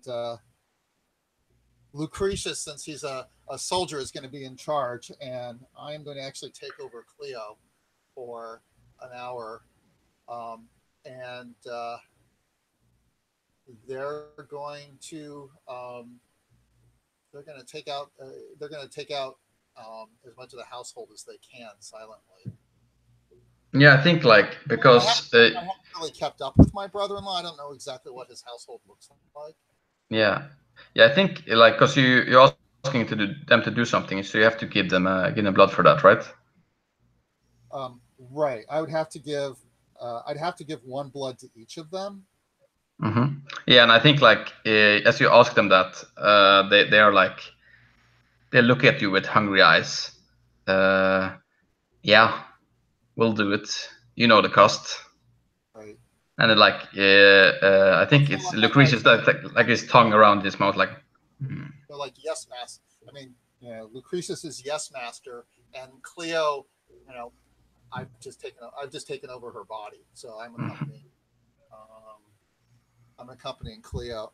Lucretius, since he's a soldier, is going to be in charge, and I'm going to actually take over Cleo for an hour, and they're going to take out as much of the household as they can silently. Yeah, I think like because I haven't really kept up with my brother-in-law. I don't know exactly what his household looks like. Yeah, I think like because you're asking them to do something, so you have to give them blood for that, right? Right. I would have to give. I'd have to give one blood to each of them. Mm-hmm. Yeah, and I think like as you ask them that, they are like they look at you with hungry eyes. Yeah, we'll do it. You know the cost. Right. And then like I think it's Lucretius that like his tongue around his mouth, like. They're like yes, master. I mean, Lucretius is yes, master, and Cleo, I've just taken over her body, so I'm accompanying. I'm accompanying Cleo.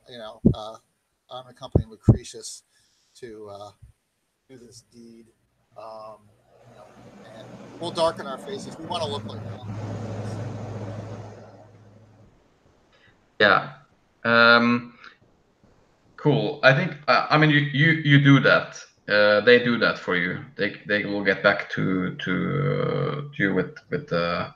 I'm accompanying Lucretius to do this deed. And we'll darken our faces. We want to look like that. Yeah. Cool. I think I mean you do that. They do that for you. They will get back to you with the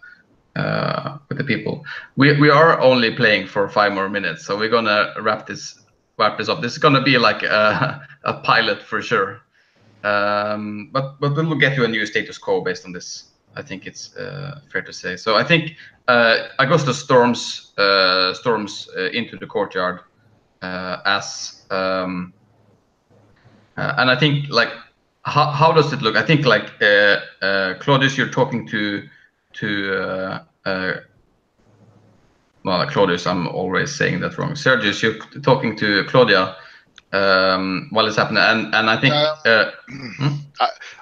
people. We are only playing for 5 more minutes, so we're gonna wrap this up. This is gonna be like a pilot for sure. But we'll get you a new status quo based on this. I think it's fair to say. So I think Augustus storms into the courtyard as and I think like how does it look? I think like Claudius, you're talking to well, Claudius, I'm always saying that wrong. Sergius, you're talking to Claudia while it's happening, and I think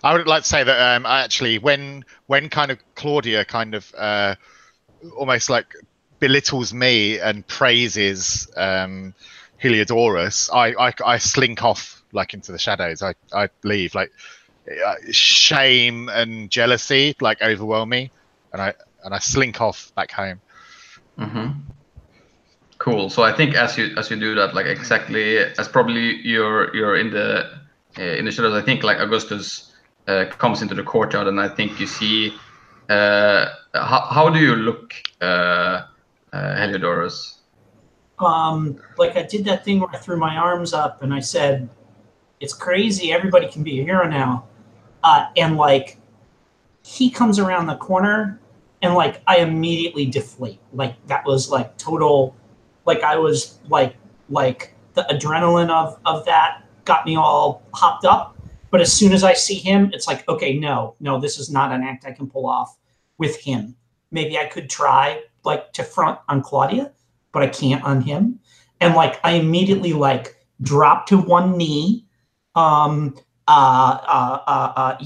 I would like to say that I actually, when kind of Claudia kind of almost like belittles me and praises Heliodorus, I slink off like into the shadows. I leave, like shame and jealousy like overwhelm me, and I slink off back home. Cool. So I think as you do that, like exactly as probably you're in the shadows, I think like Augustus comes into the courtyard, and I think you see how do you look, Heliodorus? Like I did that thing where I threw my arms up and I said, "It's crazy. Everybody can be a hero now," and like he comes around the corner, and like I immediately deflate. Like that was like total. Like I was like the adrenaline of that got me all hopped up. But as soon as I see him, it's like, okay, no, this is not an act I can pull off with him. Maybe I could try like to front on Claudia, but I can't on him. And like I immediately like drop to one knee, you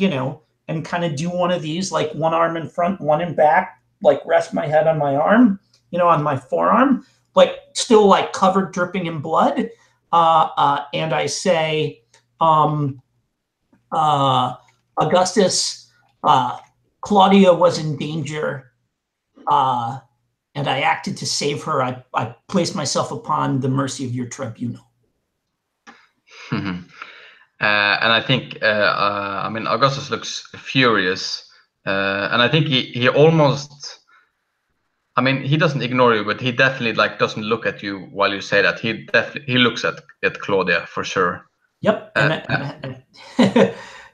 know, and kind of do one of these, like one arm in front, one in back, like rest my head on my arm, you know, on my forearm, like still like covered, dripping in blood. And I say, Augustus, Claudia was in danger, and I acted to save her. I placed myself upon the mercy of your tribunal. And I think, I mean, Augustus looks furious, and I think he almost. I mean, he doesn't ignore you, but he definitely like doesn't look at you while you say that. He looks at Claudia for sure. Yep.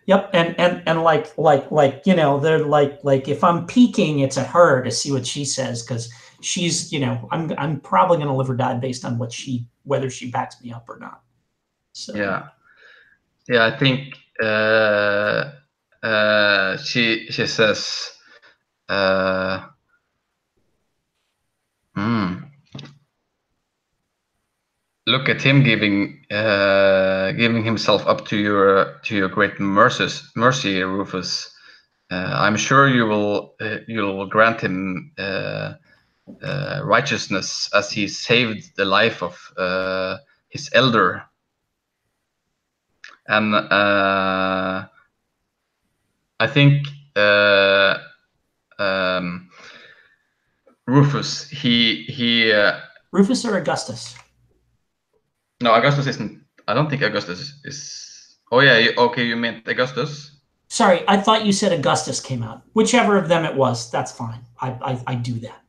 Yep. And like you know, they're like if I'm peeking, it's at her to see what she says, because she's, you know, I'm probably gonna live or die based on whether she backs me up or not. So yeah, I think she says. Look at him giving himself up to your great mercy, Rufus. I'm sure you'll grant him righteousness, as he saved the life of his elder. And I think Rufus, he Rufus or Augustus? No, Augustus isn't. I don't think Augustus is. Oh yeah, okay. You meant Augustus. Sorry, I thought you said Augustus came out. Whichever of them it was, that's fine. I do that.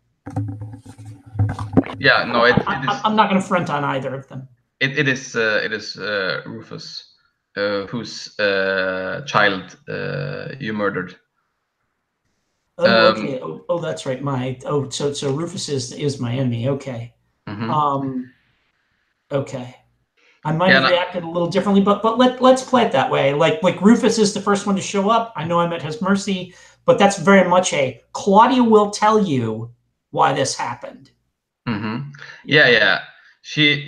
Yeah, no, it is. I'm not going to front on either of them. It is Rufus, whose child you murdered. Oh, okay. Oh, that's right. So Rufus is my enemy. Okay. Okay. I might have reacted a little differently, but let's play it that way. Like Rufus is the first one to show up. I know I'm at his mercy, but that's very much a Claudia will tell you why this happened. Yeah. She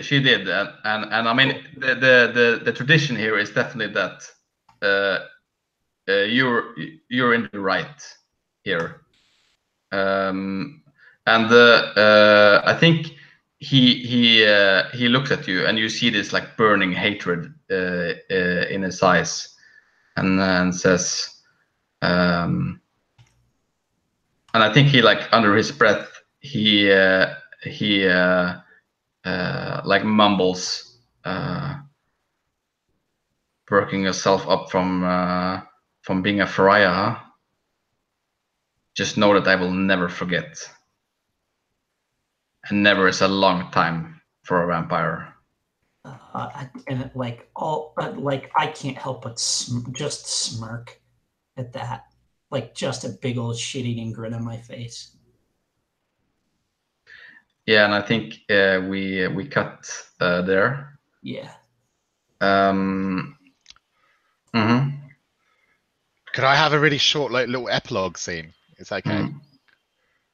did, and I mean the tradition here is definitely that you're in the right here, and I think he looks at you, and you see this like burning hatred in his eyes, and says, and I think he like under his breath he like mumbles, working yourself up from being a pariah, huh? Just know that I will never forget. And never is a long time for a vampire. And like I can't help but just smirk at that. like just a big old shit-eating grin on my face. Yeah, and I think we cut there. Yeah. Mhm. Could I have a really short, like, little epilogue scene? It's okay. Mhm.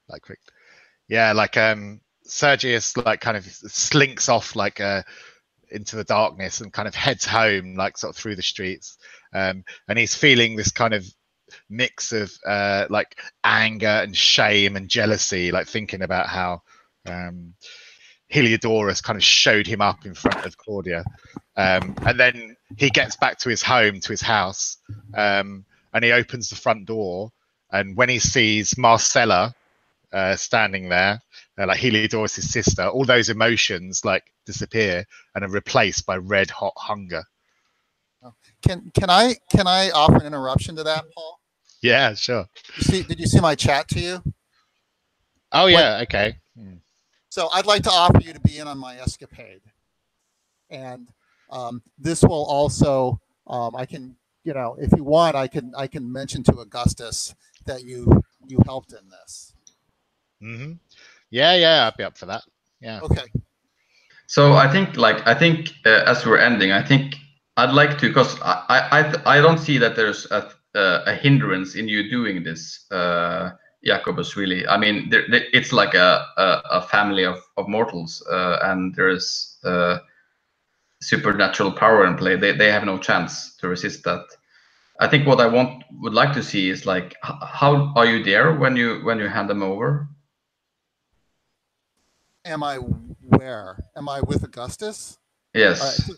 Like quick. Yeah, like Sergius like kind of slinks off like into the darkness and kind of heads home, like sort of through the streets. And he's feeling this kind of mix of like anger and shame and jealousy, like thinking about how Heliodorus kind of showed him up in front of Claudia. And then he gets back to his home, to his house, and he opens the front door. And when he sees Marcella standing there, like Heliodorus' sister, all those emotions like disappear and are replaced by red hot hunger. Can I offer an interruption to that, Paul? Yeah, sure. Did you see my chat to you? Oh yeah, okay. So I'd like to offer you to be in on my escapade, and this will also I can, if you want, I can mention to Augustus that you helped in this. Mm-hmm. Yeah, I'd be up for that. Yeah. Okay. So I think as we're ending, I think I'd like to, because I don't see that there's a hindrance in you doing this, Jacobus. Really, I mean, it's like a family of mortals, and there's supernatural power in play. They have no chance to resist that. I think what I would like to see is like, how are you there when you hand them over? Am I where? Am I with Augustus? Yes.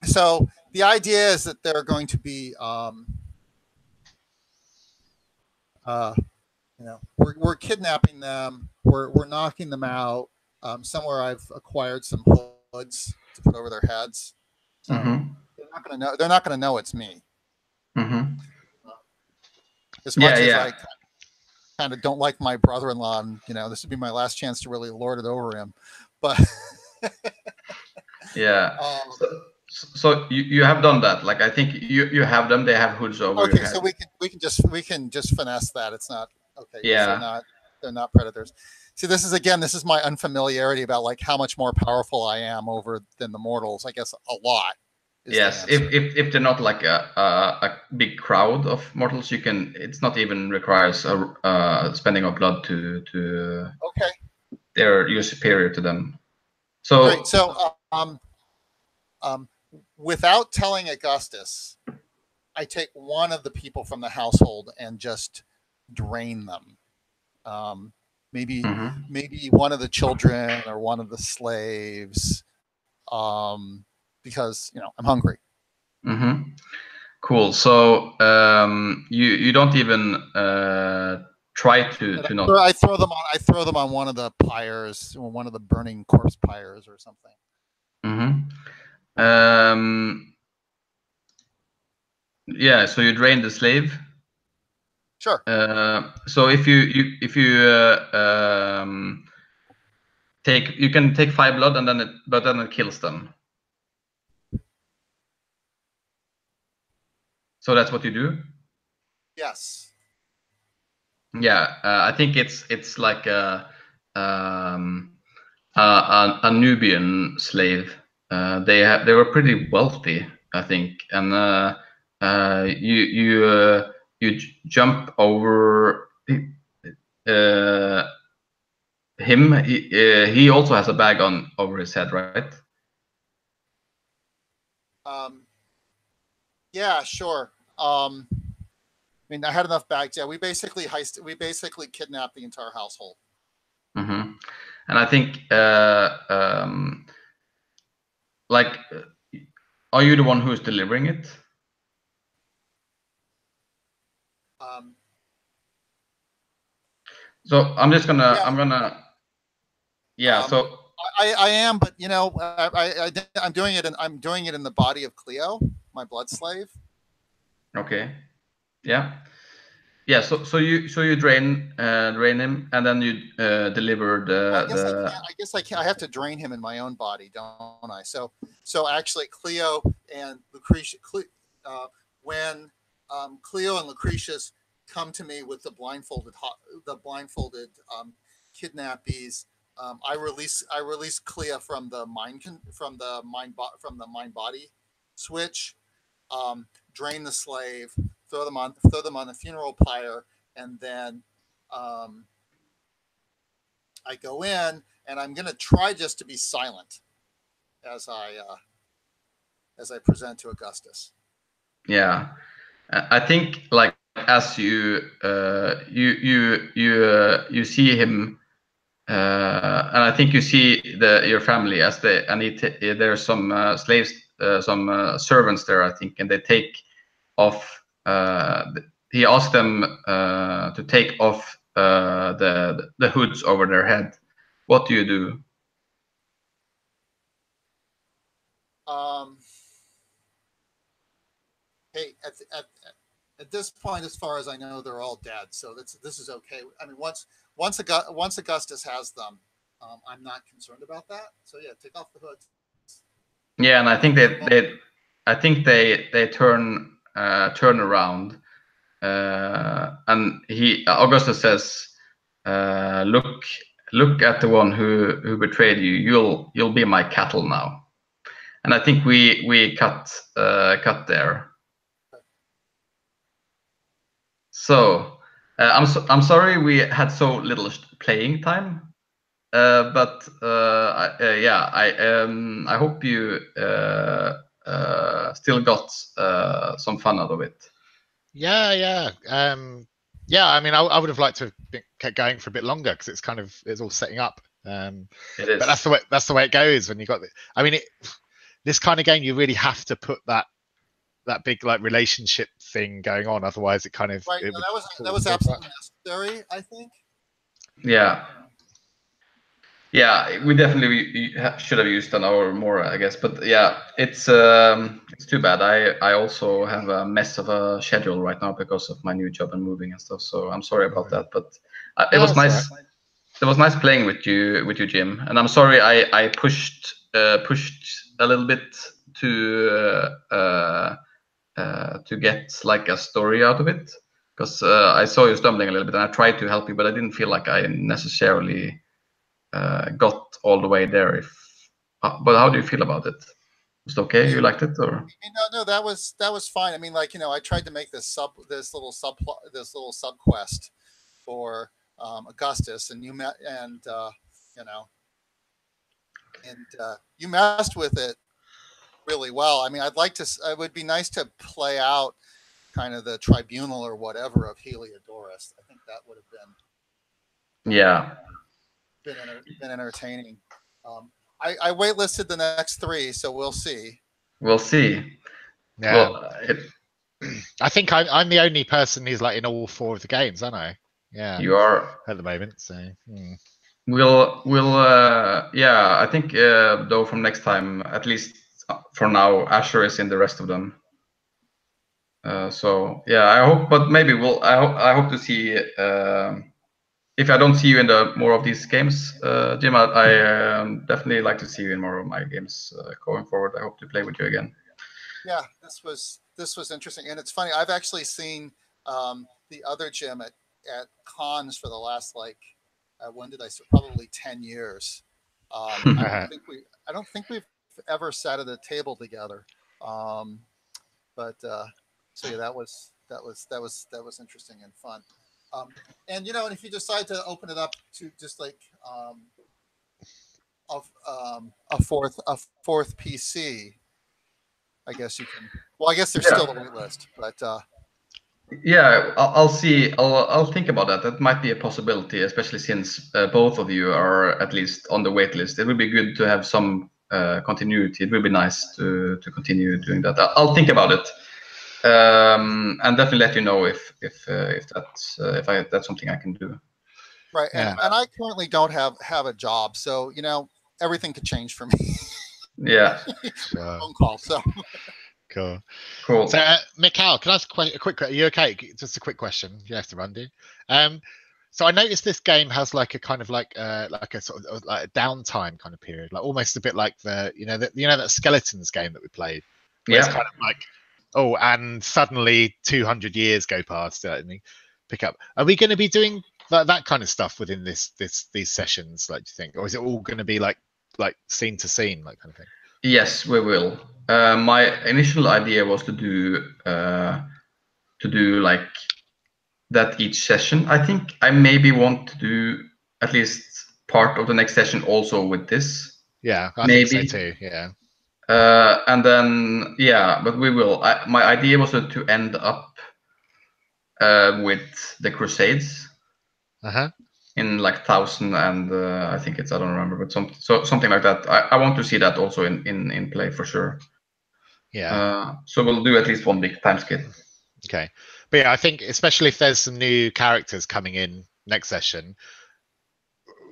So the idea is that they're going to be, we're kidnapping them. We're knocking them out. Somewhere I've acquired some hoods to put over their heads. So they're not going to know. They're not going to know it's me. As much as I kind of don't like my brother-in-law, and this would be my last chance to really lord it over him. But yeah. So you have done that. Like, I think you have them. They have hoods over your head. So we can just finesse that. It's not okay. Yeah. They're not predators. See, this is my unfamiliarity about like how much more powerful I am than the mortals. I guess a lot. Yes, if they're not like a big crowd of mortals, you can. It's not even requires a spending of blood to. Okay. You're superior to them. So great. So without telling Augustus, I take one of the people from the household and just drain them. Maybe one of the children or one of the slaves, because I'm hungry. Cool. So you don't even try to not. I throw them on one of the pyres, one of the burning corpse pyres or something. Yeah. So you drain the slave. Sure. So if you you can take 5 blood and then it kills them. So that's what you do? Yes. Yeah, I think it's like a Nubian slave. They were pretty wealthy, I think, and you jump over him. He also has a bag on over his head, right? Yeah, sure. I mean, I had enough bags. Yeah, we basically kidnapped the entire household. And I think, like, are you the one who is delivering it? So I'm just gonna, so I am, but I'm doing it, and I'm doing it in the body of Cleo, my blood slave. Okay. Yeah. So you drain him, and then you deliver I guess I can't. I have to drain him in my own body, don't I? So actually, Cleo and Lucretia, when Cleo and Lucretius come to me with the blindfolded kidnappies. I release Clea from the mind body switch. Drain the slave, throw them on the funeral pyre, and then I go in, and I'm going to try just to be silent as I present to Augustus. Yeah, I think like as you see him, and I think you see your family as there's some slaves, some servants there, I think, and they take off. He asked them to take off the hoods over their head. What do you do? Hey, at this point, as far as I know, they're all dead. So this is okay. I mean, once Augustus has them, I'm not concerned about that. So yeah, take off the hoods. Yeah, and I think they turn around, and Augustus says, "Look at the one who betrayed you. You'll be my cattle now." And I think we cut there. So I'm sorry we had so little playing time, but I hope you still got some fun out of it. Yeah. I mean, I would have liked to have kept going for a bit longer because it's all setting up. It is. But that's the way it goes when you got. I mean, this kind of game, you really have to put that big like relationship thing going on, otherwise it kind of right. That was absolutely necessary, I think. Yeah, we definitely should have used an hour more, I guess. But yeah, it's too bad. I also have a mess of a schedule right now because of my new job and moving and stuff. So I'm sorry about that. But it was nice. Right. It was nice playing with you, Jim. And I'm sorry I pushed a little bit to get like a story out of it, because I saw you stumbling a little bit and I tried to help you, but I didn't feel like I necessarily got all the way there. But how do you feel about it? Was it okay? You liked it, or? No, that was fine. I mean, like, I tried to make this little sub quest for Augustus, and you you messed with it really well. I mean, it would be nice to play out kind of the tribunal or whatever of Heliodorus. I think that would have been entertaining. I waitlisted the next 3, so we'll see. Yeah. Well, I think I'm the only person who's like in all 4 of the games, aren't I? Yeah. You are at the moment, so. We'll I think though from next time, at least for now, Asher is in the rest of them. So yeah, I hope, but maybe I hope to see. If I don't see you in more of these games, Jim, I definitely like to see you in more of my games going forward. I hope to play with you again. Yeah, this was interesting, and it's funny. I've actually seen the other Jim at cons for the last when did I start? Probably 10 years. I don't think we've ever sat at a table together. But so yeah, that was interesting and fun. And and if you decide to open it up to just like a fourth PC, I guess you can. Well, I guess there's still a wait list, but yeah, I'll see. I'll think about that. That might be a possibility, especially since both of you are at least on the wait list. It would be good to have some continuity. It would be nice to continue doing that. I'll think about it, and definitely let you know if that's something I can do. Right, and I currently don't have a job, so everything could change for me. Yeah. Phone call. So. Cool. So, Mikhail, can I ask a quick? Are you okay? Just a quick question. You have to run, do. So I noticed this game has like a kind of like a sort of like a downtime kind of period, like almost a bit like that Skeletons game that we played. Yeah. It's kind of like oh, and suddenly 200 years go past. And pick up. Are we going to be doing that kind of stuff within these sessions? Like, do you think, or is it all going to be like scene to scene, like kind of thing? Yes, we will. My initial idea was to do like that each session. I think I maybe want to do at least part of the next session also with this. Yeah, I maybe. think so too. Yeah. And then but we will. My idea was to end up with the Crusades. In like 1000 and I think it's, I don't remember, but something like that. I want to see that also in play for sure. Yeah. So we'll do at least one big time skip. Okay, but yeah, I think especially if there's some new characters coming in next session,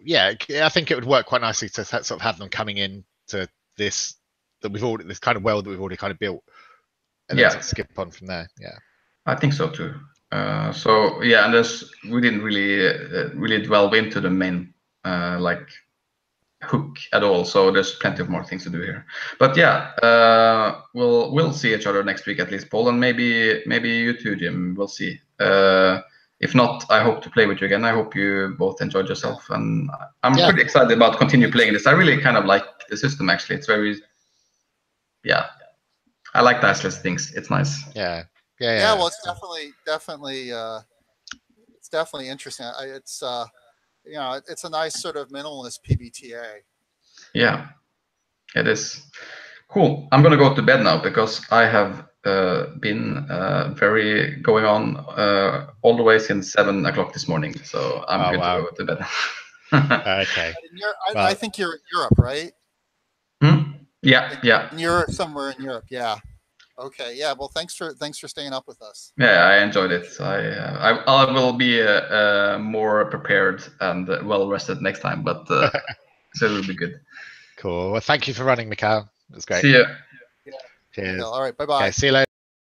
yeah, I think it would work quite nicely to sort of have them coming in to this kind of world that we've already kind of built, and then sort of skip on from there. Yeah, I think so too. So yeah, and we didn't really delve into the main like hook at all. So there's plenty of more things to do here. But yeah, we'll see each other next week at least, Paul, and maybe you too, Jim. We'll see. If not, I hope to play with you again. I hope you both enjoyed yourself, and I'm pretty excited about continue playing this. I really kind of like the system actually. It's very, I like diceless things. It's nice. Yeah. Well, it's definitely interesting. It's it's a nice sort of minimalist PBTA. Yeah, it is. Cool. I'm gonna go to bed now because I have been very going on all the way since 7 o'clock this morning. So I'm good to go to bed. Okay. I think you're in Europe, right? Yeah. You're somewhere in Europe. Yeah. Okay. Yeah. Well, thanks for staying up with us. Yeah, I enjoyed it. I will be more prepared and well rested next time, but so it will be good. Cool. Well, thank you for running, Mikhail. It was great. See you. Cheers. All right. Bye-bye. Okay, see you later.